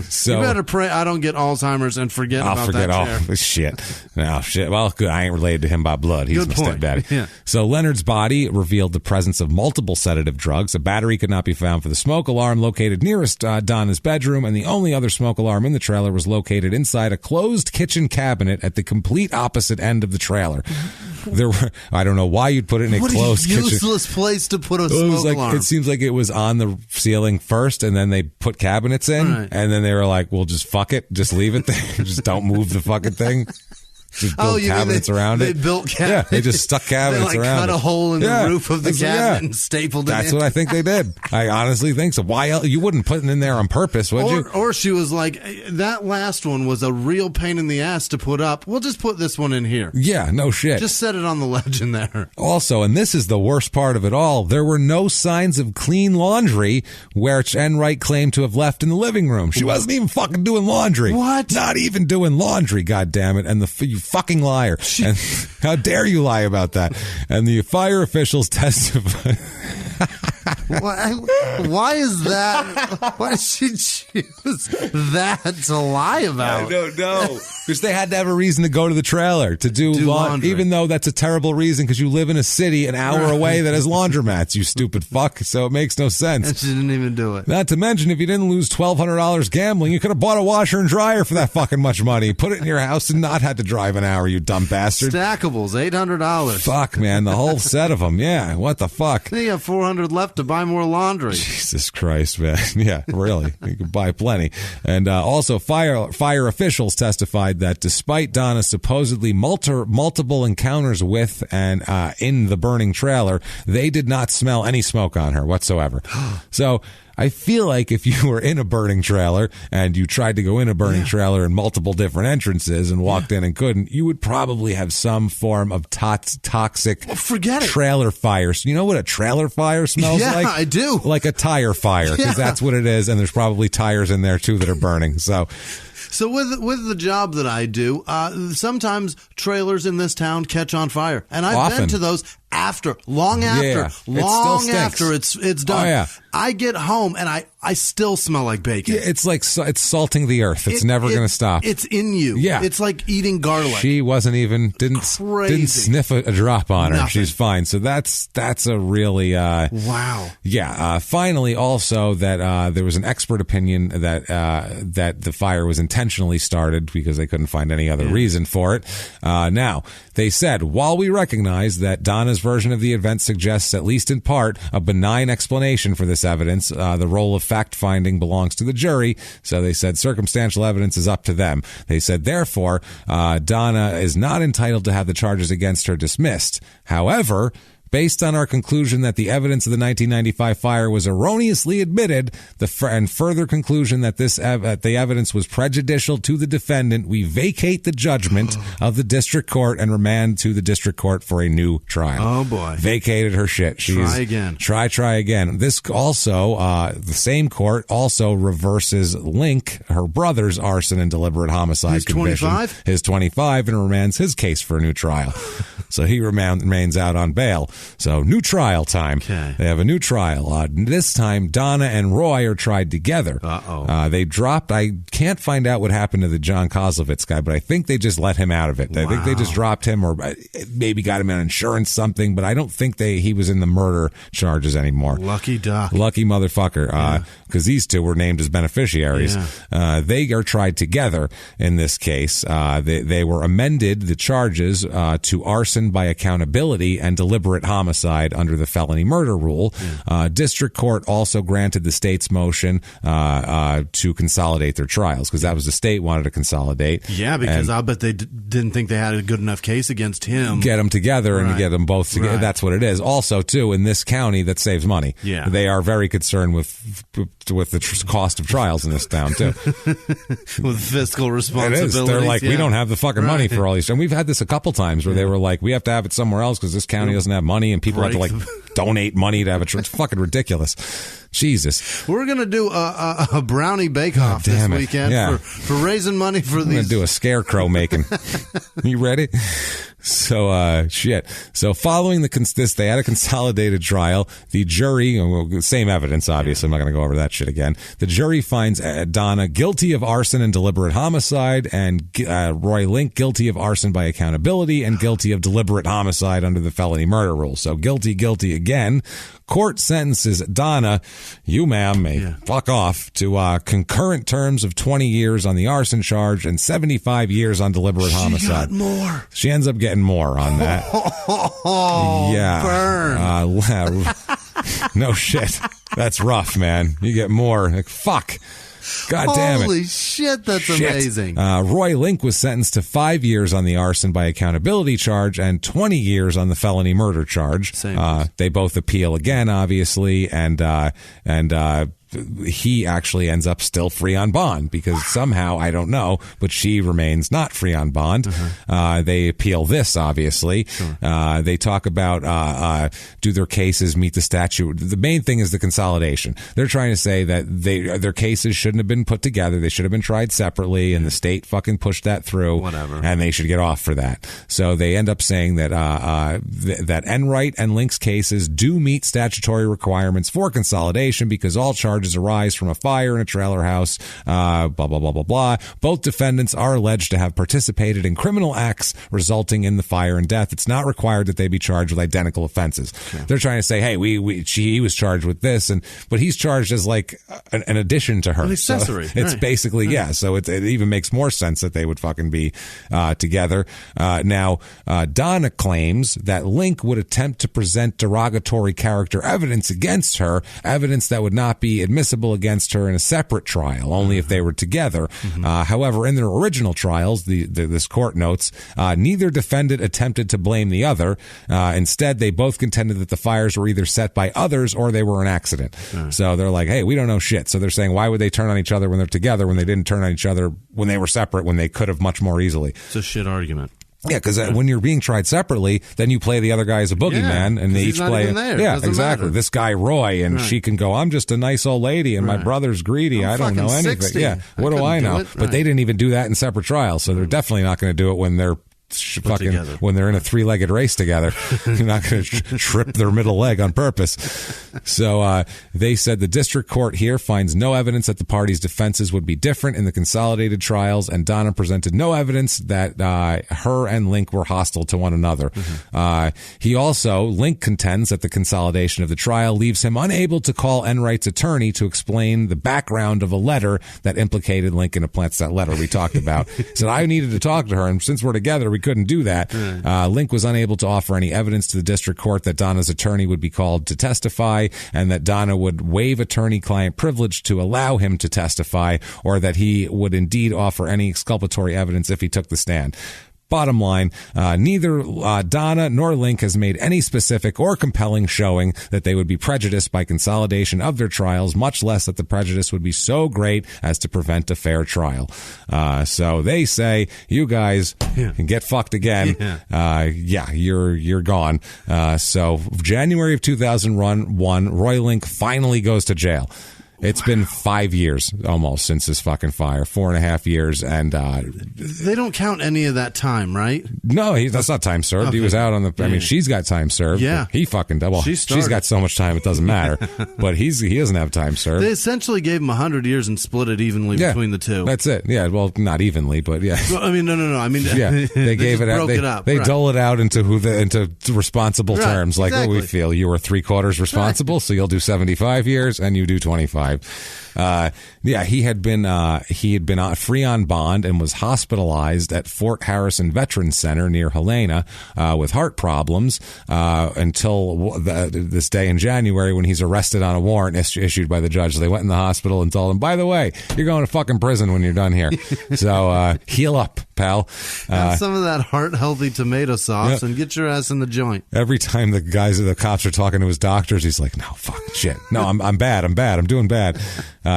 So you better pray I don't get Alzheimer's and forget about that chair. Shit. No, shit. Well, good. I ain't related to him by blood. He's my stepdaddy. Yeah. So Leonard's body revealed the presence of multiple sedative drugs. A battery could not be found for the smoke alarm located nearest Donna's bedroom, and the only other smoke alarm in the trailer was located inside a closed kitchen cabinet at the complete opposite end of the trailer. I don't know why you'd put it in a closed kitchen. What a useless place to put a smoke alarm. It seems like it was on the ceiling first, and then they put cabinets in, and then they were like, well, just fuck it. Just leave it there. Just don't move the fucking thing. just built cabinets around it. They built cabinets. Yeah, they just stuck cabinets around cut it. a hole in the roof of the cabinet and stapled it in. That's what I think they did. I honestly think so. Why else? You wouldn't put it in there on purpose, would you? Or she was like, that last one was a real pain in the ass to put up. We'll just put this one in here. Yeah, no shit. Just set it on the ledge in there. Also, and this is the worst part of it all, there were no signs of clean laundry, which Enright claimed to have left in the living room. She wasn't even fucking doing laundry. What? Not even doing laundry, goddammit. And you fucking liar. And how dare you lie about that? And the fire officials testified. Why is that? Why did she choose that to lie about? I don't know. Because they had to have a reason to go to the trailer to do laundry. Even though that's a terrible reason because you live in a city an hour away that has laundromats, you stupid fuck. So it makes no sense. And she didn't even do it. Not to mention, if you didn't lose $1,200 gambling, you could have bought a washer and dryer for that fucking much money. Put it in your house and not had to drive an hour, you dumb bastard. Stackables, $800. Fuck, man. The whole set of them. Yeah. What the fuck? Then you have $400 left to buy more laundry. Jesus Christ, man. Yeah, really. You could buy plenty. And also, fire officials testified that despite Donna's supposedly multiple encounters with and in the burning trailer, they did not smell any smoke on her whatsoever. So I feel like if you were in a burning trailer and you tried to go in a burning trailer in multiple different entrances and walked in and couldn't, you would probably have some form of toxic trailer fire. So you know what a trailer fire smells like? Yeah, I do. Like a tire fire, because that's what it is, and there's probably tires in there too that are burning. So with the job that I do, sometimes trailers in this town catch on fire, and I've been to those long after it's done. Oh, yeah. I get home and I still smell like bacon. Yeah, it's like it's salting the earth. It's never going to stop. It's in you. Yeah, it's like eating garlic. She wasn't even didn't sniff a drop on her. Nothing. She's fine. So that's a really wow. Yeah. Finally, also that there was an expert opinion that the fire was intentionally started because they couldn't find any other reason for it. Now they said, while we recognize that Donna's version of the event suggests, at least in part, a benign explanation for this evidence, the role of fact-finding belongs to the jury. So they said circumstantial evidence is up to them. They said, therefore, Donna is not entitled to have the charges against her dismissed. However, based on our conclusion that the evidence of the 1995 fire was erroneously admitted, and further conclusion that the evidence was prejudicial to the defendant, we vacate the judgment of the district court and remand to the district court for a new trial. Oh boy! Vacated her shit. Try again. Try again. This also, the same court also reverses Link, her brother's arson and deliberate homicide conviction. 25? His 25, and remands his case for a new trial. So he remains out on bail. So new trial time. Okay. They have a new trial. This time, Donna and Roy are tried together. They dropped. I can't find out what happened to the John Kozlovitz guy, but I think they just let him out of it. I think they just dropped him, or maybe got him on insurance something. But I don't think he was in the murder charges anymore. Lucky duck. Lucky motherfucker. Because these two were named as beneficiaries. Yeah. They are tried together in this case. They were amended, the charges, to arson by accountability and deliberate homicide under the felony murder rule. District court also granted the state's motion to consolidate their trials, because that was the state wanted to consolidate. Yeah, because I'll bet they didn't think they had a good enough case against him. Get them together and get them both together. Right. That's what it is. Also, too, in this county, that saves money. Yeah. They are very concerned with the cost of trials in this town, too. With fiscal responsibility. It is. They're like, we don't have the fucking money for all these. And we've had this a couple times where they were like, we have to have it somewhere else because this county doesn't have money, and people have to like donate money to have it. It's fucking ridiculous. Jesus. We're going to do a brownie bake-off this weekend for raising money for these. We're going to do a scarecrow making. You ready? So, So following they had a consolidated trial. The jury, same evidence, obviously. I'm not going to go over that shit again. The jury finds Donna guilty of arson and deliberate homicide, and Roy Link guilty of arson by accountability and guilty of deliberate homicide under the felony murder rule. So guilty again. Court sentences Donna, you ma'am, may fuck off, to concurrent terms of 20 years on the arson charge and 75 years on deliberate homicide. She got more. She ends up getting more on that. Burn. No shit. That's rough, man. You get more. Like, fuck. God damn it. Holy shit, that's amazing. Roy Link was sentenced to 5 years on the arson by accountability charge and 20 years on the felony murder charge. They both appeal again, obviously, and he actually ends up still free on bond because somehow, I don't know, but she remains not free on bond. They appeal this, obviously. Sure. They talk about do their cases meet the statute. The main thing is the consolidation. They're trying to say that their cases shouldn't have been put together. They should have been tried separately, and the state fucking pushed that through. Whatever. And they should get off for that. So they end up saying that that Enright and Link's cases do meet statutory requirements for consolidation because all charges arise from a fire in a trailer house, blah, blah, blah, blah, blah. Both defendants are alleged to have participated in criminal acts resulting in the fire and death. It's not required that they be charged with identical offenses. Okay. They're trying to say, hey, he was charged with this, but he's charged as like an addition to her. An accessory. So it's basically, so it even makes more sense that they would fucking be together. Now, Donna claims that Link would attempt to present derogatory character evidence against her, evidence that would not be admissible against her in a separate trial, only if they were together. However, in their original trials, this court notes, neither defendant attempted to blame the other. Instead, they both contended that the fires were either set by others or they were an accident. So they're like, hey, we don't know shit. So they're saying, why would they turn on each other when they're together when they didn't turn on each other when they were separate, when they could have much more easily? It's a shit argument. Yeah, because when you're being tried separately, then you play the other guy as a boogeyman, and they each play. Yeah, exactly. This guy Roy, and she can go, I'm just a nice old lady, and my brother's greedy. I don't know anything. 60. Yeah, what do I know? But they didn't even do that in separate trials, so they're definitely not going to do it when they're when they're in a three-legged race together. You're not going to trip their middle leg on purpose. So they said the district court here finds no evidence that the parties' defenses would be different in the consolidated trials, and Donna presented no evidence that her and Link were hostile to one another. Link contends that the consolidation of the trial leaves him unable to call Enright's attorney to explain the background of a letter that implicated Link in a plant. That letter we talked about. Said I needed to talk to her, and since we're together, we couldn't do that. Link was unable to offer any evidence to the district court that Donna's attorney would be called to testify, and that Donna would waive attorney-client privilege to allow him to testify, or that he would indeed offer any exculpatory evidence if he took the stand. Bottom line, neither Donna nor Link has made any specific or compelling showing that they would be prejudiced by consolidation of their trials, much less that the prejudice would be so great as to prevent a fair trial. So they say, you guys can get fucked again. You're gone. So January of 2001, Roy Link finally goes to jail. It's been 5 years almost since this fucking fire, 4.5 years, and they don't count any of that time, right? No, that's not time served. Okay. He was out on the. I mean, she's got time served. Yeah, he fucking. Well, she's got so much time it doesn't matter. But he doesn't have time served. They essentially gave him 100 years and split it evenly between the two. That's it. Yeah, well, not evenly, but yeah. Well, I mean, no. I mean, they gave it out. They dole it out into into responsible terms, like what we feel. You were 3/4 responsible, so you'll do 75 years, and you do 25. He had been free on bond and was hospitalized at Fort Harrison Veterans Center near Helena with heart problems until this day in January when he's arrested on a warrant issued by the judge. So they went in the hospital and told him, by the way, you're going to fucking prison when you're done here. So heal up, pal. Have some of that heart-healthy tomato sauce and get your ass in the joint. Every time the cops are talking to his doctors, he's like, no, fuck, shit. No, I'm bad. I'm doing bad.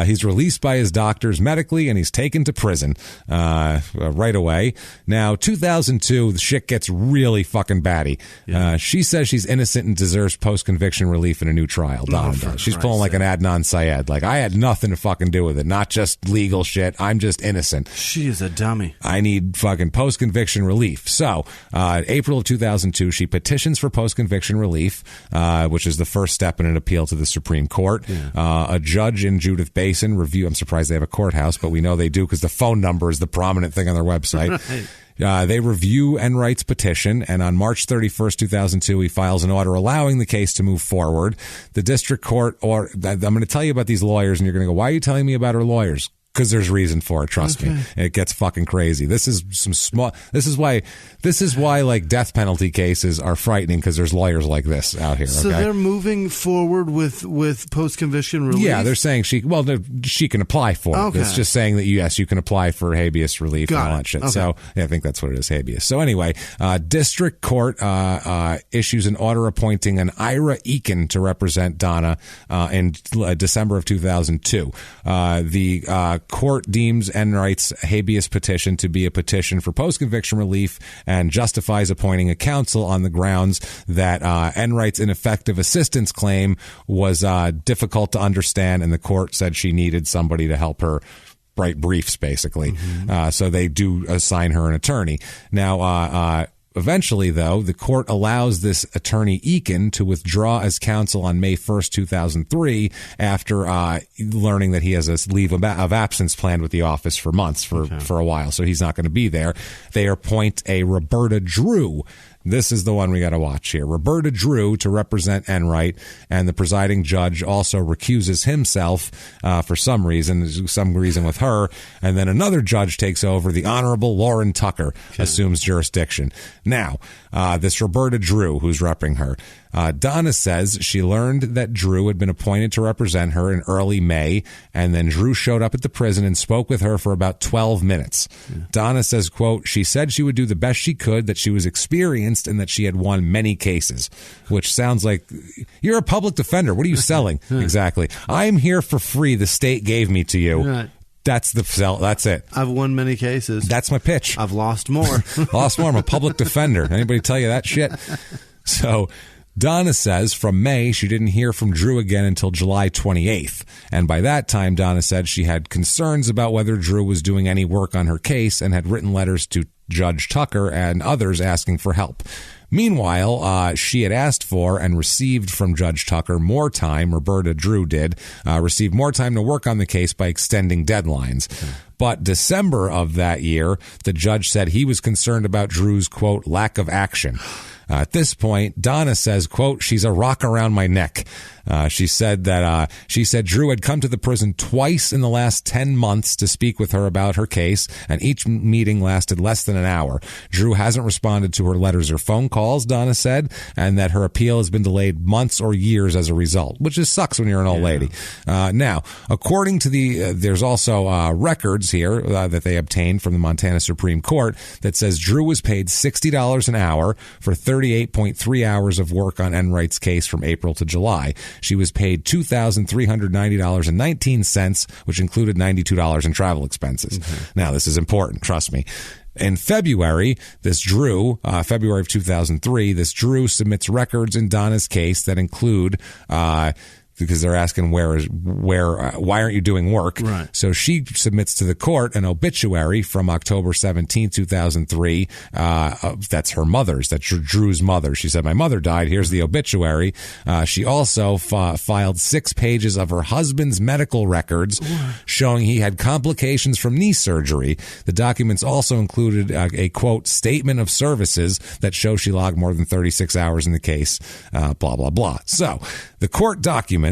He's released by his doctors medically, and he's taken to prison right away. Now, 2002, the shit gets really fucking batty. Yeah. She says she's innocent and deserves post-conviction relief in a new trial. Donna does. She's pulling like an Adnan Syed. Like, I had nothing to fucking do with it. Not just legal shit. I'm just innocent. She is a dummy. I need fucking post-conviction relief. So, April of 2002, she petitions for post-conviction relief, which is the first step in an appeal to the Supreme Court. Yeah. A judge in Judith Basin review. I'm surprised they have a courthouse, but we know they do because the phone number is the prominent thing on their website. Right. They review Enright's petition, and on March 31st, 2002, he files an order allowing the case to move forward. The district court, I'm going to tell you about these lawyers, and you're going to go, why are you telling me about her lawyers? Because there's reason for it. Trust me, it gets fucking crazy. This is why like death penalty cases are frightening, because there's lawyers like this out here. So they're moving forward with post conviction relief. Yeah, they're saying she can apply for it. Okay. It's just saying that yes, you can apply for habeas relief and all that shit. Okay. So yeah, I think that's what it is, habeas. So anyway, district court issues an order appointing an Ira Eakin to represent Donna in December of 2002. The court deems Enright's habeas petition to be a petition for post-conviction relief and justifies appointing a counsel on the grounds that Enright's ineffective assistance claim was difficult to understand, and the court said she needed somebody to help her write briefs, basically. So they do assign her an attorney. Now, eventually, though, the court allows this attorney Eakin to withdraw as counsel on May 1st, 2003, after learning that he has a leave of absence planned with the office for months, for a while. So he's not going to be there. They appoint a Roberta Drew. This is the one we got to watch here. Roberta Drew to represent Enright, and the presiding judge also recuses himself for some reason with her, and then another judge takes over. The Honorable Lauren Tucker assumes jurisdiction. Now, this Roberta Drew, who's repping her, Donna says she learned that Drew had been appointed to represent her in early May, and then Drew showed up at the prison and spoke with her for about 12 minutes. Donna says, quote, she said she would do the best she could, that she was experienced, and that she had won many cases, which sounds like, you're a public defender. What are you selling? Exactly. I'm here for free. The state gave me to you. Right. That's the sell. That's it. I've won many cases. That's my pitch. I've lost more. Lost more. I'm a public defender. Anybody tell you that shit? So Donna says from May, she didn't hear from Drew again until July 28th. And by that time, Donna said she had concerns about whether Drew was doing any work on her case and had written letters to Judge Tucker and others asking for help. Meanwhile, she had asked for and received from Judge Tucker more time. Roberta Drew did received more time to work on the case by extending deadlines. But December of that year, the judge said he was concerned about Drew's, quote, lack of action. At this point, Donna says, quote, she's a rock around my neck. She said Drew had come to the prison twice in the last 10 months to speak with her about her case, and each meeting lasted less than an hour. Drew hasn't responded to her letters or phone calls, Donna said, and that her appeal has been delayed months or years as a result, which just sucks when you're an old lady. Now, according to there's also records here that they obtained from the Montana Supreme Court that says Drew was paid $60 an hour for 38.3 hours of work on Enright's case from April to July. She was paid $2,390.19, which included $92 in travel expenses. Now, this is important. Trust me. In February, February of 2003, this Drew submits records in Donna's case that include, because they're asking why aren't you doing work? Right. So she submits to the court an obituary from October 17, 2003. That's her mother's. That's Drew's mother. She said, my mother died. Here's the obituary. She also filed 6 pages of her husband's medical records showing he had complications from knee surgery. The documents also included a quote, statement of services that show she logged more than 36 hours in the case, blah, blah, blah. So the court documents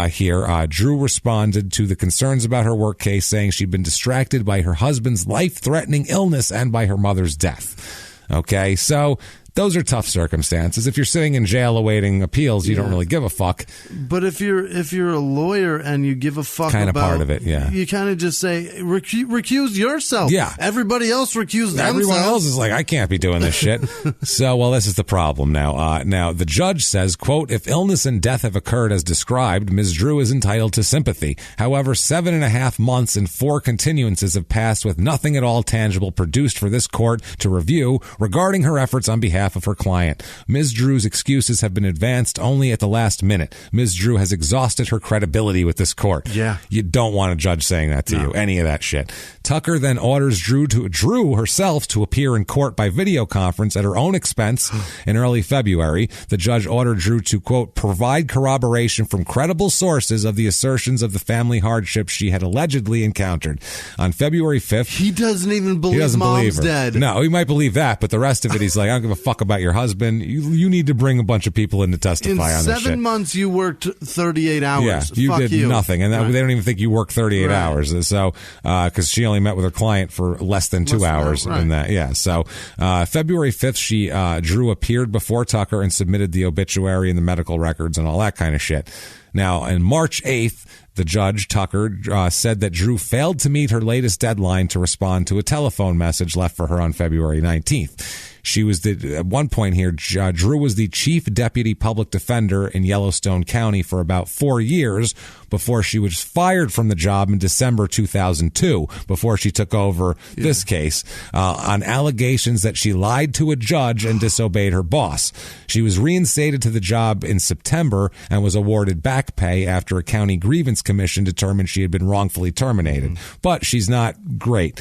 here, Drew responded to the concerns about her work case, saying she'd been distracted by her husband's life-threatening illness and by her mother's death. Okay, so those are tough circumstances. If you're sitting in jail awaiting appeals, you don't really give a fuck. But if you're a lawyer and you give a fuck kind of about part of it, yeah. You kind of just say recuse yourself. Yeah. Everybody else recuse themselves. Everyone else is like, I can't be doing this shit. So, well, this is the problem now. Now, the judge says, quote, if illness and death have occurred as described, Ms. Drew is entitled to sympathy. However, 7.5 months and 4 continuances have passed with nothing at all tangible produced for this court to review regarding her efforts on behalf of her client. Ms. Drew's excuses have been advanced only at the last minute. Ms. Drew has exhausted her credibility with this court. Yeah. You don't want a judge saying that to you, any of that shit. Tucker then orders Drew herself to appear in court by video conference at her own expense in early February. The judge ordered Drew to, quote, provide corroboration from credible sources of the assertions of the family hardships she had allegedly encountered. On February 5th, he doesn't even believe mom's dead. No, he might believe that, but the rest of it, he's like, I don't give a fuck talk about your husband, you need to bring a bunch of people in to testify on this shit. In 7 months, you worked 38 hours. Yeah, you Fuck did nothing. And they don't even think you worked 38 Right. hours. So, because she only met with her client for less than 2 hours in that. Yeah. So, February 5th, Drew appeared before Tucker and submitted the obituary and the medical records and all that kind of shit. Now, on March 8th, the judge, Tucker, said that Drew failed to meet her latest deadline to respond to a telephone message left for her on February 19th. She was at one point here, Drew was the chief deputy public defender in Yellowstone County for about 4 years before she was fired from the job in December 2002, before she took over this case, on allegations that she lied to a judge and disobeyed her boss. She was reinstated to the job in September and was awarded back pay after a county grievance commission determined she had been wrongfully terminated. But she's not great.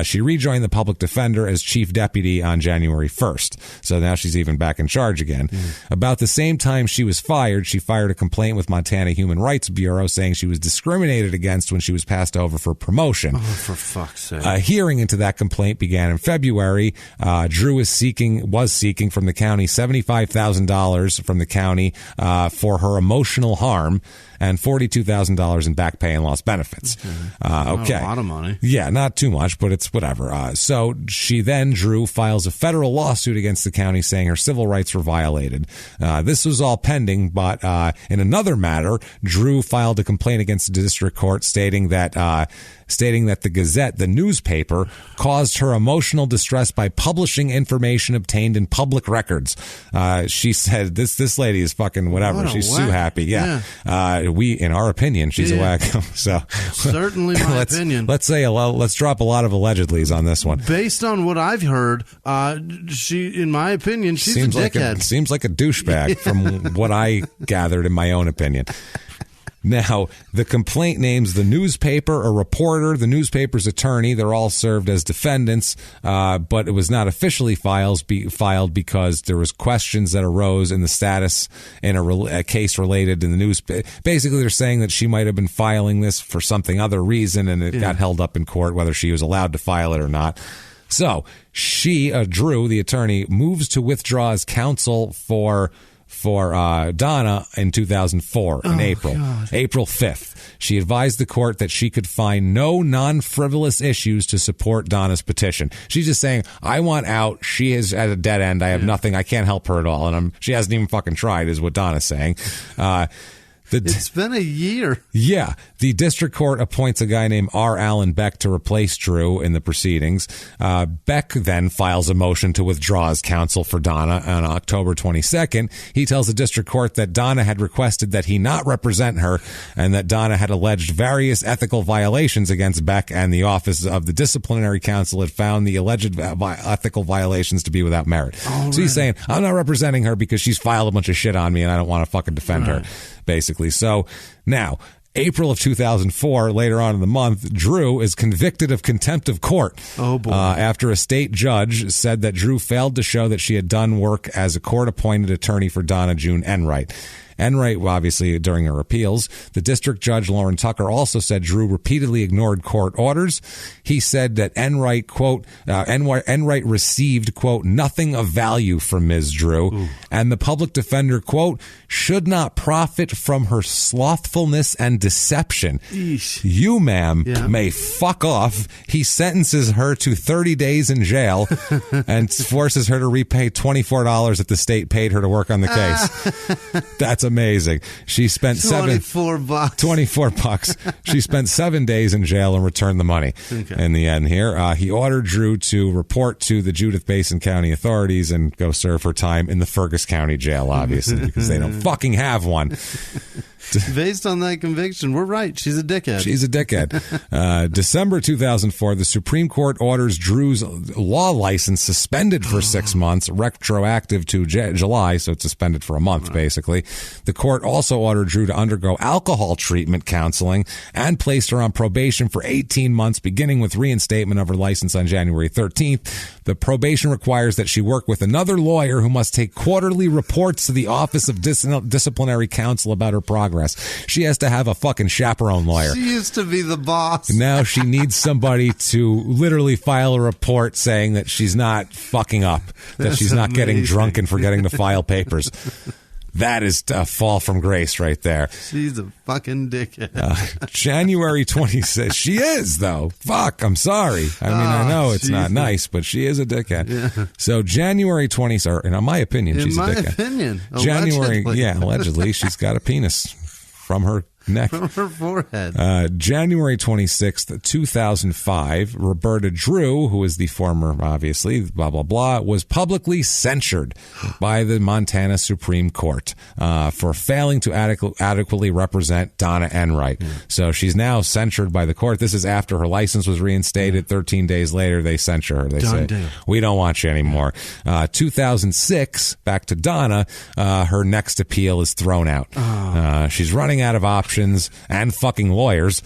She rejoined the public defender as chief deputy on January 1st. So now she's even back in charge again. About the same time she was fired, she fired a complaint with Montana Human Rights Bureau saying she was discriminated against when she was passed over for promotion. Oh, for fuck's sake. A hearing into that complaint began in February. Drew was seeking from the county $75,000 from the county for her emotional harm and $42,000 in back pay and lost benefits. Okay. Not a lot of money. Yeah, not too much, but it's whatever. So Drew files a federal lawsuit against the county saying her civil rights were violated. This was all pending, but in another matter, Drew filed a complaint against the district court stating that the Gazette, the newspaper, caused her emotional distress by publishing information obtained in public records. She said, this lady is fucking whatever. What a She's whack. too happy. Yeah. In our opinion, she's a wacko. So certainly my opinion. Let's drop a lot of allegedlys on this one. Based on what I've heard, in my opinion, she's a dickhead. Seems like a douchebag from what I gathered in my own opinion. Now, the complaint names the newspaper, a reporter, the newspaper's attorney. They're all served as defendants, but it was not officially filed because there was questions that arose in the status in a case related to the news. Basically, they're saying that she might have been filing this for something other reason, and it got held up in court, whether she was allowed to file it or not. So she, Drew, the attorney, moves to withdraw as counsel for Donna in 2004 in April. God. April 5th. She advised the court that she could find no non-frivolous issues to support Donna's petition. She's just saying, I want out. She is at a dead end. I have nothing. I can't help her at all. And she hasn't even fucking tried, is what Donna's saying. It's been a year. Yeah. The district court appoints a guy named R. Allen Beck to replace Drew in the proceedings. Beck then files a motion to withdraw as counsel for Donna on October 22nd. He tells the district court that Donna had requested that he not represent her and that Donna had alleged various ethical violations against Beck, and the Office of the Disciplinary Counsel had found the alleged ethical violations to be without merit. So he's saying, I'm not representing her because she's filed a bunch of shit on me and I don't want to fucking defend her, basically. So now, April of 2004, later on in the month, Drew is convicted of contempt of court. Oh, boy. After a state judge said that Drew failed to show that she had done work as a court-appointed attorney for Donna June Enright. Enright, obviously, during her appeals. The district judge, Lauren Tucker, also said Drew repeatedly ignored court orders. He said that Enright, quote, Enright received, quote, nothing of value from Ms. Drew. Ooh. And the public defender, quote, should not profit from her slothfulness and deception. Eesh. You, ma'am, may fuck off. He sentences her to 30 days in jail and forces her to repay $24 that the state paid her to work on the case. That's amazing. She spent $24. She spent 7 days in jail and returned the money in the end here. He ordered Drew to report to the Judith Basin County authorities and go serve her time in the Fergus County jail, obviously, because they don't fucking have one. Based on that conviction, we're right. She's a dickhead. She's a dickhead. December 2004, the Supreme Court orders Drew's law license suspended for 6 months, retroactive to July, so it's suspended for a month, basically. The court also ordered Drew to undergo alcohol treatment counseling and placed her on probation for 18 months, beginning with reinstatement of her license on January 13th. The probation requires that she work with another lawyer who must take quarterly reports to the Office of Disciplinary Counsel about her progress. IRS. She has to have a fucking chaperone lawyer. She used to be the boss. Now she needs somebody to literally file a report saying that she's not fucking up, that she's not getting drunk and forgetting to file papers. That is a fall from grace right there. She's a fucking dickhead. January 26th. She is, though. Fuck, I'm sorry. I mean, I know it's not nice, but she is a dickhead. Yeah. So January 20th, or in my opinion, she's a dickhead. In my opinion. January, allegedly. yeah, allegedly. She's got a penis from her neck. From her forehead. January 26th, 2005, Roberta Drew, who is the former, obviously, blah, blah, blah, was publicly censured by the Montana Supreme Court for failing to adequately represent Donna Enright. So she's now censured by the court. This is after her license was reinstated. 13 days later, they censure her. They say, we don't want you anymore. 2006, back to Donna, her next appeal is thrown out. She's running out of options and fucking lawyers.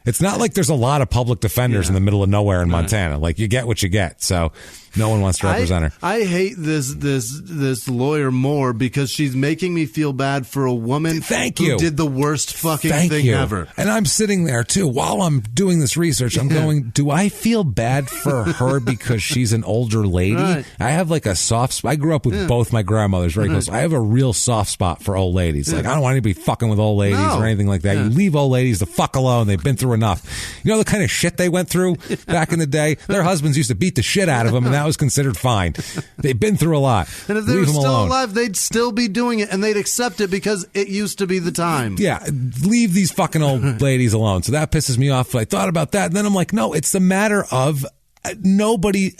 It's not like there's a lot of public defenders in the middle of nowhere in Montana. Like, you get what you get. So no one wants to represent her. I hate this lawyer more because she's making me feel bad for a woman who did the worst fucking thing ever. And I'm sitting there, too. While I'm doing this research, I'm going, do I feel bad for her because she's an older lady? Right. I have like a soft spot. I grew up with both my grandmothers very close. I have a real soft spot for old ladies. Like, I don't want anybody fucking with old ladies or anything like that. You leave old ladies the fuck alone. They've been through enough. You know the kind of shit they went through back in the day? Their husbands used to beat the shit out of them, and that was considered fine. They've been through a lot. And if they were still alive, they'd still be doing it, and they'd accept it because it used to be the time. Yeah, leave these fucking old ladies alone. So that pisses me off. I thought about that, and then I'm like, no, it's the matter of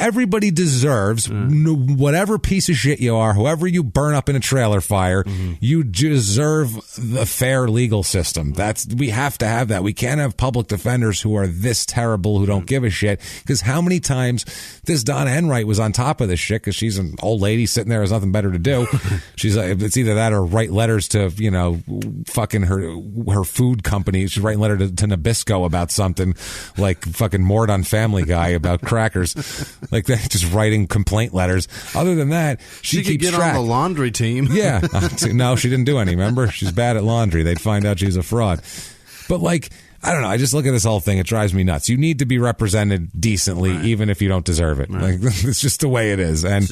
everybody deserves whatever piece of shit you are, whoever you burn up in a trailer fire, you deserve the fair legal system. We have to have that. We can't have public defenders who are this terrible, who don't give a shit. Because how many times this Donna Enright was on top of this shit because she's an old lady sitting there, has nothing better to do. She's it's either that or write letters to, fucking her food company. She's writing letter to Nabisco about something, like fucking Mort on Family Guy about crackers, like that, just writing complaint letters. Other than that, she keeps could get track. on the laundry team. Yeah. No, she didn't do any. Remember? She's bad at laundry. They'd find out she's a fraud. But like, I don't know. I just look at this whole thing. It drives me nuts. You need to be represented decently, even if you don't deserve it. Like, it's just the way it is. And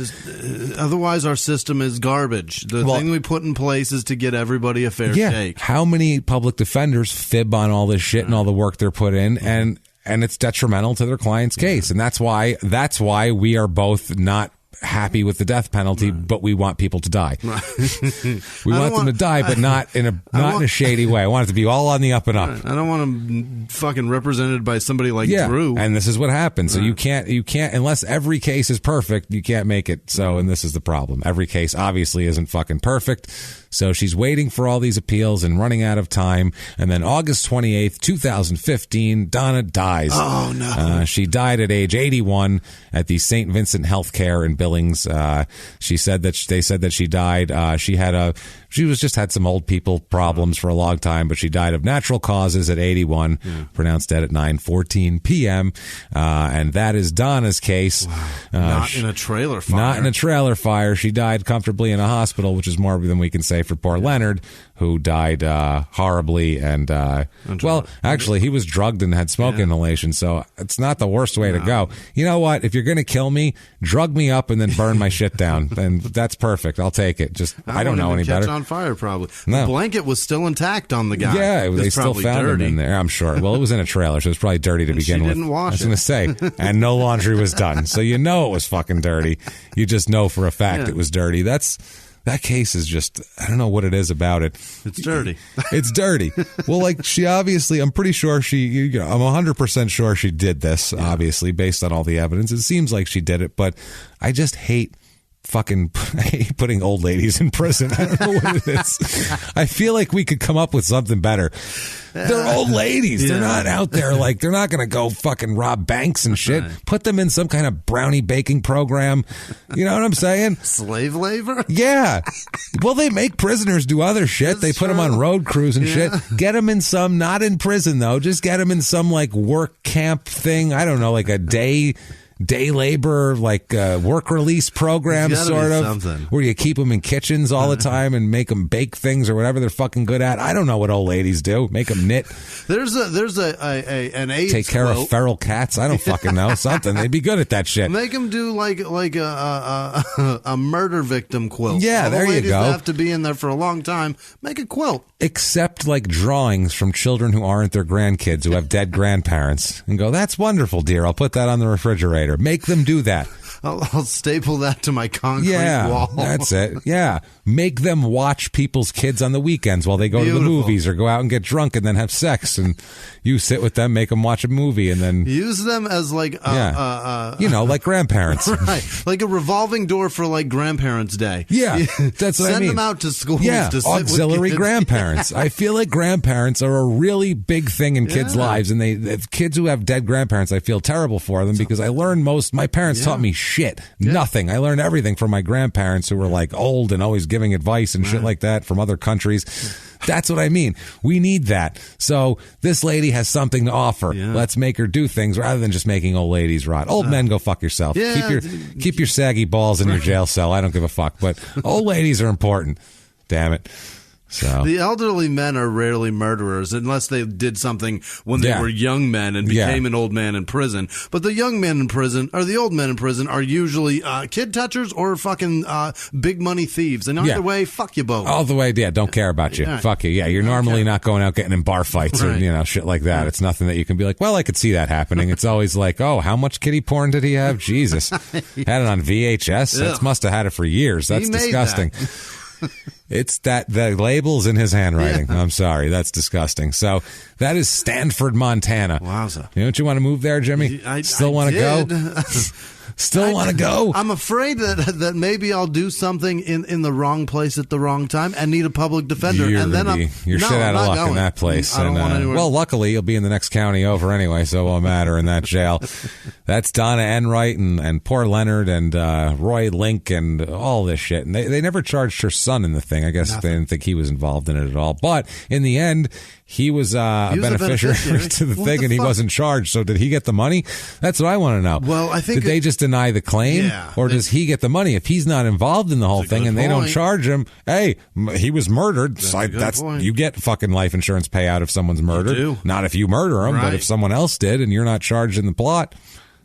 otherwise, our system is garbage. The thing we put in place is to get everybody a fair shake. How many public defenders fib on all this shit and all the work they're put in, and it's detrimental to their client's case. And that's why we are both not happy with the death penalty, but we want people to die. We want them to die, but not in a shady way. I want it to be all on the up and up. I don't want them fucking represented by somebody like Drew. And this is what happens. So you can't unless every case is perfect, you can't make it. So, and this is the problem. Every case obviously isn't fucking perfect. So she's waiting for all these appeals and running out of time. And then August 28th, 2015, Donna dies. Oh, no. She died at age 81 at the St. Vincent Healthcare in Billings. They said that she died. She had some old people problems for a long time, but she died of natural causes at 81, pronounced dead at 9:14 p.m. And that is Donna's case. Wow. Not in a trailer fire. Not in a trailer fire. She died comfortably in a hospital, which is more than we can say for poor Leonard, who died horribly. And, actually, he was drugged and had smoke inhalation, so it's not the worst way to go. You know what? If you're going to kill me, drug me up and then burn my shit down. Then that's perfect. I'll take it. Just I don't know any better. On fire, probably. No. The blanket was still intact on the guy. Yeah, they still found him in there, I'm sure. Well, it was in a trailer, so it was probably dirty to begin with. She didn't wash it. I was going to say, and no laundry was done. So you know it was fucking dirty. You just know for a fact it was dirty. That case is just, I don't know what it is about it. It's dirty. It's dirty. Well, like, she obviously, I'm pretty sure I'm 100% sure she did this, obviously, based on all the evidence. It seems like she did it, but I just hate putting old ladies in prison. I don't know what it is. I feel like we could come up with something better. They're old ladies. They're not out there like, they're not going to go fucking rob banks and shit. Right. Put them in some kind of brownie baking program. You know what I'm saying? Slave labor? Yeah. Well, they make prisoners do other shit. They put them on road crews and shit. Get them in some, not in prison though. Just get them in some like work camp thing. I don't know, like a day day labor, like work release program, sort of, something. where you keep them in kitchens all the time and make them bake things or whatever they're fucking good at. I don't know what old ladies do. Make them knit. There's an AIDS take care quote. of feral cats. I don't fucking know. Something. They'd be good at that shit. Make them do like a murder victim quilt. Yeah, all there the you ladies go. That have to be in there for a long time. Make a quilt. Accept like drawings from children who aren't their grandkids, who have dead grandparents, and go, that's wonderful, dear. I'll put that on the refrigerator. Make them do that. I'll staple that to my concrete wall. That's it. Yeah. Make them watch people's kids on the weekends while they go to the movies or go out and get drunk and then have sex. And you sit with them, make them watch a movie, and then use them as like like grandparents. Right. Like a revolving door for like grandparents' day. Yeah. That's what I mean. Send them out to schools to sit auxiliary with grandparents. I feel like grandparents are a really big thing in kids' lives, and kids who have dead grandparents, I feel terrible for them because I learned my parents taught me shit. Nothing. I learned everything from my grandparents who were like old and always giving advice and shit like that from other countries. That's what I mean. We need that. So this lady has something to offer. Yeah. Let's make her do things rather than just making old ladies rot. Old men, go fuck yourself. Yeah. Keep your saggy balls in your jail cell. I don't give a fuck. But old ladies are important. Damn it. So. The elderly men are rarely murderers unless they did something when they were young men and became an old man in prison. But the young men in prison, or the old men in prison, are usually kid touchers or fucking big money thieves. And either way, fuck you both. All the way, don't care about you. Fuck you. Yeah, you're normally not going out getting in bar fights or shit like that. It's nothing that you can be like, well, I could see that happening. It's always like, oh, how much kiddie porn did he have? Jesus. Had it on VHS? That must have had it for years. That's disgusting. It's that the label's in his handwriting. I'm sorry. That's disgusting. So that is Stanford, Montana. Wowza. Don't you want to move there, Jimmy? Still want to go? Still want to go? I'm afraid that maybe I'll do something in the wrong place at the wrong time and need a public defender. You're shit out of luck in that place. I don't want anywhere. Well, luckily, you'll be in the next county over anyway, so it won't matter in that jail. That's Donna Enright and poor Leonard and Roy Link and all this shit. And they never charged her son in the thing. I guess they didn't think he was involved in it at all. But in the end, he was a beneficiary to the thing, and he wasn't charged. So did he get the money? That's what I want to know. Well, I think did they just deny the claim, or does he get the money if he's not involved in the whole thing and they don't charge him? Hey, he was murdered. That's you get fucking life insurance payout if someone's murdered. You do. Not if you murder him, but if someone else did and you're not charged in the plot.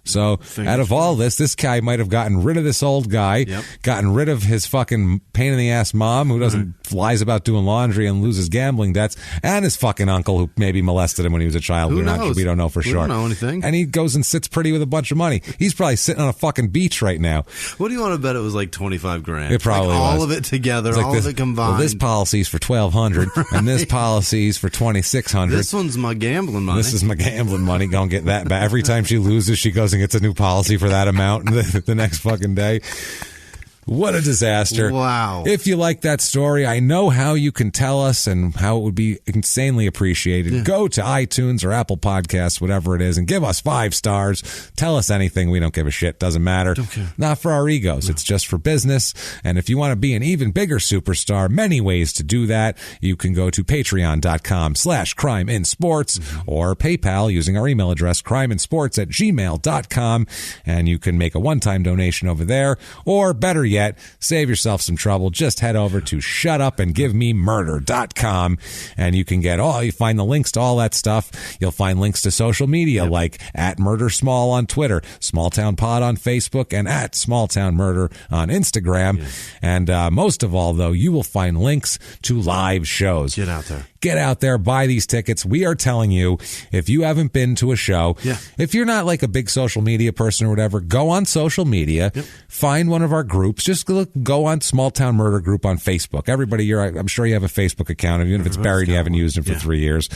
So out of all this guy might have gotten rid of this old guy, gotten rid of his fucking pain in the ass mom who doesn't lies about doing laundry and loses gambling debts, and his fucking uncle who maybe molested him when he was a child. Who knows? We don't know for sure. We don't know anything. And he goes and sits pretty with a bunch of money. He's probably sitting on a fucking beach right now. What do you want to bet it was like $25,000? It probably was. All of it together, all of it combined. Well, this policy's for $1,200 and this policy's for $2,600. This one's my gambling money. This is my gambling money. Gonna get that back. Every time she loses, she goes and gets a new policy for that amount the next fucking day. What a disaster. Wow. If you like that story, I know how you can tell us and how it would be insanely appreciated. Yeah. Go to iTunes or Apple Podcasts, whatever it is, and give us 5 stars. Tell us anything. We don't give a shit. Doesn't matter. Don't care. Not for our egos. No. It's just for business. And if you want to be an even bigger superstar, many ways to do that. You can go to patreon.com/crimeinsports or PayPal using our email address, crimeinsports@gmail.com. And you can make a one-time donation over there. Or better yet, save yourself some trouble. Just head over to shutupandgivememurder.com and you can get you find the links to all that stuff. You'll find links to social media like @MurderSmall on Twitter, Smalltown Pod on Facebook, and @SmalltownMurder on Instagram. And most of all, though, you will find links to live shows. Get out there. Get out there, buy these tickets. We are telling you, if you haven't been to a show, if you're not like a big social media person or whatever, go on social media, find one of our groups. Just go on Small Town Murder Group on Facebook. Everybody, I'm sure you have a Facebook account. Even if it's buried, you haven't used it for 3 years.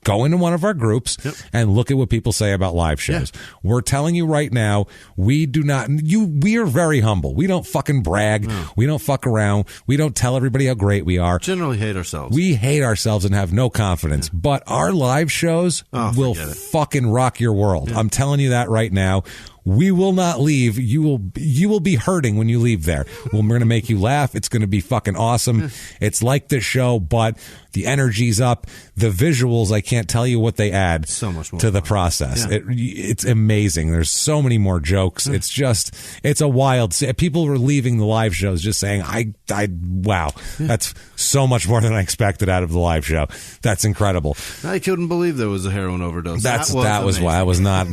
Go into one of our groups and look at what people say about live shows. We're telling you right now, we are very humble. We don't fucking brag. No. We don't fuck around. We don't tell everybody how great we are. Generally hate ourselves. We hate ourselves and have no confidence. But our live shows will fucking rock your world. I'm telling you that right now. We will not leave. You will be hurting when you leave there. We're going to make you laugh. It's going to be fucking awesome. It's like the show, but the energy's up. The visuals, I can't tell you what they add so much more to the process. Yeah. It's amazing. There's so many more jokes. It's a wild. People were leaving the live shows just saying, wow, that's so much more than I expected out of the live show. That's incredible. I couldn't believe there was a heroin overdose. That was why I was not.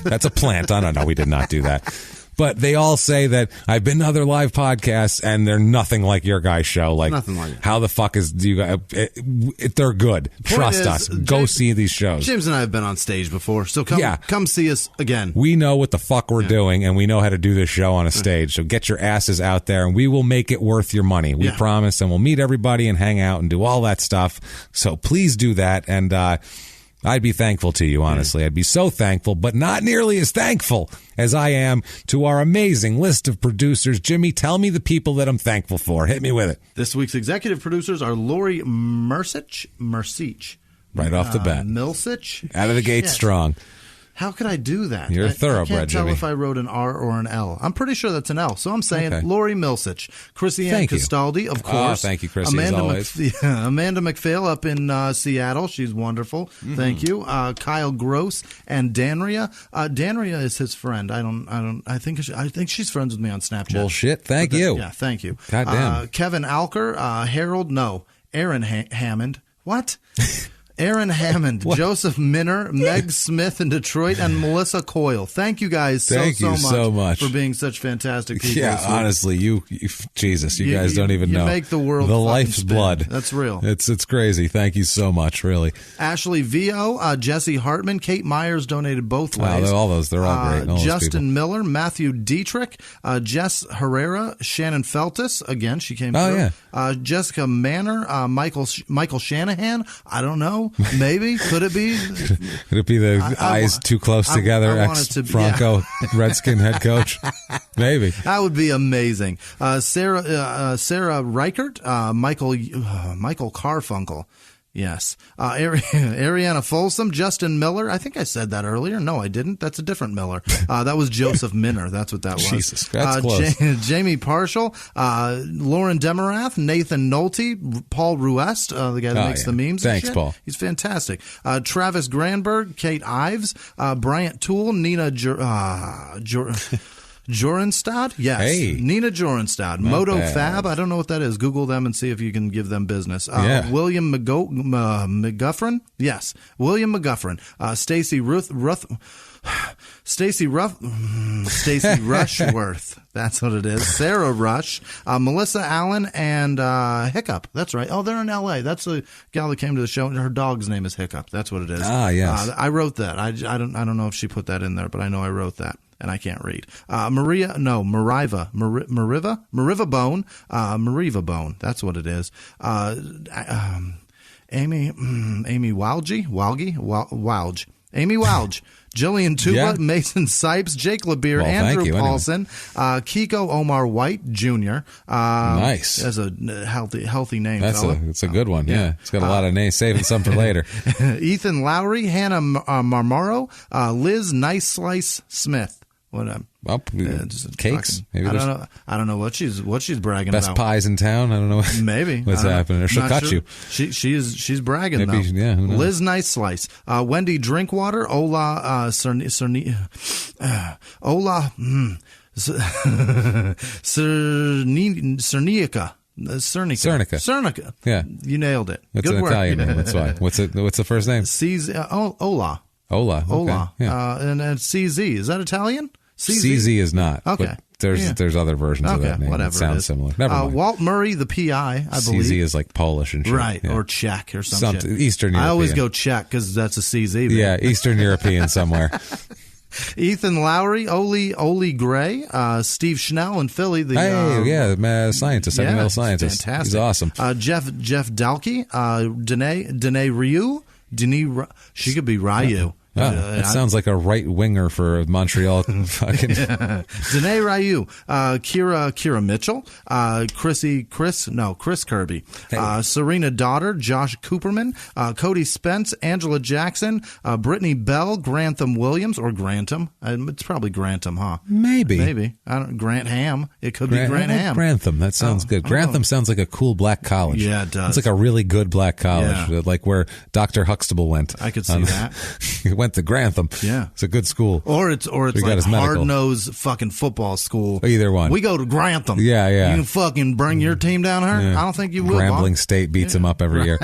That's a plant. I don't know. We did not do that. But they all say that I've been to other live podcasts and they're nothing like your guys' show. Like, nothing like it. How the fuck is you guys? They're good. Trust us. Go see these shows. James and I have been on stage before, so come see us again. We know what the fuck we're doing, and we know how to do this show on a stage. So get your asses out there, and we will make it worth your money. We promise, and we'll meet everybody and hang out and do all that stuff. So please do that, and I'd be thankful to you, honestly. I'd be so thankful, but not nearly as thankful as I am to our amazing list of producers. Jimmie, tell me the people that I'm thankful for. Hit me with it. This week's executive producers are Lori Mercich. Right off the bat. Milsich. Out of the gate strong. How could I do that? You're a thoroughbred, I can't tell Jimmie. if I wrote an R or an L. I'm pretty sure that's an L. So I'm saying Lori Milsich. Chrissy-Ann Castaldi, of course. Thank you, Chrissy, as always. Amanda McPhail up in Seattle. She's wonderful. Mm-hmm. Thank you. Kyle Gross and Danria. Danria is his friend. I think she's friends with me on Snapchat. Bullshit. Thank you. Yeah, thank you. Goddamn. Kevin Alker, Aaron Hammond. What? Aaron Hammond, Joseph Minner, Meg Smith in Detroit, and Melissa Coyle. Thank you guys so much for being such fantastic people. Yeah, honestly, you Jesus, you guys don't even know. You make the world the life's spin. blood. That's real. It's crazy. Thank you so much, really. Ashley Vio, Jesse Hartman, Kate Myers donated both ways. All those, they're all great. All Justin Miller, Matthew Dietrich, Jess Herrera, Shannon Feltus. Again, she came through. Yeah. Jessica Manor, Michael Shanahan. I don't know. Maybe. Could it be? Could it be the eyes too close together? Ex-Bronco Redskin head coach? Maybe. That would be amazing. Sarah Reichert, Michael Carfunkel. Yes. Ariana Folsom, Justin Miller. I think I said that earlier. No, I didn't. That's a different Miller. That was Joseph Minner. That's what that was. Jesus, that's close. Jamie Partial, Lauren Demarath, Nathan Nolte, Paul Ruest, the guy that makes the memes. Thanks, Paul. He's fantastic. Travis Granberg, Kate Ives, Bryant Toole, Nina Jorenstad? Yes. Hey. Nina Jorenstad. Moto bad. Fab. I don't know what that is. Google them and see if you can give them business. William McGuffrin? Yes. William McGuffrin. Stacy Rushworth. That's what it is. Sarah Rush. Melissa Allen and Hiccup. That's right. Oh, they're in L.A. That's the gal that came to the show. Her dog's name is Hiccup. That's what it is. Ah, yes. I wrote that. I don't know if she put that in there, but I know I wrote that. And I can't read. Mariva Bone. That's what it is. Amy Walge. Amy Walge. Jillian Tuba, Mason Sipes, Jake LeBeer, Andrew Paulson, Kiko Omar White Jr. Nice. That's a healthy name. That's a good one. Yeah. It's got a lot of names. Saving some for later. Ethan Lowry, Hannah Marmaro, Liz Nice Slice Smith. Cakes. Maybe I don't know what she's bragging best about. Best pies in town. I don't know. Maybe what's happening. Or she'll cut you. She's bragging. Maybe, though. Yeah. Who knows? Liz Nice Slice. Wendy Drinkwater. Ola Cernica. Yeah. You nailed it. It's Good an work. Italian name. That's why. What's the first name? Ola. Ola. Okay. Ola. Yeah. And CZ. Is that Italian? CZ is not. Okay. But there's other versions of that name. Whatever. It sounds similar. Never mind. Walt Murray, the PI, I believe. CZ is like Polish and shit. Right. Yeah. Or Czech or something. Eastern European. I always go Czech because that's a CZ. Yeah, Eastern European somewhere. Ethan Lowry, Oli Gray, Steve Schnell in Philly. The scientist, Metal scientist. Fantastic. He's awesome. Jeff Dalkey, Danae Ryu. She could be Ryu. That sounds like a right winger for Montreal. Fucking Danae Ryu, Kira Mitchell, Chris Kirby, Serena Daughter, Josh Cooperman, Cody Spence, Angela Jackson, Brittany Bell, Grantham Williams, or Grantham. It's probably Grantham, huh? Maybe. Grantham. It could be Grantham. Grantham. That sounds good. Grantham sounds like a cool black college. Yeah, it does. It's like a really good black college, like where Dr. Huxtable went. I could see that. He went to Grantham. Yeah, it's a good school. Or it's like hard-nosed fucking football school. Either one. We go to Grantham. Yeah. You can fucking bring your team down here? Yeah. I don't think you will. Grambling State beats them up every year.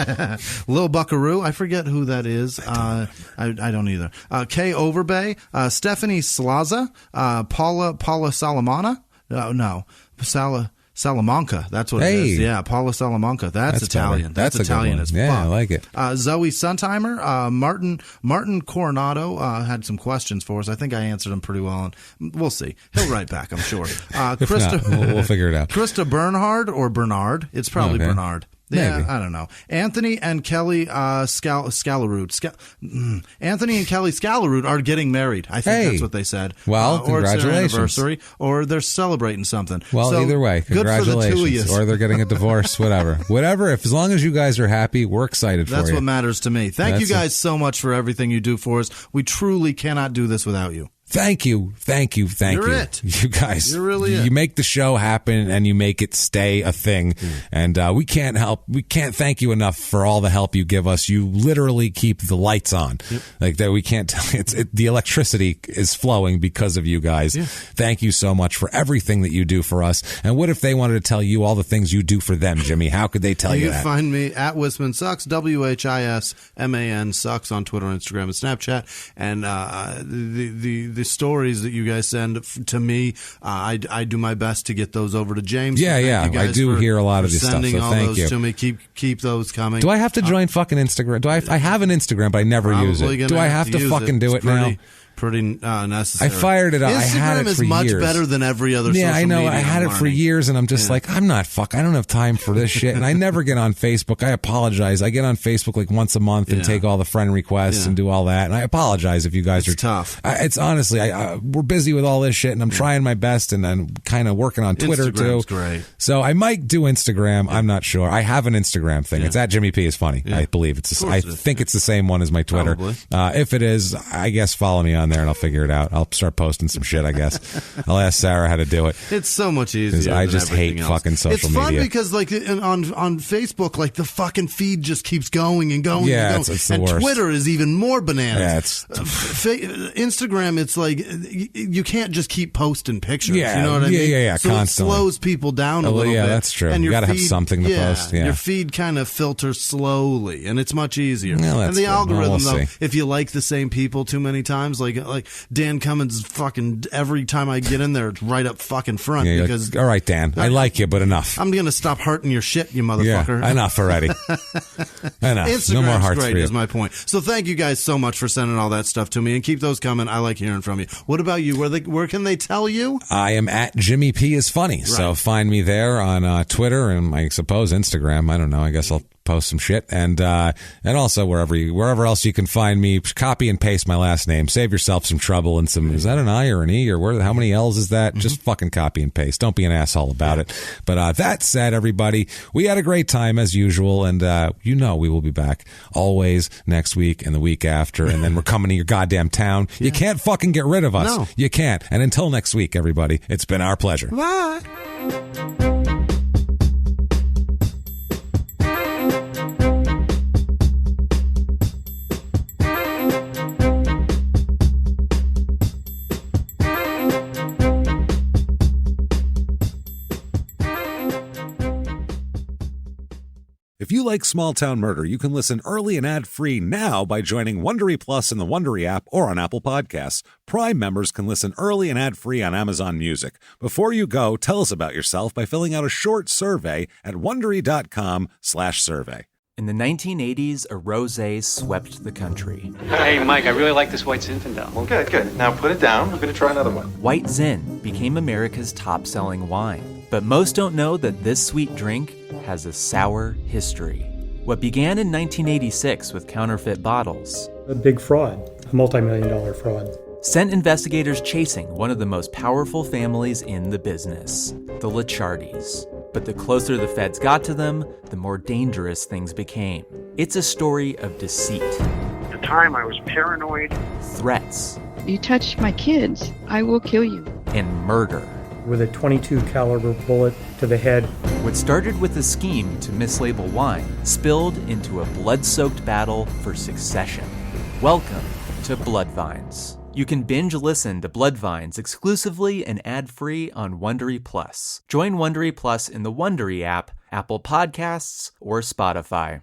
Lil Buckaroo. I forget who that is. I don't either. Kay Overbay. Stephanie Slaza. Paula Salamana. No. Salamanca, that's what it is. Yeah, Paula Salamanca. That's Italian. That's Italian as fuck. Yeah, I like it. Zoe Suntimer, Martin Coronado had some questions for us. I think I answered them pretty well, and we'll see. He'll write back, I'm sure. Krista, not, we'll figure it out. Krista Bernhard or Bernard. It's probably Bernard. Yeah, maybe. I don't know. Anthony and Kelly Scalarud. Anthony and Kelly Scalarud are getting married. I think that's what they said. Well, or congratulations. it's their anniversary, or they're celebrating something. Well, so, either way, congratulations. Good for the two of you. Or they're getting a divorce, whatever. As long as you guys are happy, we're excited for you. That's what matters to me. Thank you guys so much for everything you do for us. We truly cannot do this without you. Thank you. You're it. You guys. You're really it. You make the show happen and you make it stay a thing. And we can't thank you enough for all the help you give us. You literally keep the lights on. Yep. Like that, we can't tell. The electricity is flowing because of you guys. Yeah. Thank you so much for everything that you do for us. And what if they wanted to tell you all the things you do for them, Jimmie? How could they tell you that? You find me at Whisman Sucks, WHISMAN Sucks on Twitter, Instagram, and Snapchat. And the stories that you guys send to me, I do my best to get those over to James. Yeah. I do hear a lot of this stuff, so sending all thank those you. to me. Keep those coming. Do I have to join fucking Instagram? I have an Instagram, but I never use it. Do I have to fucking do it now? Pretty necessary. I fired it up. I had it for years. Instagram is much better than every other social media. Yeah, I know. I had it for years, and I'm just like, I don't have time for this shit. And I never get on Facebook. I apologize. I get on Facebook like once a month and take all the friend requests and do all that. And I apologize if you guys are tough. It's honestly, we're busy with all this shit, and I'm trying my best, and I'm kind of working on Twitter Instagram's too. Great. So I might do Instagram. I'm not sure. I have an Instagram thing. It's at Jimmie P is funny. I believe I think it's the same one as my Twitter. If it is, I guess follow me on there, and I'll figure it out. I'll start posting some shit, I guess. I'll ask Sarah how to do it. It's so much easier. I just hate fucking social media. It's fun because, like, on Facebook, like, the fucking feed just keeps going and going and going. It's the and worst. Twitter is even more bananas. Yeah, it's Instagram, it's like you can't just keep posting pictures. Yeah, you know what I mean? Yeah, so constantly. It slows people down a little bit. Yeah, that's true. And you got to have something to post. Yeah, your feed kind of filters slowly, and it's much easier. Well, and the algorithm, though, see. if you like the same people too many times, like Dan Cummins, fucking every time I get in there, it's right up fucking front. Yeah, because all right, Dan, I like you, but enough. I'm gonna stop hurting your shit, you motherfucker. Yeah, enough already. Enough. Instagram's no more hearts great, for you. is my point. So thank you guys so much for sending all that stuff to me, and keep those coming. I like hearing from you. What about you? Where can they tell you? I am at Jimmie P is funny. Right. So find me there on Twitter and I suppose Instagram. I don't know. I guess I'll post some shit, and also wherever else you can find me. Copy and paste my last name. Save yourself some trouble and some. Is that an I or an E or how many L's is that? Mm-hmm. Just fucking copy and paste. Don't be an asshole about it. But that said, everybody, we had a great time as usual, and we will be back always next week and the week after, and then we're coming to your goddamn town. You can't fucking get rid of us. No. You can't. And until next week, everybody, it's been our pleasure. Bye. If you like Small Town Murder, you can listen early and ad-free now by joining Wondery Plus in the Wondery app or on Apple Podcasts. Prime members can listen early and ad-free on Amazon Music. Before you go, tell us about yourself by filling out a short survey at Wondery.com/survey. In the 1980s, a rosé swept the country. Hey, Mike, I really like this White Zinfandel. Well, good. Now put it down. We're going to try another one. White Zin became America's top-selling wine. But most don't know that this sweet drink has a sour history. What began in 1986 with counterfeit bottles A big fraud, a multi-million-dollar fraud. Sent investigators chasing one of the most powerful families in the business, the Licciardis. But the closer the feds got to them, the more dangerous things became. It's a story of deceit. At the time, I was paranoid. Threats. You touch my kids, I will kill you. And murder. With a .22 caliber bullet to the head. What started with a scheme to mislabel wine spilled into a blood-soaked battle for succession. Welcome to Bloodvines. You can binge listen to Bloodvines exclusively and ad-free on Wondery Plus. Join Wondery Plus in the Wondery app, Apple Podcasts, or Spotify.